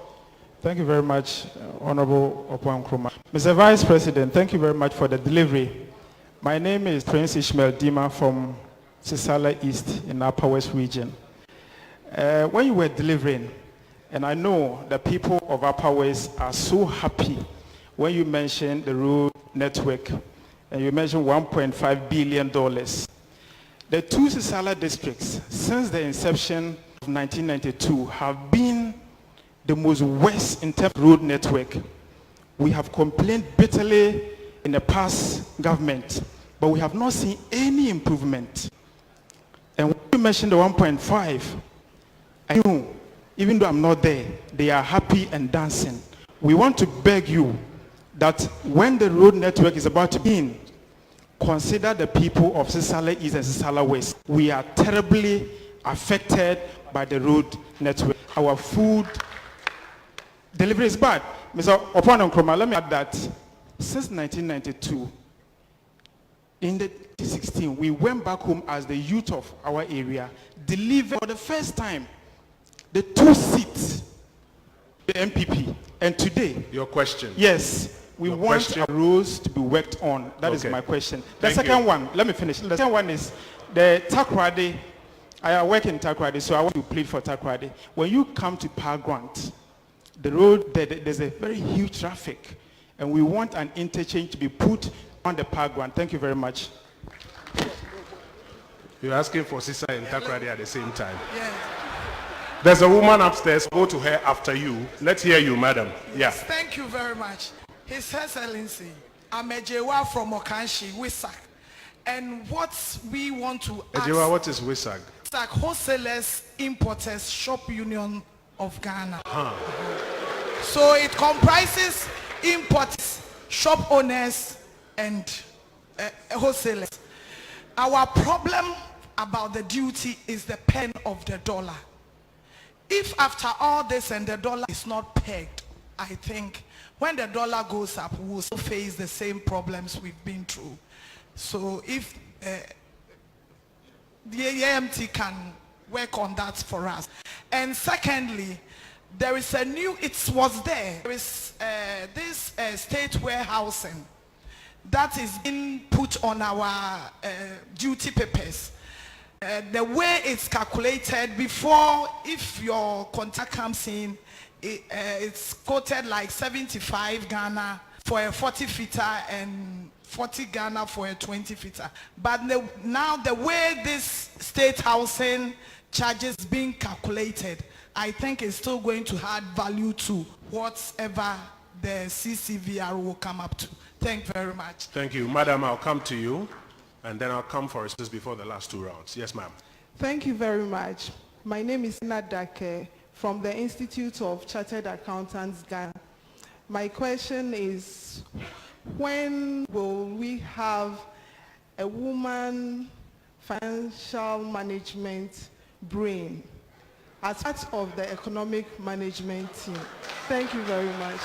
Thank you very much, Honorable Opoan Nkrumah. Mr. Vice President, thank you very much for the delivery. My name is Prince Ishmael Dima from Sisala East in Upper West region. When you were delivering, and I know the people of Upper West are so happy when you mentioned the road network, and you mentioned $1.5 billion. The two Sisala districts, since the inception of 1992, have been the most worst in terms of road network. We have complained bitterly in the past government, but we have not seen any improvement. And when you mentioned the 1.5, I know, even though I'm not there, they are happy and dancing. We want to beg you that when the road network is about to begin, consider the people of Sisala East and Sisala West. We are terribly affected by the road network. Our food delivery is bad. Mr. Opoan Nkrumah, let me add that since 1992, in the 2016, we went back home as the youth of our area, delivered for the first time the 2 seats, the MPP. And today, your question. Yes, we want our roads to be worked on. That is my question. The second one, let me finish. The second one is the Takoradi. I work in Takoradi, so I want to plead for Takoradi. When you come to Power Grant, the road, there's a very huge traffic, and we want an interchange to be put on the Power Grant. Thank you very much. You're asking for Sisa and Takoradi at the same time. Yeah. There's a woman upstairs. Go to her after you. Let's hear you, madam. Yeah. Thank you very much. His Excellency, I'm Ejewa from Okanshi, WISAC. And what we want to ask... Ejewa, what is WISAC? WISAC, Wholesalers, Importers, Shop Union of Ghana. So it comprises importers, shop owners, and wholesalers. Our problem about the duty is the pen of the dollar. If after all this and the dollar is not pegged, I think when the dollar goes up, we will still face the same problems we've been through. So if the EMT can work on that for us. And secondly, there is a new, it was there is this state warehousing that is being put on our duty papers. The way it's calculated before, if your contract comes in, it's quoted like 75 Ghana for a 40-footer and 40 Ghana for a 20-footer. But now the way this state housing charges being calculated, I think it's still going to add value to whatever the CCVR will come up to. Thank you very much. Thank you. Madam, I'll come to you, and then I'll come for us before the last 2 rounds. Yes, ma'am. Thank you very much. My name is Nadake from the Institute of Chartered Accountants, Ghana. My question is, when will we have a woman financial management brain as part of the economic management team? Thank you very much.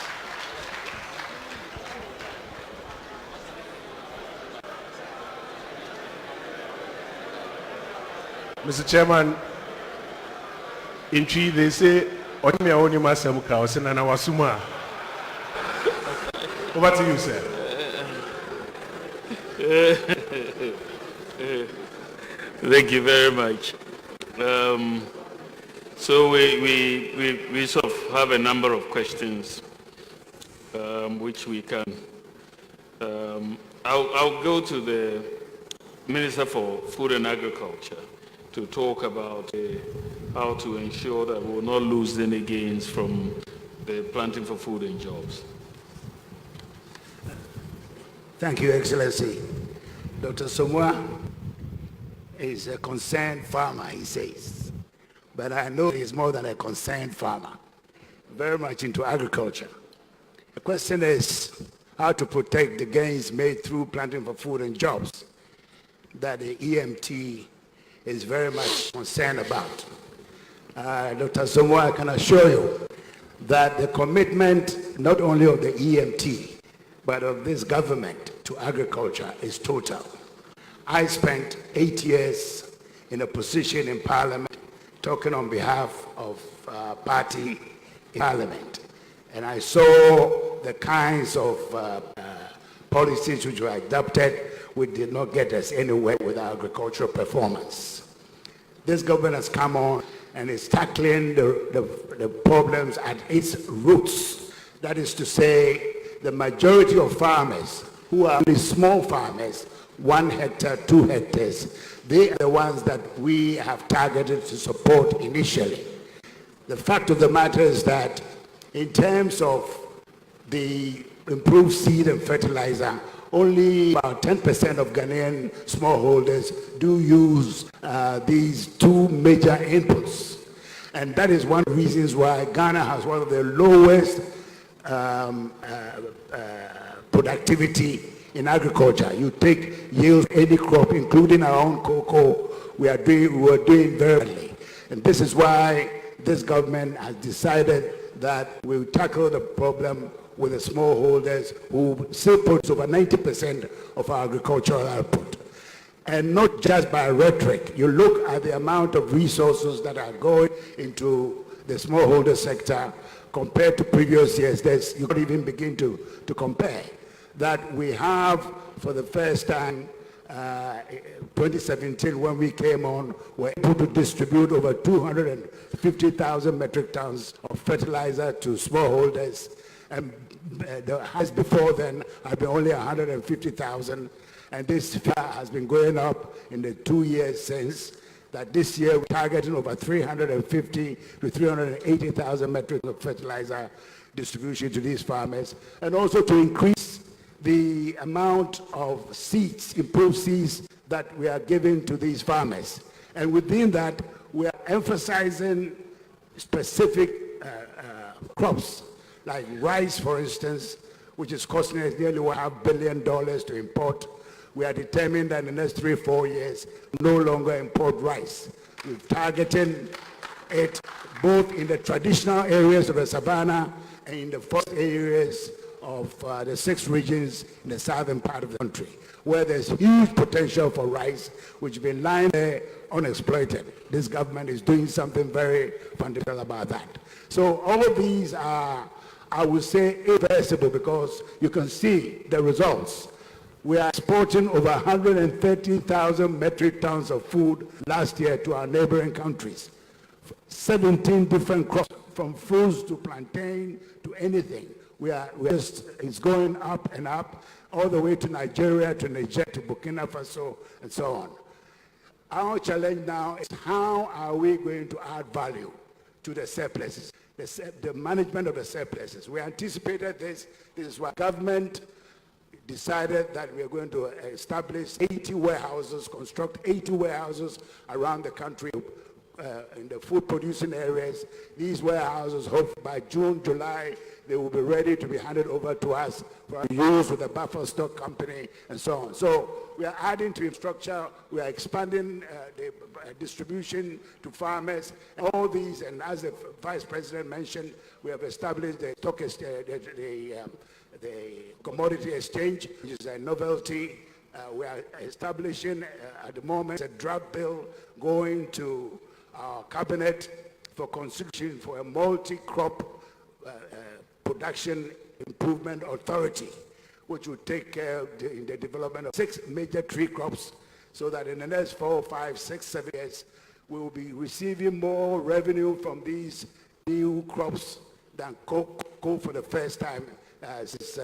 Mr. Chairman, in Chi they say, "Only only masamuka osenana wasuma." Over to you, sir. Thank you very much. So we sort of have a number of questions which we can. I'll go to the Minister for Food and Agriculture to talk about how to ensure that we will not lose any gains from the planting for food and jobs. Thank you, Excellency. Dr. Somwa is a concerned farmer, he says. But I know he's more than a concerned farmer, very much into agriculture. The question is how to protect the gains made through planting for food and jobs that the EMT is very much concerned about. Dr. Somwa, I can assure you that the commitment not only of the EMT, but of this government to agriculture is total. I spent 8 years in a position in Parliament talking on behalf of party in Parliament. And I saw the kinds of policies which were adopted which did not get us anywhere with our agricultural performance. This government has come on and is tackling the problems at its roots. That is to say, the majority of farmers who are only small farmers, 1 hectare, 2 hectares, they are the ones that we have targeted to support initially. The fact of the matter is that in terms of the improved seed and fertilizer, only about 10% of Ghanaian smallholders do use these 2 major inputs. And that is one of the reasons why Ghana has one of the lowest productivity in agriculture. You take yields, any crop, including our own cocoa, we were doing very badly. And this is why this government has decided that we'll tackle the problem with the smallholders who still produce over 90% of our agricultural output. And not just by rhetoric. You look at the amount of resources that are going into the smallholder sector compared to previous years. You can't even begin to compare. That we have, for the first time, 2017, when we came on, were able to distribute over 250,000 metric tons of fertilizer to smallholders. And the highest before then had been only 150,000. And this figure has been going up in the 2 years since. that this year we're targeting over 350 to 380,000 metric tons of fertilizer distribution to these farmers, and also to increase the amount of seeds, improved seeds that we are giving to these farmers. And within that, we are emphasizing specific crops, like rice, for instance, which is costing us nearly $1.5 billion to import. We are determined that in the next 3-4 years, no longer import rice. We're targeting it both in the traditional areas of the savannah and in the forest areas of the 6 regions in the southern part of the country, where there's huge potential for rice, which has been lying there unexploited. This government is doing something very fundamental about that. So all of these are, I would say, irreversible, because you can see the results. We are exporting over 130,000 metric tons of food last year to our neighboring countries. 17 different crops, from fruits to plantain to anything. It's going up and up, all the way to Nigeria, to Niger, to Burkina Faso, and so on. Our challenge now is, how are we going to add value to the surpluses, the management of the surpluses? We anticipated this. This is why government decided that we are going to establish 80 warehouses, construct 80 warehouses around the country in the food producing areas. These warehouses, hope by June, July, they will be ready to be handed over to us for use with the buffer stock company and so on. So we are adding to infrastructure, we are expanding the distribution to farmers, and all these, and as the Vice President mentioned, we have established the stock the commodity exchange, which is a novelty. We are establishing at the moment a draft bill going to our cabinet for consideration for a multi-crop production improvement authority, which will take care of in the development of 6 major tree crops, so that in the next 4, 5, 6, 7 years, we will be receiving more revenue from these new crops than cocoa for the first time since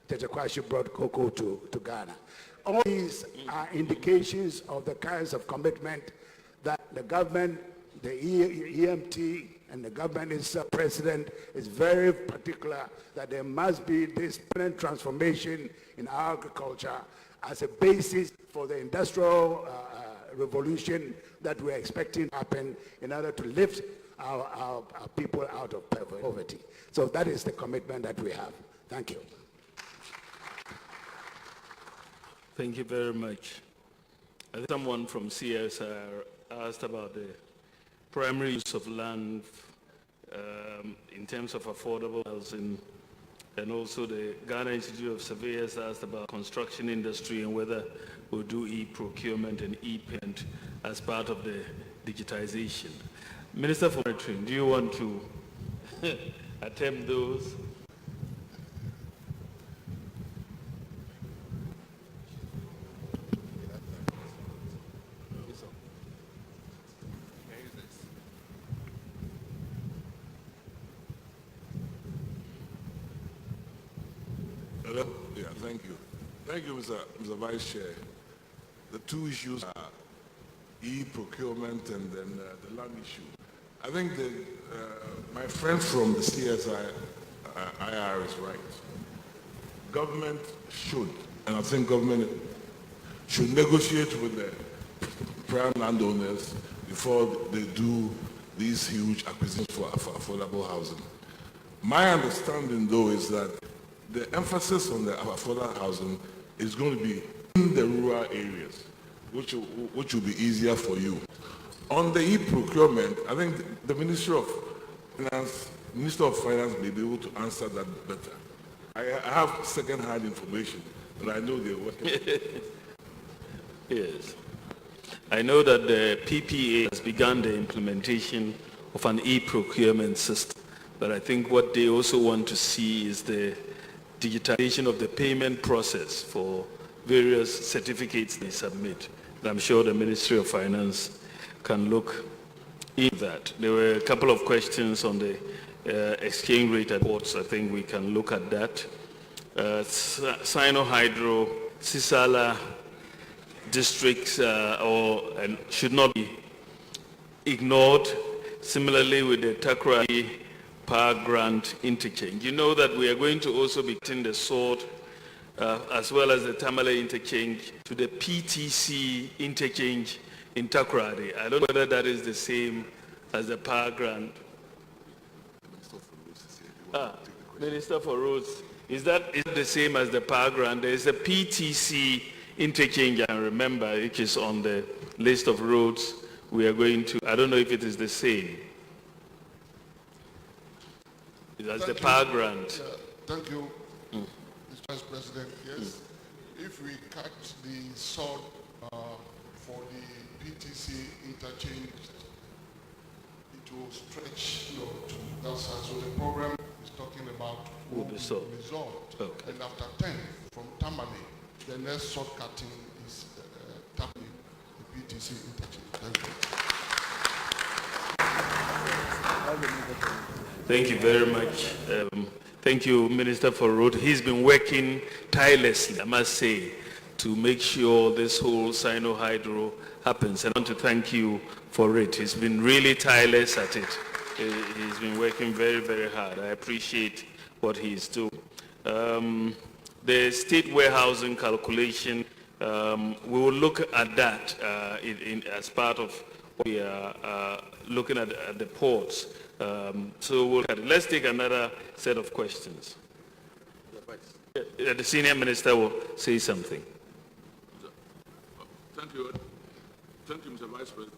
Tetekwashi brought cocoa to Ghana. All these are indications of the kinds of commitment that the government, the EMT, and the government itself, President, is very particular that there must be this permanent transformation in agriculture as a basis for the industrial revolution that we're expecting to happen in order to lift our people out of poverty. So that is the commitment that we have. Thank you. Thank you very much. I think someone from CSR asked about the primary use of land in terms of affordable housing, and also the Ghana Institute of Surveyors asked about construction industry and whether we'll do e-procurement and e-payment as part of the digitization. Minister for Monitoring, do you want to attempt those? Hello? Yeah, thank you. Thank you, Mr. Vice Chair. The two issues are e-procurement and then the land issue. I think my friend from the CSI IR is right. Government should, and I think government should negotiate with the prime landowners before they do these huge acquisitions for affordable housing. My understanding, though, is that the emphasis on the affordable housing is going to be in the rural areas, which will be easier for you. On the e-procurement, I think the Minister of Finance may be able to answer that better. I have second-hand information, but I know they're working. Yes. I know that the PPA has begun the implementation of an e-procurement system, but I think what they also want to see is the digitization of the payment process for various certificates they submit. And I'm sure the Ministry of Finance can look into that. There were a couple of questions on the exchange rate at ports. I think we can look at that. Sino-Hydro, Sisala districts should not be ignored. Similarly with the Takrady Power Grant interchange. You know that we are going to also be taking the sword as well as the Tamale interchange to the PTC interchange in Takrady. I don't know whether that is the same as the Power Grant. Minister for Roads, is that the same as the Power Grant? There is a PTC interchange, I remember, which is on the list of roads we are going to. I don't know if it is the same. That's the Power Grant. Thank you, Mr. Vice President. Yes, if we cut the sword for the PTC interchange, it will stretch to that side. So the program is talking about will be solved. Okay. And after 10 from Tamale, the next sword cutting is Tamale, the PTC interchange. Thank you. Thank you very much. Thank you, Minister for Road. He's been working tirelessly, I must say, to make sure this whole Sino-Hydro happens. And I want to thank you for it. He's been really tireless at it. He's been working very, very hard. I appreciate what he's doing. The state warehousing calculation, we will look at that as part of what we are looking at the ports. So let's take another set of questions. The senior minister will say something. Thank you. Thank you, Mr. Vice President.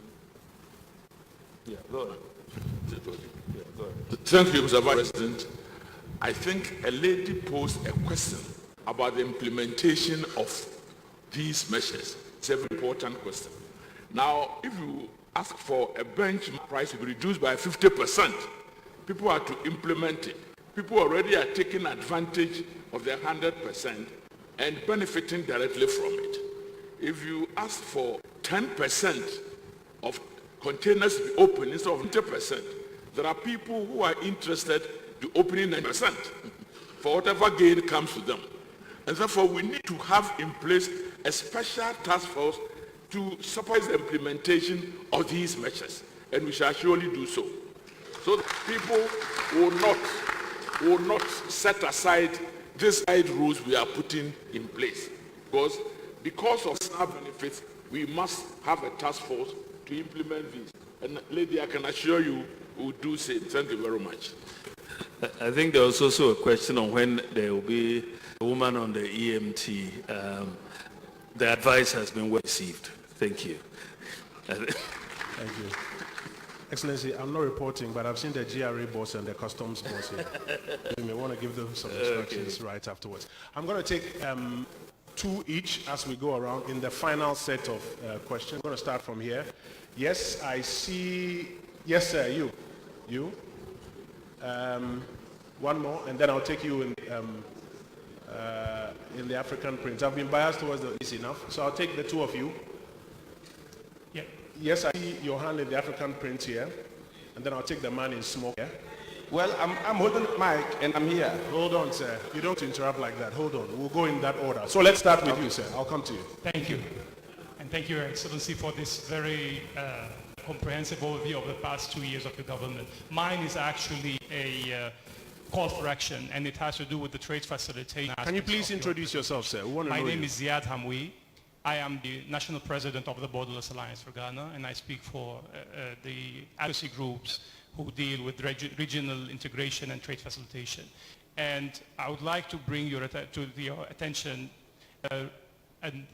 Yeah, go ahead. Yeah, go ahead. Thank you, Mr. Vice President. I think a lady posed a question about the implementation of these measures. It's a very important question. Now, if you ask for a benchmark price to be reduced by 50%, people are to implement it. People already are taking advantage of the 100% and benefiting directly from it. If you ask for 10% of containers to be open instead of 20%, there are people who are interested in opening 9% for whatever gain comes to them. And therefore, we need to have in place a special task force to support the implementation of these measures, and we shall surely do so. So that people will not set aside these side rules we are putting in place. Because of our benefits, we must have a task force to implement these. And lady, I can assure you, we'll do so. Thank you very much. I think there was also a question on when there will be a woman on the EMT. The advice has been well received. Thank you. Thank you. Excellency, I'm not reporting, but I've seen the GRA boss and the customs boss here. You may want to give them some instructions right afterwards. I'm going to take two each as we go around in the final set of questions. I'm going to start from here. Yes, I see. Yes, sir, you. One more, and then I'll take you in the African print. I've been biased towards the easy enough, so I'll take the two of you. Yeah. Yes, I see your hand in the African print here, and then I'll take the man in smoke here. Well, I'm holding the mic, and I'm here. Hold on, sir. You don't interrupt like that. Hold on. We'll go in that order. So let's start with you, sir. I'll come to you. Thank you. And thank you, Your Excellency, for this very comprehensive overview of the past 2 years of your government. Mine is actually a call for action, and it has to do with the trade facilitation. Can you please introduce yourself, sir? We want to know My name you. is Ziad Hamwi. I am the National President of the Borderless Alliance for Ghana, and I speak for the advocacy groups who deal with regional integration and trade facilitation. And I would like to bring your attention an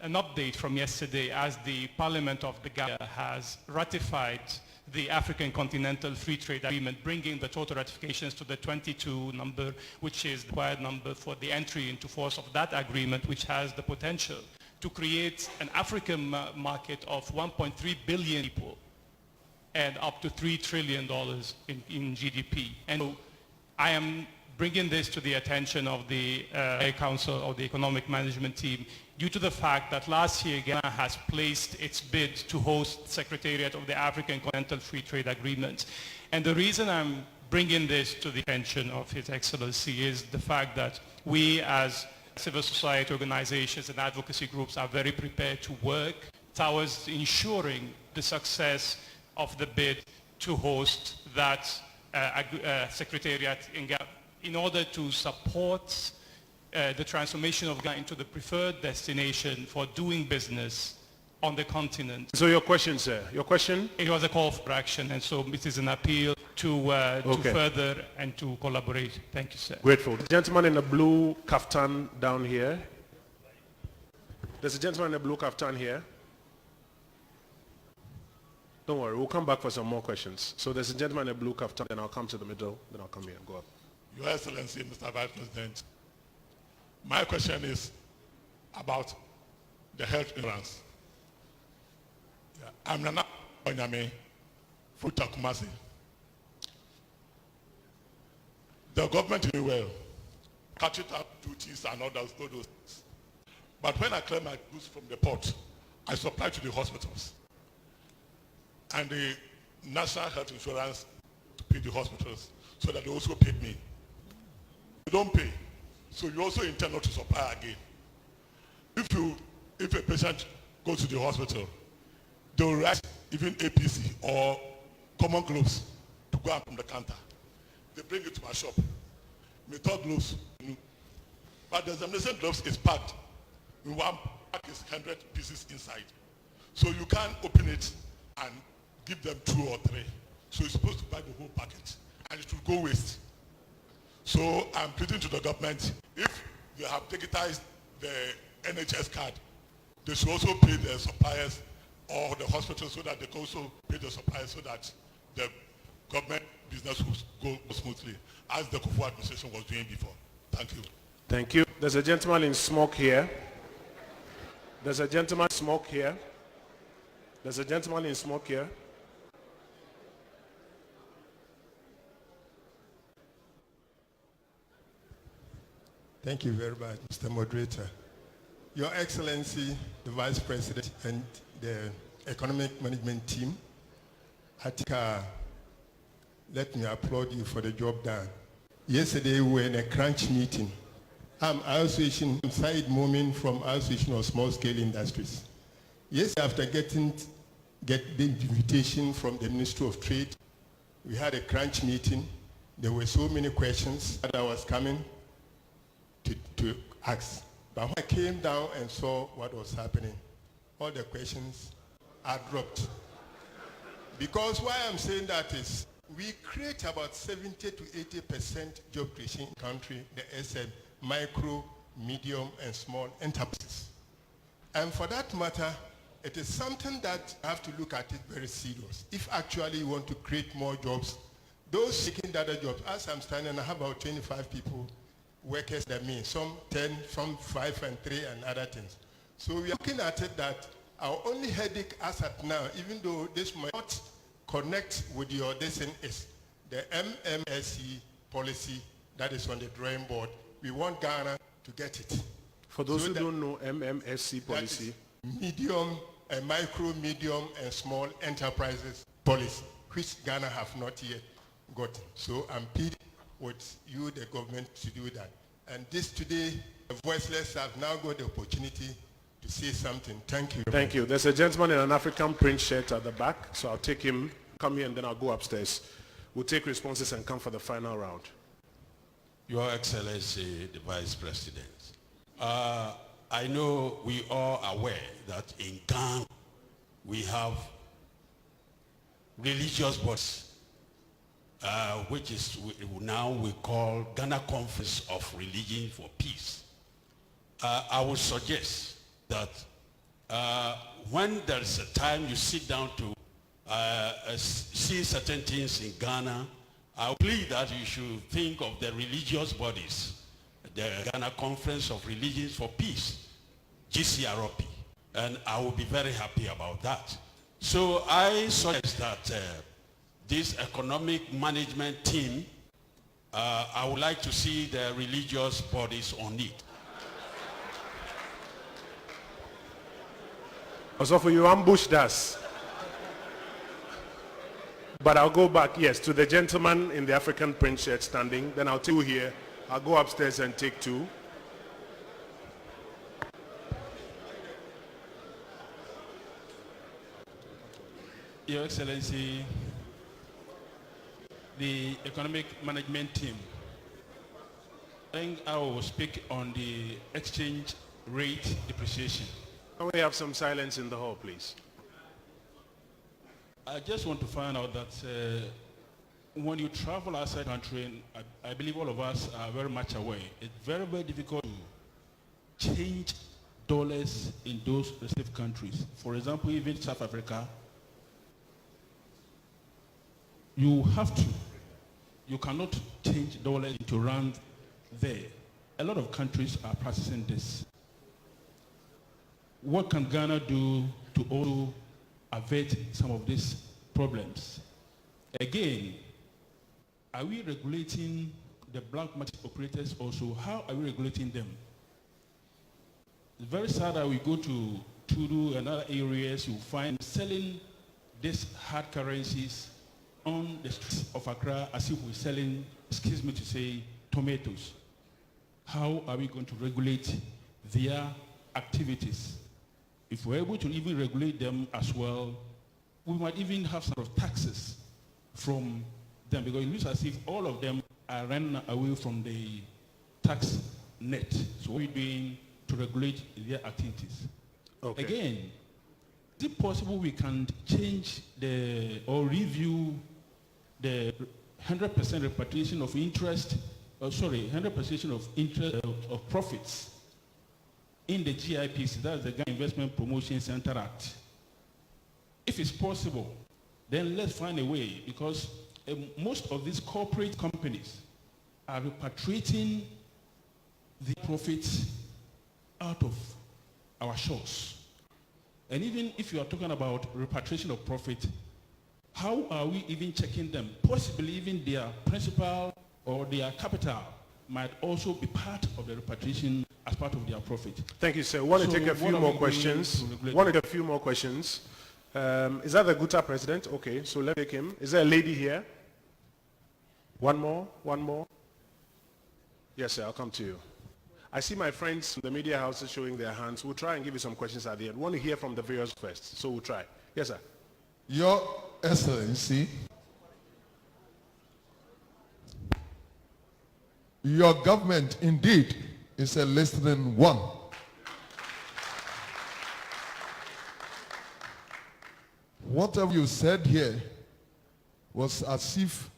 update from yesterday, as the Parliament of the Ghana has ratified the African Continental Free Trade Agreement, bringing the total ratifications to the 22 number, which is the required number for the entry into force of that agreement, which has the potential to create an African market of 1.3 billion people and up to $3 trillion in GDP. And so I am bringing this to the attention of the Council of the Economic Management Team due to the fact that last year Ghana has placed its bid to host Secretariat of the African Continental Free Trade Agreement. And the reason I'm bringing this to the attention of His Excellency is the fact that we as civil society organizations and advocacy groups are very prepared to work towards ensuring the success of the bid to host that secretariat in order to support the transformation of Ghana into the preferred destination for doing business on the continent. So your question, sir, your question? It was a call for action, and so it is an appeal to further and to collaborate. Thank you, sir. Grateful. The gentleman in the blue kaftan down here. There's a gentleman in the blue kaftan here. Don't worry, we'll come back for some more questions. So there's a gentleman in the blue kaftan, then I'll come to the middle, then I'll come here and go up. Your Excellency, Mr. Vice President, my question is about the health insurance. Yeah, I'm Nana Onyame, Futa Kumasi. The government is doing well, catching up duties and all those things. But when I clear my goods from the port, I supply to the hospitals. And the National Health Insurance to pay the hospitals so that they also pay me. They don't pay. So you also intend not to supply again. If a patient goes to the hospital, they will write even APC or common gloves to go out from the counter. They bring it to my shop. Method gloves. But the examination gloves is packed. In one pack is 100 pieces inside. So you can't open it and give them 2 or 3. So you're supposed to buy the whole packet. And it will go waste. So I'm pleading to the government, if they have digitized the NHS card, they should also pay the suppliers or the hospitals so that they can also pay the suppliers so that the government business will go smoothly, as the Kufu administration was doing before. Thank you. Thank you. There's a gentleman in smoke here. There's a gentleman in smoke here. There's a gentleman in smoke here. Thank you very much, Mr. Moderator. Your Excellency, the Vice President and the Economic Management team, I think let me applaud you for the job done. Yesterday we were in a crunch meeting. I'm Association Said Momin from Association of Small Scale Industries. Yesterday, after getting the invitation from the Ministry of Trade, we had a crunch meeting. There were so many questions that I was coming to ask. But when I came down and saw what was happening, all the questions are dropped. Because why I'm saying that is, we create about 70 to 80% job creation in the country, the SM, micro, medium, and small enterprises. And for that matter, it is something that I have to look at it very serious. If actually you want to create more jobs, those seeking other jobs, as I'm standing, I have about 25 people, workers that mean, some 10, some 5 and 3 and other things. So we are looking at it that our only headache as at now, even though this might not connect with your destination, is the MMSE policy that is on the drawing board. We want Ghana to get it. For those who don't know MMSC policy, medium and micro, medium and small enterprises policy, which Ghana have not yet gotten. So I'm pleading with you, the government, to do that. And this today, the voiceless have now got the opportunity to say something. Thank you. Thank you. There's a gentleman in an African print shirt at the back, so I'll take him, come here, and then I'll go upstairs. We'll take responses and come for the final round. Your Excellency, the Vice President, I know we are aware that in Ghana we have religious bodies, which is now we call Ghana Conference of Religion for Peace. I would suggest that when there is a time you sit down to see certain things in Ghana, I plead that you should think of the religious bodies, the Ghana Conference of Religions for Peace, GCROP, and I will be very happy about that. So I suggest that this economic management team, I would like to see the religious bodies on it. Also for you ambushed us. But I'll go back, yes, to the gentleman in the African print shirt standing. Then I'll take you here. I'll go upstairs and take 2. Your Excellency, the economic management team, I think I will speak on the exchange rate depreciation. Can we have some silence in the hall, please? I just want to find out that when you travel outside the country, and I believe all of us are very much aware, it's very, very difficult to change dollars in those respective countries. For example, even South Africa, you cannot change dollars into rand there. A lot of countries are practicing this. What can Ghana do to also avert some of these problems? Again, are we regulating the black market operators also? How are we regulating them? It's very sad that we go to Tudu and other areas, you find selling these hard currencies on the streets of Accra as if we're selling, excuse me to say, tomatoes. How are we going to regulate their activities? If we're able to even regulate them as well, we might even have some sort of taxes from them, because it looks as if all of them are running away from the tax net. So what are we doing to regulate their activities? Okay. Again, is it possible we can change or review the 100% repatriation of interest, 100% of interest of profits in the GIPC, that's the Ghana Investment Promotion Center Act? If it's possible, then let's find a way, because most of these corporate companies are repatriating the profits out of our shores. And even if you are talking about repatriation of profit, how are we even checking them? Possibly even their principal or their capital might also be part of the repatriation as part of their profit. Thank you, sir. Want to take a few more questions. Is that the Guta president? Okay, so let's take him. Is there a lady here? One more. Yes, sir, I'll come to you. I see my friends from the media houses showing their hands. We'll try and give you some questions at the end. We want to hear from the viewers first, so we'll try. Yes, sir. Your Excellency, your government indeed is a listening one. Whatever you said here was as if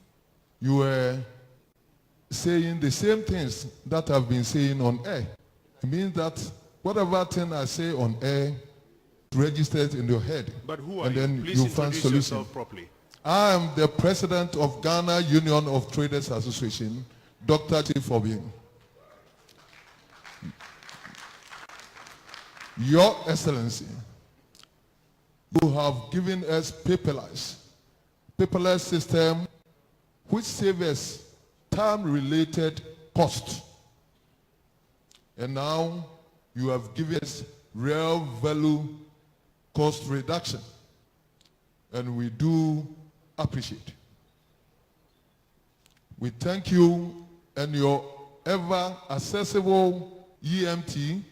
you were saying the same things that I've been saying on air. It means that whatever thing I say on air registered in your head. But who are and you? then Please you find introduce solution. yourself properly. I am the president of Ghana Union of Traders Association, Dr. Chief Obing. Your Excellency, you have given us paperless system which saves us time-related costs. And now you have given us real value cost reduction. And we do appreciate. We thank you and your ever accessible EMT.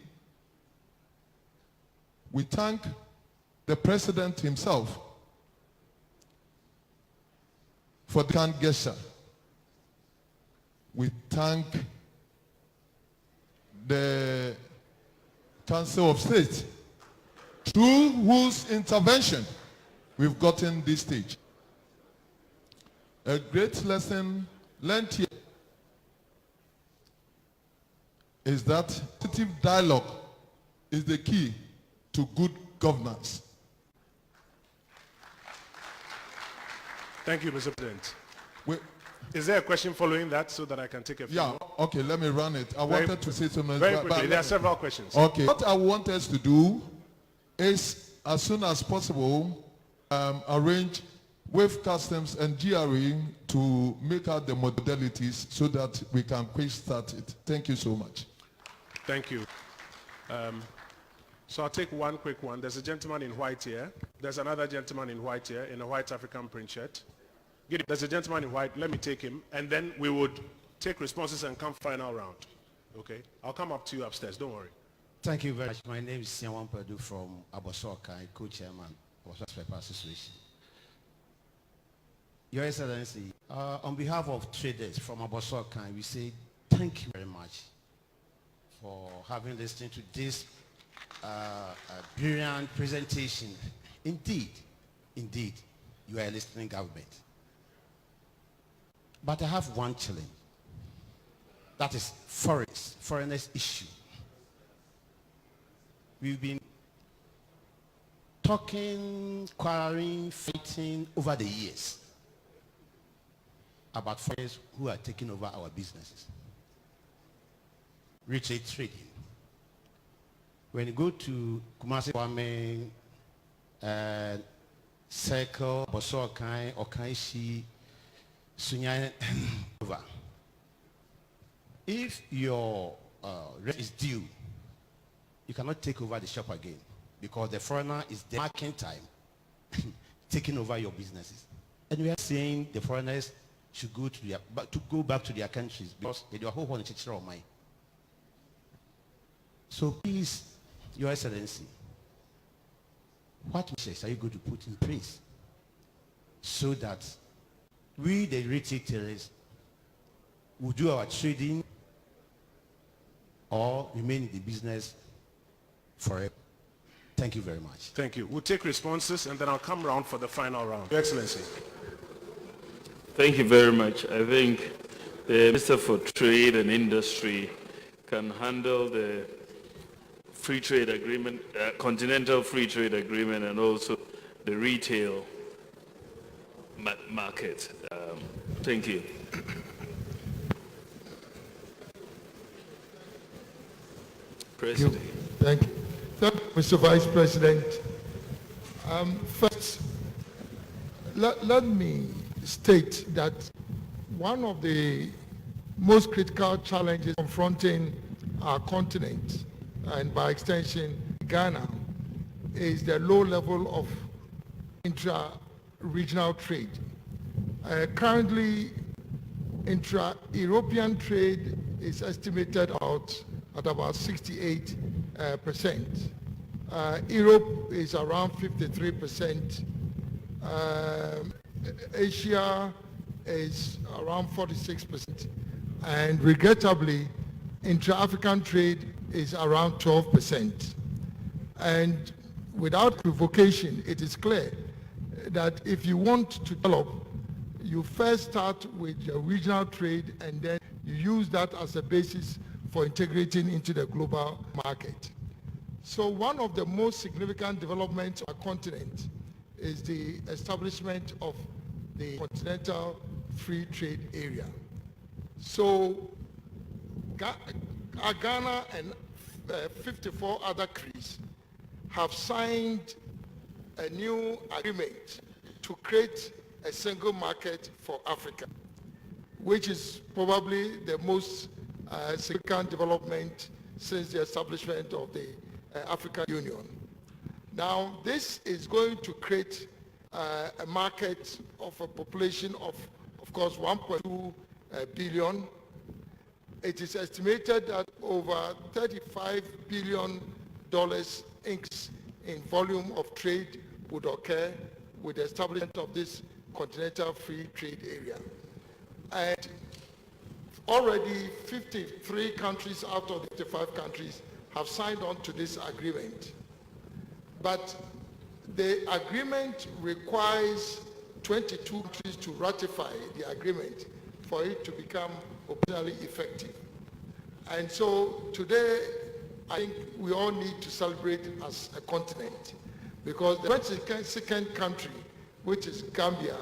We thank the president himself for the kind gesture. We thank the Council of State, through whose intervention we've gotten this stage. A great lesson learned here is that positive dialogue is the key to good governance. Thank you, Mr. President. Is there a question following that so that I can take a few? Yeah, okay, let me run it. I wanted to say something. Very quickly, there are several questions. Okay, what I want us to do is, as soon as possible, arrange with customs and GRE to make out the modalities so that we can quick start it. Thank you so much. Thank you. So I'll take one quick one. There's a gentleman in white here. There's another gentleman in white here in a white African print shirt. There's a gentleman in white. Let me take him. And then we would take responses and come final round. Okay? I'll come up to you upstairs. Don't worry. Thank you very much. My name is Siawan Padu from Abosoka, co-chairman of Abosoka Association. Your Excellency, on behalf of traders from Abosokan, we say thank you very much for having listened to this brilliant presentation. Indeed, you are a listening government. But I have one challenge. That is foreigners issue. We've been talking, quarreling, fighting over the years about foreigners who are taking over our businesses. Retail trading. When you go to Kumasi Kwame, Circle, Bosokai, Okaishi, Sunyai, over. If your rent is due, you cannot take over the shop again because the foreigner is there marking time, taking over your businesses. And we are saying the foreigners should go to back to their countries because they do a whole bunch of money. So please, Your Excellency, what measures are you going to put in place so that we, the retailers, will do our trading or remain in the business forever? Thank you very much. Thank you. We'll take responses and then I'll come round for the final round. Your Excellency. Thank you very much. I think the Minister for Trade and Industry can handle the free trade agreement, continental free trade agreement, and also the retail market. Thank you. President. Thank you. Thank you, Mr. Vice President. First, let me state that one of the most critical challenges confronting our continent, and by extension Ghana, is the low level of intra-regional trade. Currently, intra-European trade is estimated out at about 68%. Europe is around 53%. Asia is around 46%. And regrettably, intra-African trade is around 12%. And without equivocation, it is clear that if you want to develop, you first start with your regional trade and then you use that as a basis for integrating into the global market. So one of the most significant developments on our continent is the establishment of the Continental Free Trade Area. So Ghana and 54 other countries have signed a new agreement to create a single market for Africa, which is probably the most significant development since the establishment of the African Union. Now, this is going to create a market of a population of course, 1.2 billion. It is estimated that over $35 billion in volume of trade would occur with the establishment of this Continental Free Trade Area. And already 53 countries out of the 55 countries have signed on to this agreement. But the agreement requires 22 countries to ratify the agreement for it to become operationally effective. And so today, I think we all need to celebrate as a continent, because the 22nd country, which is Gambia,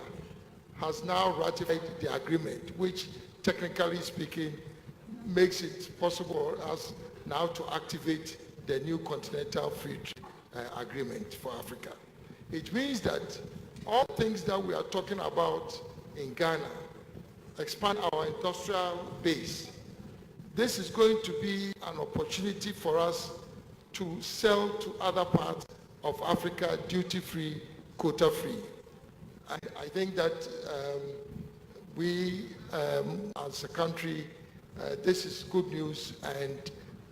has now ratified the agreement, which technically speaking makes it possible for us now to activate the new Continental Free Trade Agreement for Africa. It means that all things that we are talking about in Ghana, expand our industrial base, this is going to be an opportunity for us to sell to other parts of Africa duty-free, quota-free. I think that we, as a country, this is good news, and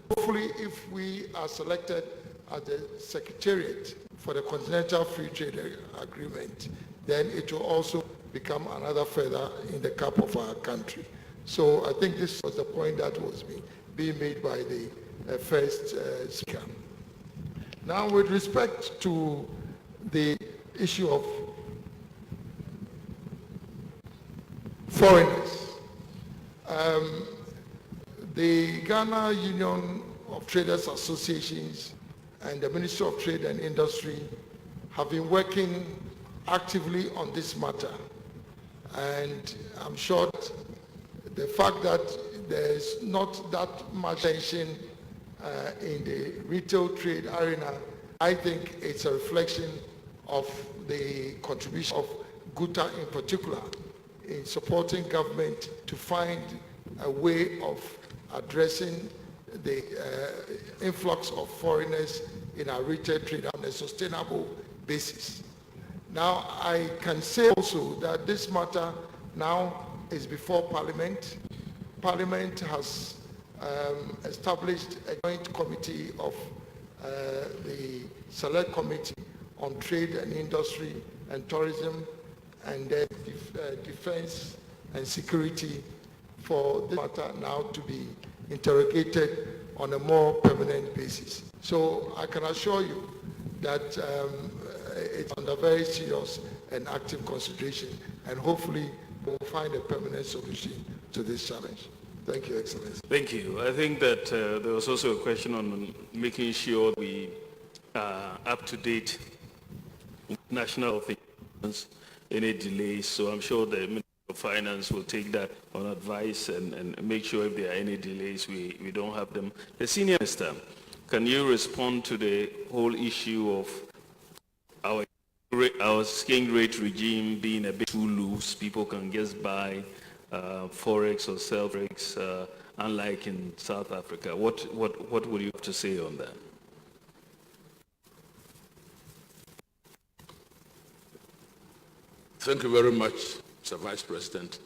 hopefully if we are selected as the Secretariat for the Continental Free Trade Agreement, then it will also become another feather in the cap of our country. So I think this was the point that was being made by the first speaker. Now, with respect to the issue of foreigners, the Ghana Union of Traders Associations and the Ministry of Trade and Industry have been working actively on this matter. And I'm sure the fact that there's not that much tension in the retail trade arena, I think it's a reflection of the contribution of GUTA in particular in supporting government to find a way of addressing the influx of foreigners in our retail trade on a sustainable basis. Now, I can say also that this matter now is before Parliament. Parliament has established a joint committee of the Select Committee on Trade and Industry and Tourism and then Defense and Security for this matter now to be interrogated on a more permanent basis. So I can assure you that it's under very serious and active consideration, and hopefully we'll find a permanent solution to this challenge. Thank you, Excellency. Thank you. I think that there was also a question on making sure we are up to date with national things, any delays. So I'm sure the Minister of Finance will take that on advice and make sure if there are any delays, we don't have them. The Senior Minister, can you respond to the whole issue of our exchange rate regime being a bit too loose? People can just buy forex or sell forex, unlike in South Africa. What would you have to say on that? Thank you very much, Mr. Vice President.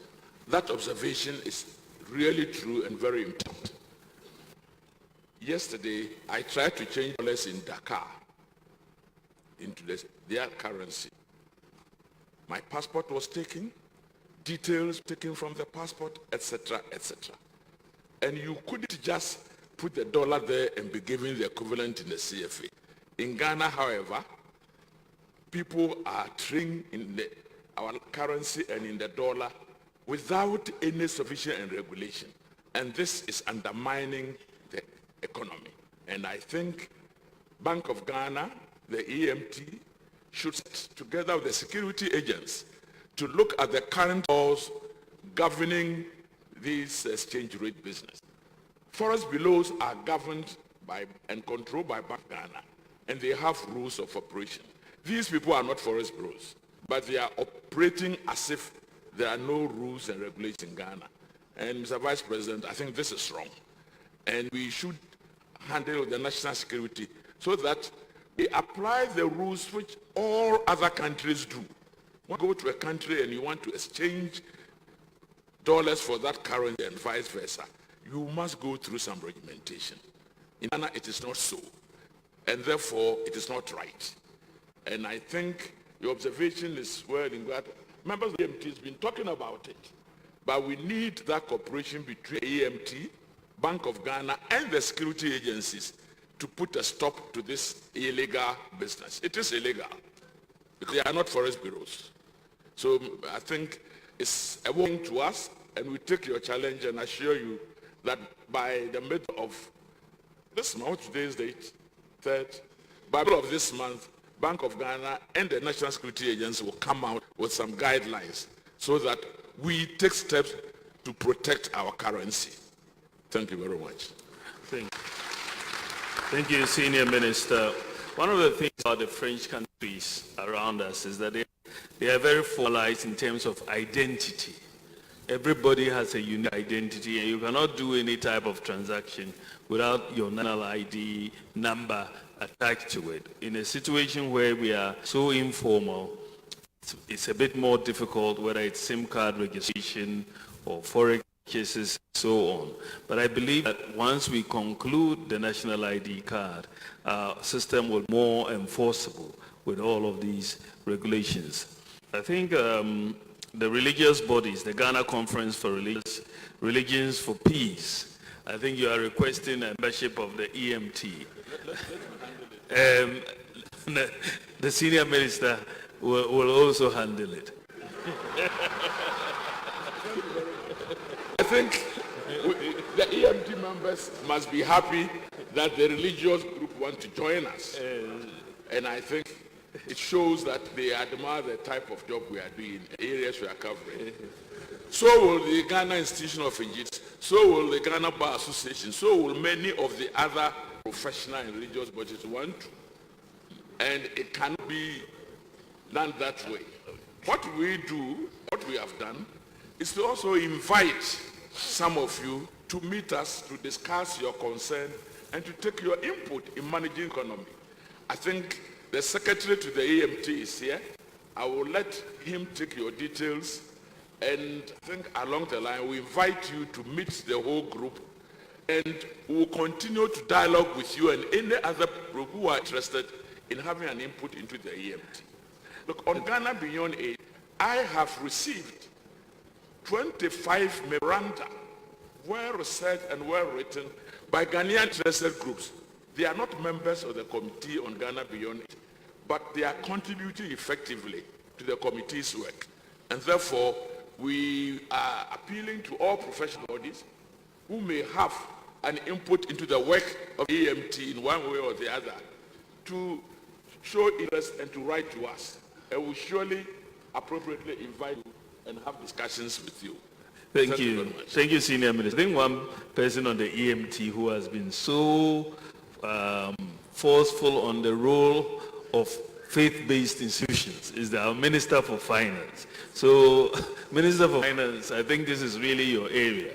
That observation is really true and very important. Yesterday, I tried to change dollars in Dakar into their currency. My passport was taken, details taken from the passport, etc., etc. And you couldn't just put the dollar there and be given the equivalent in the CFA. In Ghana, however, people are trading in our currency and in the dollar without any sufficient regulation. And this is undermining the economy. And I think Bank of Ghana, the EMT, should sit together with the security agents to look at the current laws governing this exchange rate business. Forest belows are governed by and controlled by Bank of Ghana, and they have rules of operation. These people are not forest bureaus, but they are operating as if there are no rules and regulations in Ghana. And Mr. Vice President, I think this is wrong. And we should handle the national security so that we apply the rules which all other countries do. When you go to a country and you want to exchange dollars for that currency and vice versa, you must go through some regimentation. In Ghana, it is not so. And therefore, it is not right. And I think your observation is well in that. Members of the EMT have been talking about it. But we need that cooperation between EMT, Bank of Ghana, and the security agencies to put a stop to this illegal business. It is illegal because they are not forest bureaus. So I think it's a warning to us, and we take your challenge and assure you that by the middle of this month, today's date, 3rd, by the middle of this month, Bank of Ghana and the National Security Agency will come out with some guidelines so that we take steps to protect our currency. Thank you very much. Thank you, Senior Minister. One of the things about the French countries around us is that they are very formalized in terms of identity. Everybody has a unique identity, and you cannot do any type of transaction without your national ID number attached to it. In a situation where we are so informal, it's a bit more difficult, whether it's SIM card registration or forex cases, so on. But I believe that once we conclude the national ID card, our system will be more enforceable with all of these regulations. I think the religious bodies, the Ghana Conference for Religions for Peace, I think you are requesting a membership of the EMT. The senior minister will also handle it. I think the EMT members must be happy that the religious group want to join us. And I think it shows that they admire the type of job we are doing, the areas we are covering. So will the Ghana Institution of Engineers, so will the Ghana Bar Association, so will many of the other professional and religious bodies want to. And it cannot be done that way. What we do, what we have done, is to also invite some of you to meet us to discuss your concern and to take your input in managing economy. I think the secretary to the EMT is here. I will let him take your details, and I think along the line we invite you to meet the whole group, and we will continue to dialogue with you and any other group who are interested in having an input into the EMT. Look, on Ghana Beyond Aid, I have received 25 memoranda, well researched and well written by Ghanaian interested groups. They are not members of the committee on Ghana Beyond Aid, but they are contributing effectively to the committee's work. And therefore, we are appealing to all professional bodies who may have an input into the work of EMT in one way or the other to show interest and to write to us. And we surely appropriately invite you and have discussions with you. Thank you. Thank you, Senior Minister. I think one person on the EMT who has been so forceful on the role of faith-based institutions is our Minister for Finance. So, Minister for Finance, I think this is really your area.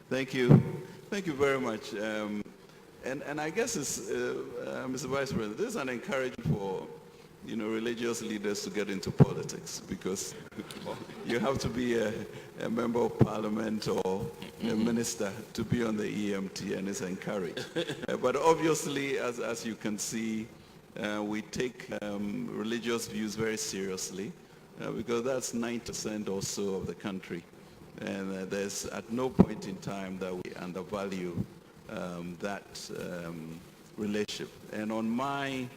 Thank you. Thank you very much. And I guess it's, Mr. Vice President, this is an encouragement for, religious leaders to get into politics, because you have to be a member of parliament or a minister to be on the EMT, and it's encouraged. But obviously, as you can see, we take religious views very seriously, because that's 9% or so of the country. And there's at no point in time that we undervalue that relationship. And on my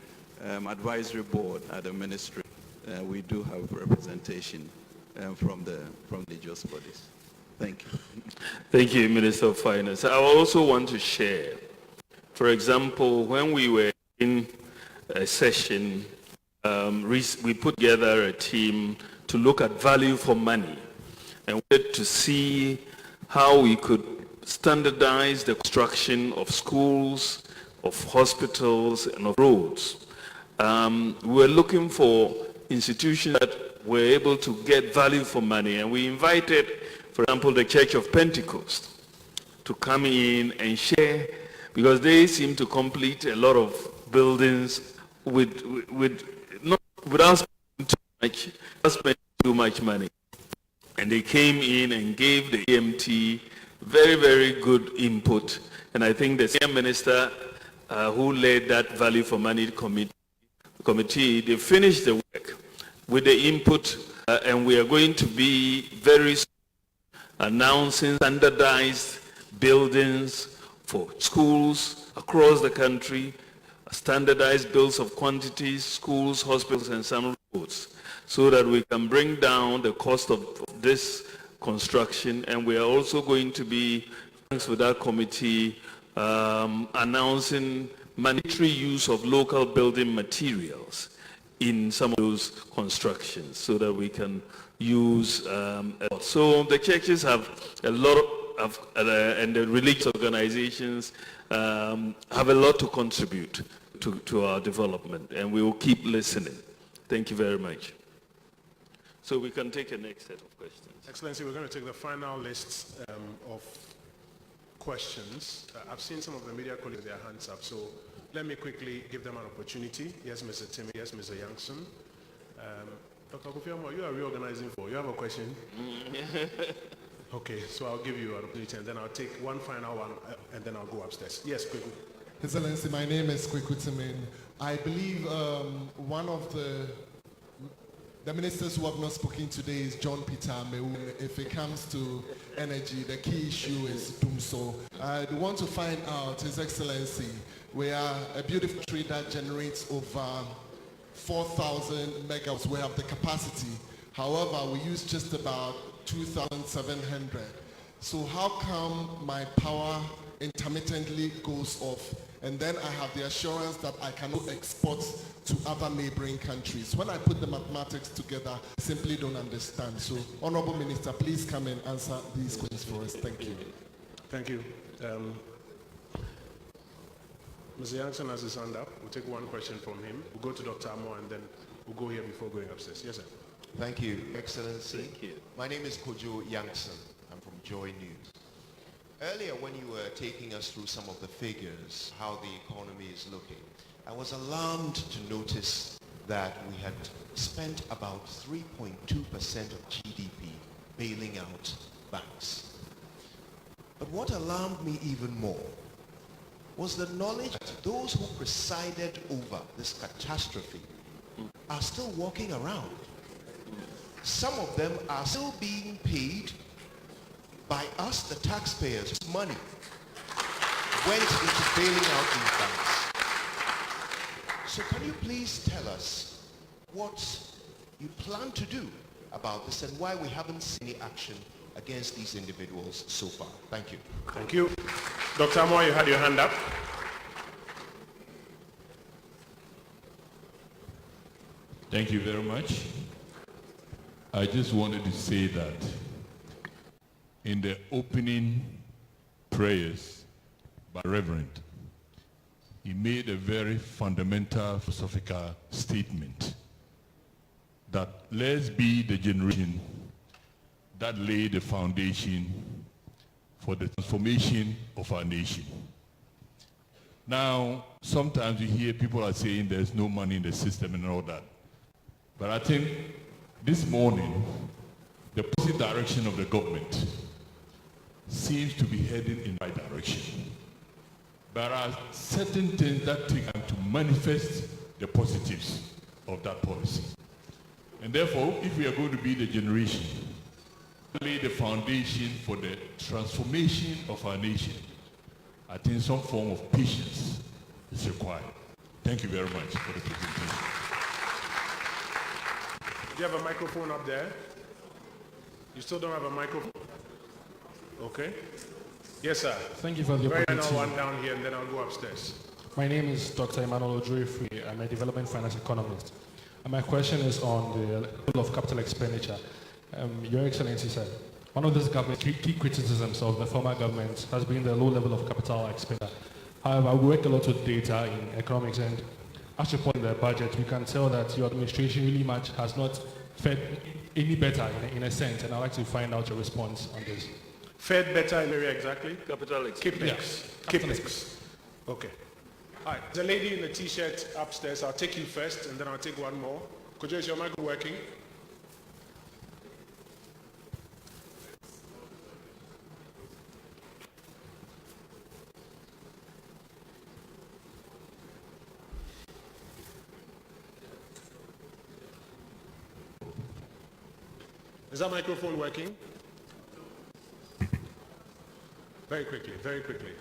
advisory board at the ministry, we do have representation from religious bodies. Thank you. Thank you, Minister of Finance. I also want to share, for example, when we were in a session, we put together a team to look at value for money, and wanted to see how we could standardize the construction of schools, of hospitals, and of roads. We were looking for institutions that were able to get value for money, and we invited, for example, the Church of Pentecost to come in and share, because they seem to complete a lot of buildings without spending too much money. And they came in and gave the EMT very, very good input. And I think the senior minister who led that Value for Money committee, they finished the work with the input, and we are going to be very soon announcing standardized buildings for schools across the country, standardized bills of quantities, schools, hospitals, and some roads, so that we can bring down the cost of this construction. And we are also going to be, thanks to that committee, announcing mandatory use of local building materials in some of those constructions, so that we can use so the churches have a lot of, and the religious organizations have a lot to contribute to our development, and we will keep listening. Thank you very much. So we can take a next set of questions. Excellency, we're going to take the final list of questions. I've seen some of the media colleagues with their hands up, so let me quickly give them an opportunity. Yes, Mr. Timmy. Yes, Mr. Youngson. Dr. Kofiamo, you are reorganizing for. You have a question? Okay, so I'll give you an opportunity and then I'll take one final one and then I'll go upstairs. Yes, quickly. His Excellency, my name is Kweku Timin. I believe one of the ministers who have not spoken today is John Peter Amewu. If it comes to energy, the key issue is Dumso. I want to find out, His Excellency, we are a beautiful country that generates over 4,000 megawatts. We have the capacity. However, we use just about 2,700. So how come my power intermittently goes off? And then I have the assurance that I cannot export to other neighboring countries. When I put the mathematics together, I simply don't understand. So, Honorable Minister, please come and answer these questions for us. Thank you. Thank you. Mr. Youngson has his hand up. We'll take one question from him. We'll go to Dr. Amo and then we'll go here before going upstairs. Yes, sir. Thank you, Excellency. Thank you. My name is Kojo Youngson. I'm from Joy News. Earlier, when you were taking us through some of the figures, how the economy is looking, I was alarmed to notice that we had spent about 3.2% of GDP bailing out banks. But what alarmed me even more was the knowledge that those who presided over this catastrophe are still walking around. Some of them are still being paid by us, the taxpayers, whose money went into bailing out these banks. So can you please tell us what you plan to do about this and why we haven't seen any action against these individuals so far? Thank you. Thank you. Dr. Amo, you had your hand up. Thank you very much. I just wanted to say that in the opening prayers by Reverend, he made a very fundamental philosophical statement that let's be the generation that laid the foundation for the transformation of our nation. Now, sometimes you hear people are saying there's no money in the system and all that. But I think this morning, the positive direction of the government seems to be heading in the right direction. There are certain things that take time to manifest the positives of that policy. And therefore, if we are going to be the generation to lay the foundation for the transformation of our nation, I think some form of patience is required. Thank you very much for the presentation. Do you have a microphone up there? You still don't have a microphone? Okay. Yes, sir. Thank you for the opportunity. Very one down here and then I'll go upstairs. My name is Dr. Emmanuel Ojoifri. I'm a development finance economist. And my question is on the level of capital expenditure. Your Excellency sir, one of these government's key criticisms of the former government has been the low level of capital expenditure. However, we work a lot with data in economics, and as reported in the budget, we can tell that your administration really much has not fared any better in a sense, and I'd like to find out your response on this. Fared better in area exactly? Capital expenditure. Capex. Okay. All right, the lady in the t-shirt upstairs, I'll take you first and then I'll take one more. Could you, is your mic working? Is that microphone working? Very quickly, very quickly.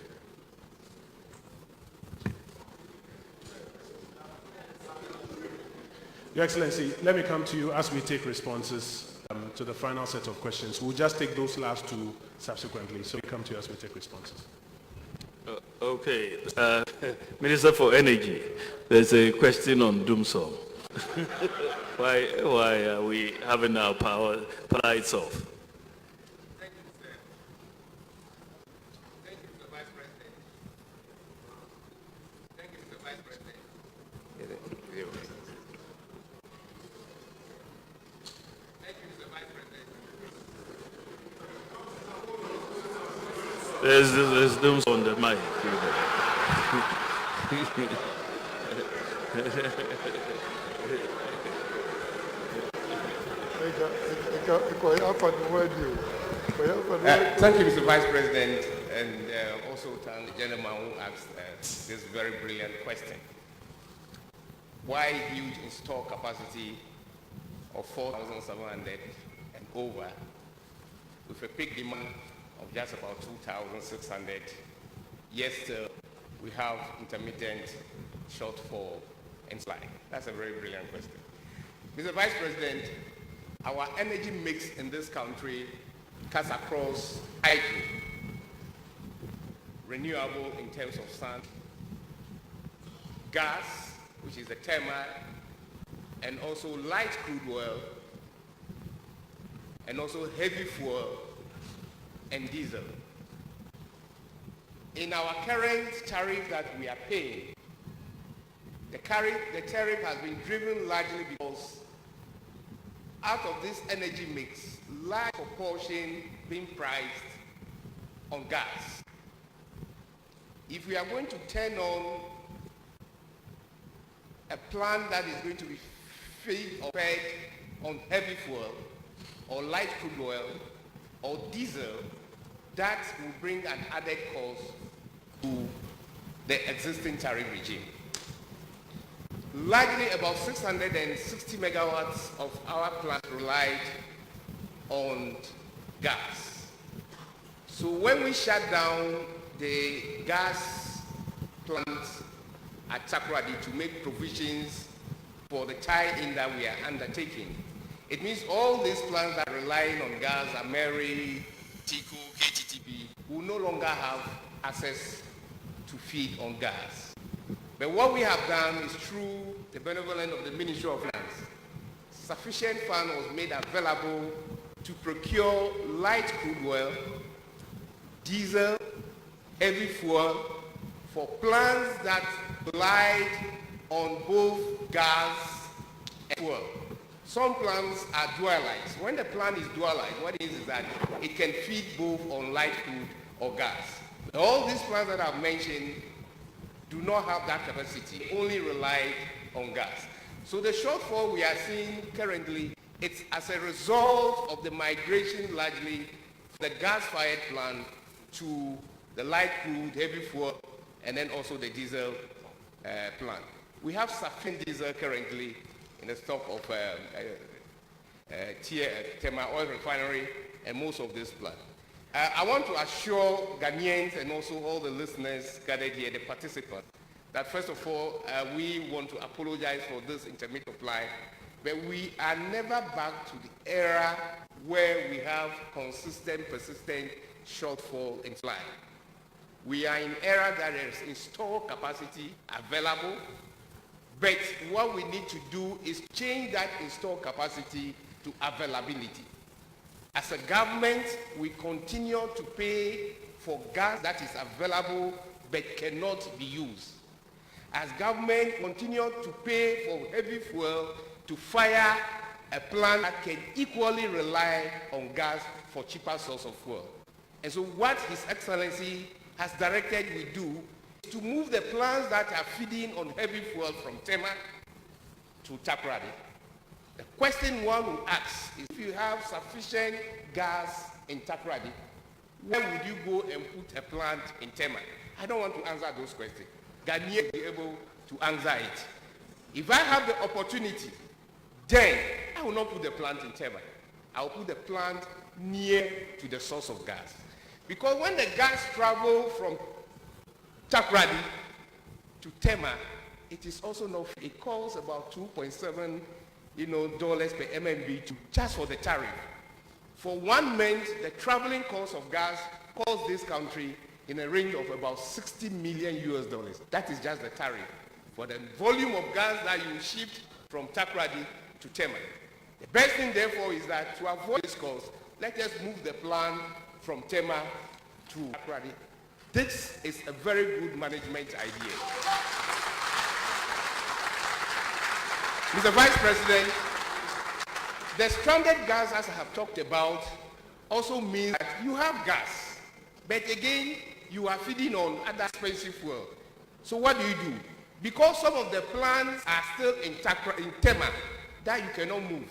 Your Excellency, let me come to you as we take responses to the final set of questions. We'll just take those last two subsequently, so we come to you as we take responses. Okay. Minister for Energy, there's a question on Dumsor. Why are we having our power lights off? There's Dumsor on the mic. Thank you, Mr. Vice President, and also thank the gentleman who asked this very brilliant question. Why huge install capacity of 4,700 and over with a peak demand of just about 2,600, yet still we have intermittent shortfall and supply? That's a very brilliant question. Mr. Vice President, our energy mix in this country cuts across hydro, renewable in terms of sun, gas, which is the thermal, and also light crude oil, and also heavy fuel and diesel. In our current tariff that we are paying, the tariff has been driven largely because out of this energy mix, large proportion being priced on gas. If we are going to turn on a plant that is going to be fed on heavy fuel or light crude oil or diesel, that will bring an added cost to the existing tariff regime. Largely about 660 megawatts of our plant relied on gas. So when we shut down the gas plant at Takoradi to make provisions for the tie-in that we are undertaking, it means all these plants that are relying on gas, Ameri, TICO, KTTP, will no longer have access to feed on gas. But what we have done is through the benevolence of the Ministry of Finance, sufficient fund was made available to procure light crude oil, diesel, heavy fuel for plants that relied on both gas and fuel. Some plants are dualized. When the plant is dualized, what it is that it can feed both on light crude or gas. All these plants that I've mentioned do not have that capacity, only rely on gas. So the shortfall we are seeing currently, it's as a result of the migration largely from the gas-fired plant to the light crude, heavy fuel, and then also the diesel plant. We have sufficient diesel currently in the stock of Tema Oil Refinery and most of this plant. I want to assure Ghanaians and also all the listeners gathered here, the participants, that first of all, we want to apologize for this intermittent supply, but we are never back to the era where we have consistent, persistent shortfall in supply. We are in an era that there is installed capacity available, but what we need to do is change that installed capacity to availability. As a government, we continue to pay for gas that is available but cannot be used. As government continue to pay for heavy fuel to fire a plant that can equally rely on gas for cheaper source of fuel. And so what His Excellency has directed we do is to move the plants that are feeding on heavy fuel from Tema to Takoradi. The question one will ask is, if you have sufficient gas in Takoradi, where would you go and put a plant in Tema? I don't want to answer those questions. Ghanaians will be able to answer it. If I have the opportunity, then I will not put the plant in Tema. I will put the plant near to the source of gas. Because when the gas travels from Takoradi to Tema, it is also not free. It costs about $2.7 dollars per MMBtu just for the tariff. For 1 month, the traveling cost of gas costs this country in a range of about $60 million US. That is just the tariff for the volume of gas that you shipped from Takoradi to Tema. The best thing, therefore, is that to avoid this cost, let us move the plant from Tema to Takoradi. This is a very good management idea. Mr. Vice President, the stranded gas, as I have talked about, also means that you have gas, but again, you are feeding on other expensive fuel. So what do? Because some of the plants are still in Tema that you cannot move,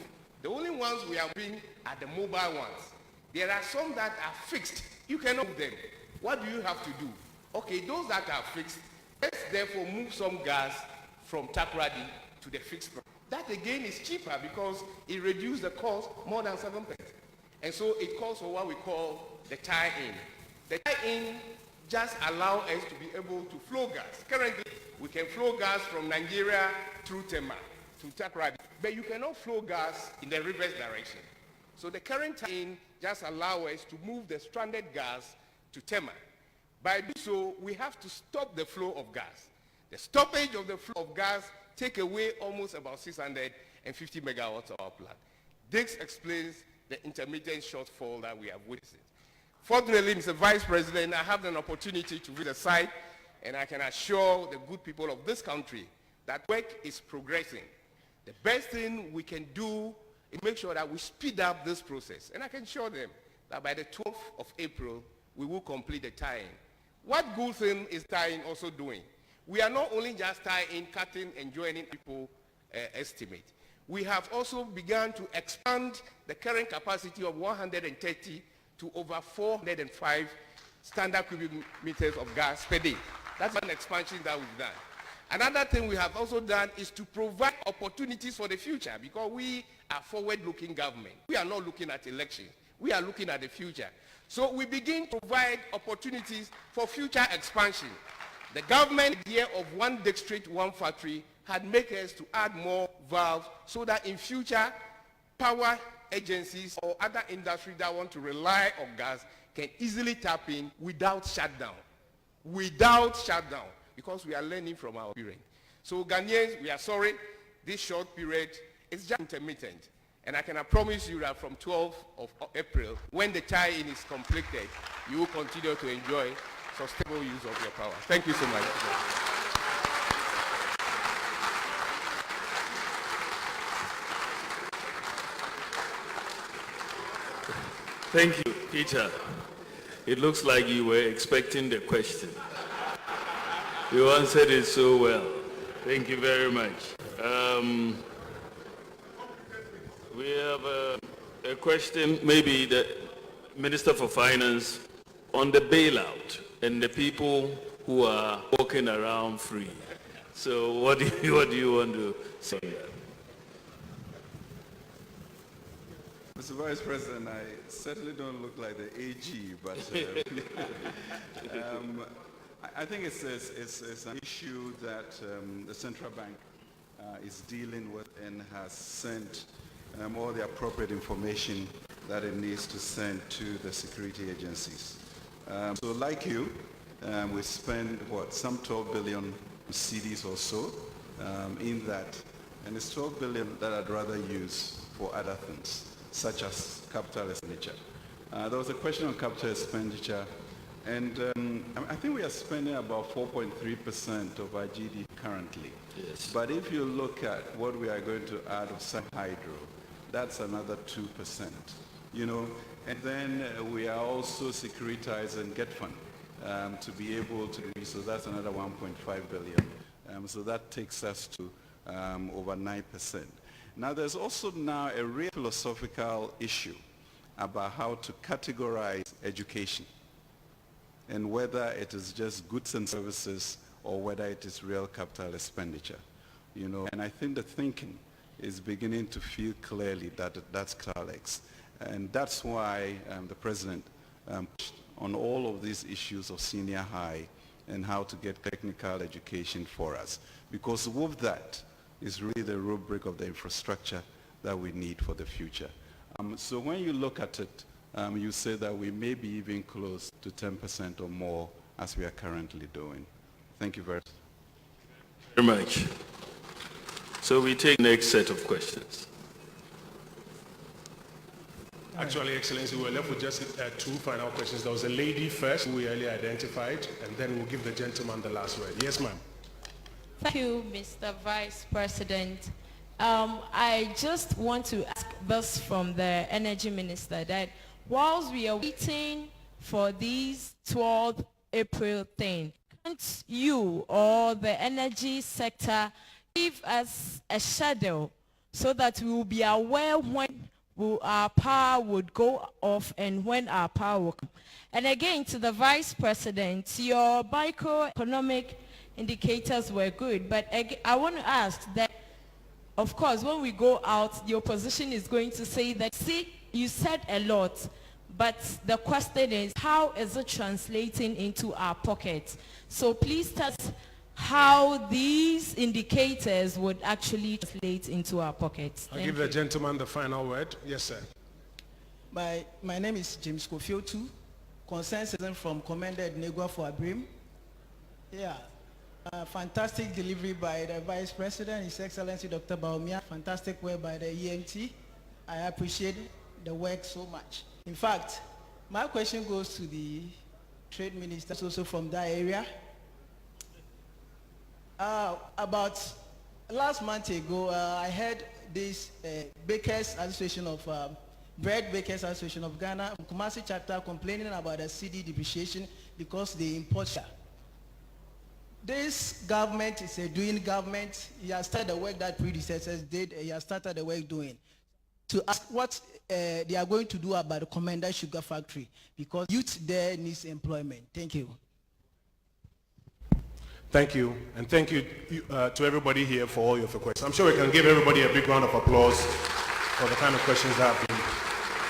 The only ones we are moving are the mobile ones. There are some that are fixed. You cannot move them. What do you have to do? Okay, those that are fixed, let's therefore move some gas from Takoradi to the fixed price. That again is cheaper because it reduces the cost more than 7 pence. And so it calls for what we call the tie-in. The tie-in just allows us to be able to flow gas. Currently, we can flow gas from Nigeria through Tema to Takoradi, but you cannot flow gas in the reverse direction. So the current tie-in just allows us to move the stranded gas to Tema. By doing so, we have to stop the flow of gas. The stoppage of the flow of gas take away almost about 650 megawatts of our plant. This explains the intermittent shortfall that we have witnessed. Fortunately, Mr. Vice President, I have an opportunity to visit the site, and I can assure the good people of this country that work is progressing. The best thing we can do is make sure that we speed up this process. And I can assure them that by the 12th of April, we will complete the tie-in. What good thing is tie-in also doing? We are not only just tie-in, cutting, and joining people estimate. We have also begun to expand the current capacity of 130 to over 405 standard cubic meters of gas per day. That's an expansion that we've done. Another thing we have also done is to provide opportunities for the future, because we are forward-looking government. We are not looking at elections. We are looking at the future. So we begin to provide opportunities for future expansion. The government idea of one district, one factory had made us to add more valves so that in future, power agencies or other industries that want to rely on gas can easily tap in without shutdown. Without shutdown, because we are learning from our experience. So Ghanaians, we are sorry, this short period is just intermittent. And I can promise you that from 12th of April, when the tie-in is completed, you will continue to enjoy sustainable use of your power. Thank you so much. Thank you, Peter. It looks like you were expecting the question. You answered it so well. Thank you very much. We have a question, maybe the Minister for Finance, on the bailout and the people who are walking around free. So what do you want to say? Mr. Vice President, I certainly don't look like the AG, but I think it's an issue that the central bank is dealing with and has sent all the appropriate information that it needs to send to the security agencies. So like you, we spend, some 12 billion CDs or so in that, and it's 12 billion that I'd rather use for other things, such as capital expenditure. There was a question on capital expenditure, and I think we are spending about 4.3% of our GDP currently. Yes. But if you look at what we are going to add of some hydro, that's another 2%, and then we are also securitizing GET fund to be able to do so. That's another 1.5 billion. So that takes us to over 9%. Now there's also now a real philosophical issue about how to categorize education and whether it is just goods and services or whether it is real capital expenditure. And I think the thinking is beginning to feel clearly that that's CALEX. And that's why the President on all of these issues of senior high and how to get technical education for us. Because with that is really the rubric of the infrastructure that we need for the future. So when you look at it, you say that we may be even close to 10% or more as we are currently doing. Thank you very much. So we take next set of questions. Actually, Excellency, we're left with just two final questions. There was a lady first who we earlier identified, and then we'll give the gentleman the last word. Yes, ma'am. Thank you, Mr. Vice President. I just want to ask this from the Energy Minister, that whilst we are waiting for these 12th April thing, can't you or the energy sector give us a schedule so that we will be aware when our power would go off and when our power will come. And again, to the Vice President, your microeconomic indicators were good, but I want to ask that, of course, when we go out, the opposition is going to say that, see, you said a lot, but the question is, how is it translating into our pockets? So please tell us how these indicators would actually translate into our pockets. I'll give the gentleman the final word. Yes, sir. My name is James Kofiotu, concerned citizen from Commander Negua for Abrim. Yeah, fantastic delivery by the Vice President, His Excellency Dr. BAWUMIA. Fantastic work by the EMT. I appreciate the work so much. In fact, my question goes to the Trade Minister, also from that area. About last month ago, I heard this Bakers Association of Bread Bakers Association of Ghana, Kumasi chapter, complaining about the CD depreciation because they import sugar. This government is a doing government. He has started the work that predecessors did. He has started the work doing. To ask what they are going to do about the Commander Sugar Factory, because youth there needs employment. Thank you. Thank you, and thank you to everybody here for all your questions. I'm sure we can give everybody a big round of applause for the kind of questions that have been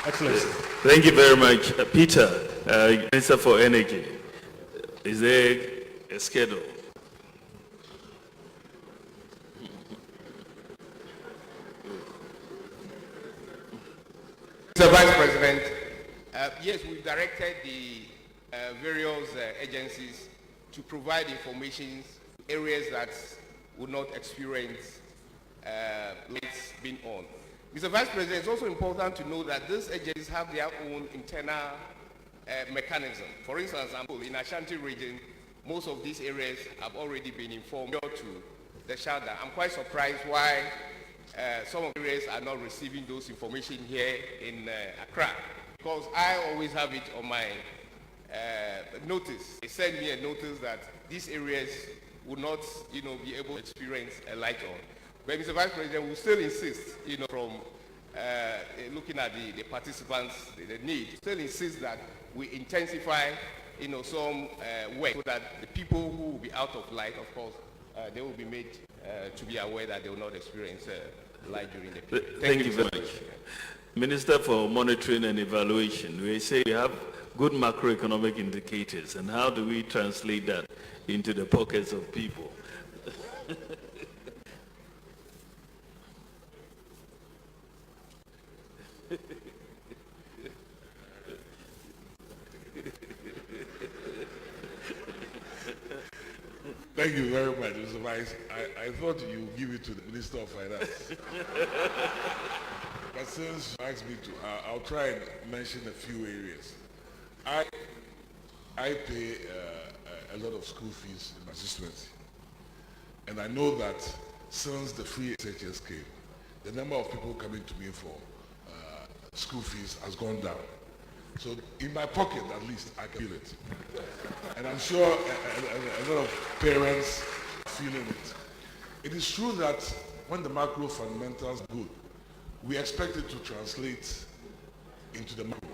excellent. Thank you very much. Peter, Minister for Energy, is there a schedule? Mr. Vice President, yes, we've directed the various agencies to provide information to areas that would not experience lights being on. Mr. Vice President, it's also important to know that these agencies have their own internal mechanism. For instance, in Ashanti region, most of these areas have already been informed to the SHADA. I'm quite surprised why some of the areas are not receiving those information here in Accra, because I always have it on my notice. They send me a notice that these areas would not, be able to experience a light on. But Mr. Vice President, we still insist, from looking at the participants, the need, still insist that we intensify, some work so that the people who will be out of light, of course, they will be made to be aware that they will not experience light during the period. Thank you very much. Minister for Monitoring and Evaluation, we say we have good macroeconomic indicators, and how do we translate that into the pockets of people? Thank you very much, Mr. Vice. I thought you would give it to the Minister of Finance. But since you asked me to, I'll try and mention a few areas. I pay a lot of school fees in my constituency. And I know that since the free SHS came, the number of people coming to me for school fees has gone down. So in my pocket, at least, I can feel it. And I'm sure a lot of parents are feeling it. It is true that when the macro fundamentals are good, we expect it to translate into the macro.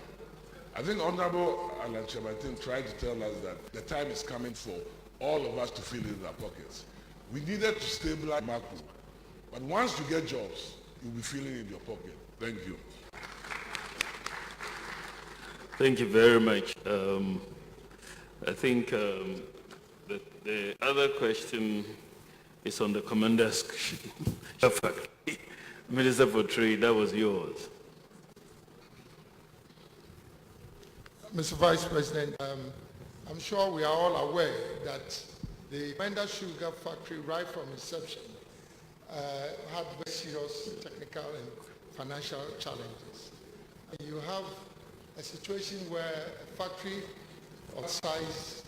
I think Honorable Alan Chabatin tried to tell us that the time is coming for all of us to feel it in our pockets. We needed to stabilize macro. But once you get jobs, you'll be feeling it in your pocket. Thank you. Thank you very much. I think the other question is on the Commander's Factory. Minister for Trade, that was yours. Mr. Vice President, I'm sure we are all aware that the Commander Sugar Factory, right from inception, had very serious technical and financial challenges. And you have a situation where a factory of size,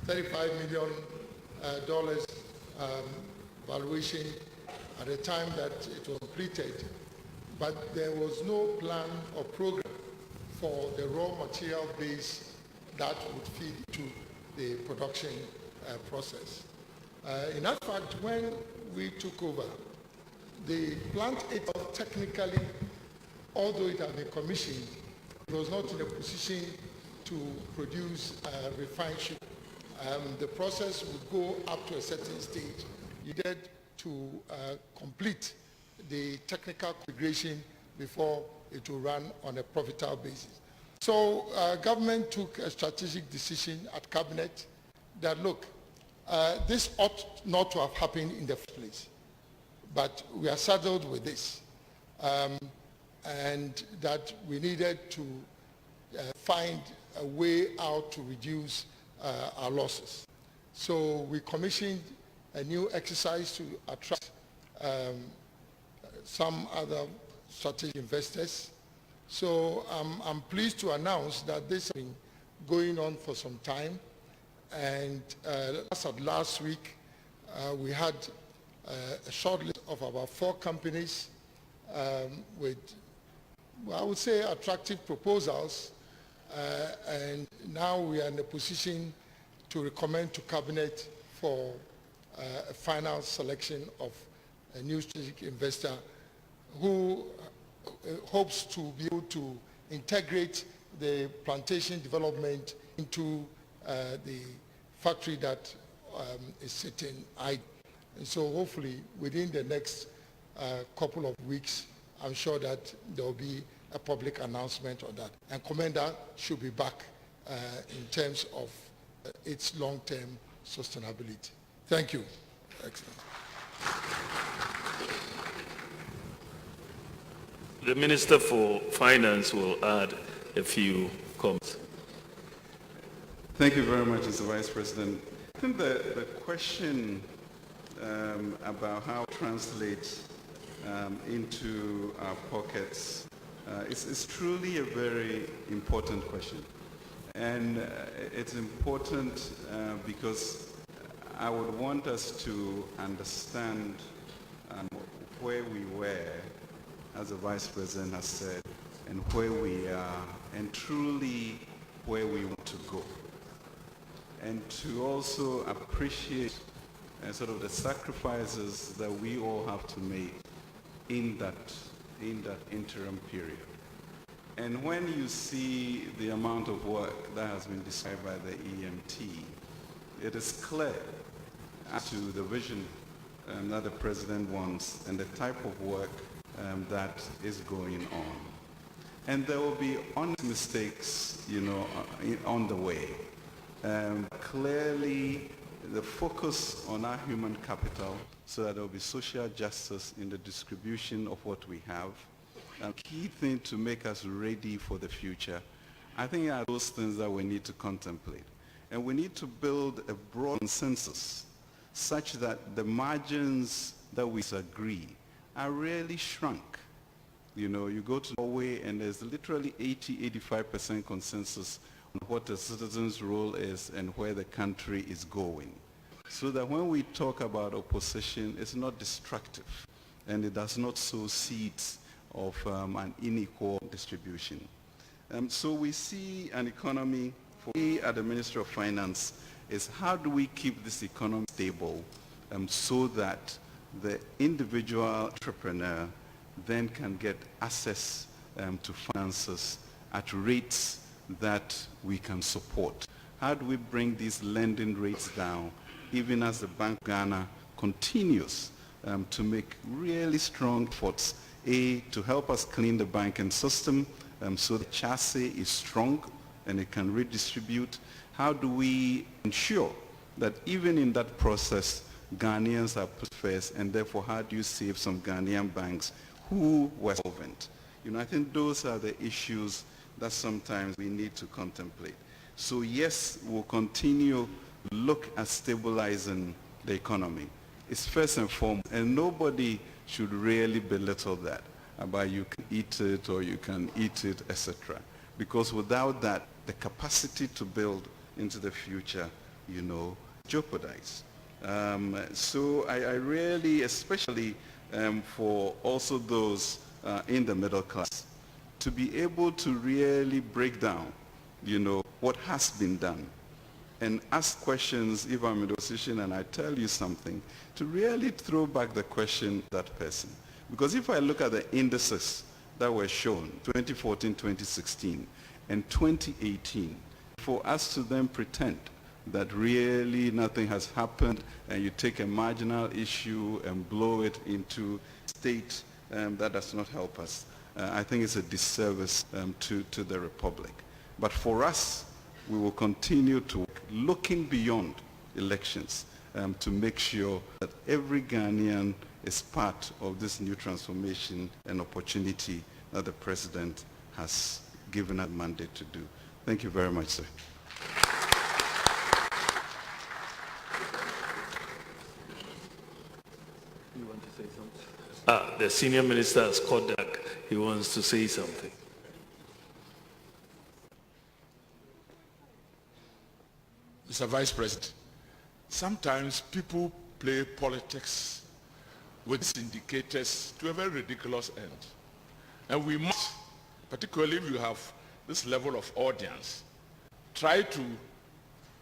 $35 million valuation at the time that it was completed, but there was no plan or program for the raw material base that would feed into the production process. In that fact, when we took over, The plant itself, technically, although it had been commissioned, it was not in a position to produce refined sugar. The process would go up to a certain stage. You needed to complete the technical configuration before it will run on a profitable basis. So government took a strategic decision at cabinet that, look, this ought not to have happened in the first place, but we are saddled with this, and that we needed to find a way out to reduce our losses. So we commissioned a new exercise to attract some other strategic investors. So I'm pleased to announce that this has been going on for some time, and last week we had a short list of about 4 companies with, I would say, attractive proposals, and now we are in a position to recommend to Cabinet for a final selection of a new strategic investor who hopes to be able to integrate the plantation development into the factory that is sitting idle. And so hopefully within the next couple of weeks, I'm sure that there will be a public announcement on that. And Commander should be back in terms of its long-term sustainability. Thank you. Excellent. The Minister for Finance will add a few comments. Thank you very much, Mr. Vice President. I think the question about how it translates into our pockets is truly a very important question. And it's important because I would want us to understand where we were, as the Vice President has said, and where we are, and truly where we want to go. And to also appreciate sort of the sacrifices that we all have to make in that interim period. And when you see the amount of work that has been described by the EMT, it is clear as to the vision that the President wants and the type of work that is going on. And there will be honest mistakes, on the way. Clearly, the focus on our human capital so that there will be social justice in the distribution of what we have. A key thing to make us ready for the future, I think, are those things that we need to contemplate. And we need to build a broad consensus such that the margins that we disagree are really shrunk. You go to Norway and there's literally 80-85% consensus on what the citizen's role is and where the country is going. So that when we talk about opposition, it's not destructive and it does not sow seeds of an unequal distribution. So we see an economy, for me at the Ministry of Finance, is how do we keep this economy stable so that the individual entrepreneur then can get access to finances at rates that we can support. How do we bring these lending rates down, even as the Bank of Ghana continues to make really strong efforts, to help us clean the banking system so the chassis is strong and it can redistribute. How do we ensure that even in that process, Ghanaians are put first, and therefore how do you save some Ghanaian banks who were solvent? I think those are the issues that sometimes we need to contemplate. So yes, we'll continue to look at stabilizing the economy. It's first and foremost, and nobody should really belittle that, about you can eat it or you can eat it, etc. Because without that, the capacity to build into the future, jeopardized. So I really, especially for also those in the middle class, to be able to really break down, what has been done and ask questions if I'm in a position and I tell you something, to really throw back the question to that person. Because if I look at the indices that were shown, 2014, 2016, and 2018, for us to then pretend that really nothing has happened and you take a marginal issue and blow it into state, that does not help us. I think it's a disservice to the Republic. But for us, we will continue to work looking beyond elections to make sure that every Ghanaian is part of this new transformation and opportunity that the President has given us mandate to do. Thank you very much, sir. You want to say something? The senior minister has called back. He wants to say something. Mr. Vice President, sometimes people play politics with indicators to a very ridiculous end. And we must, particularly if you have this level of audience, try to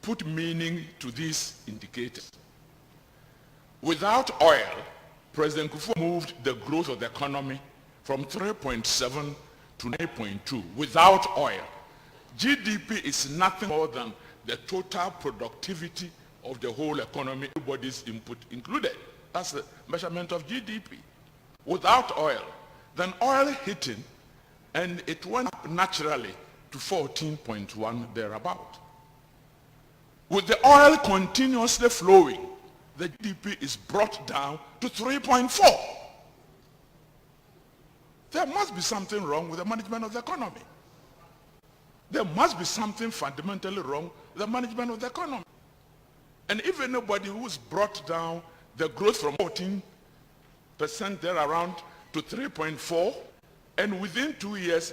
put meaning to these indicators. Without oil, President Kufuor moved the growth of the economy from 3.7 to 9.2 without oil. GDP is nothing more than the total productivity of the whole economy, everybody's input included. That's the measurement of GDP. Without oil, then oil hitting, and it went up naturally to 14.1 thereabout. With the oil continuously flowing, the GDP is brought down to 3.4. There must be something wrong with the management of the economy. There must be something fundamentally wrong with the management of the economy. And if anybody who's brought down the growth from 14% there around to 3.4, and within 2 years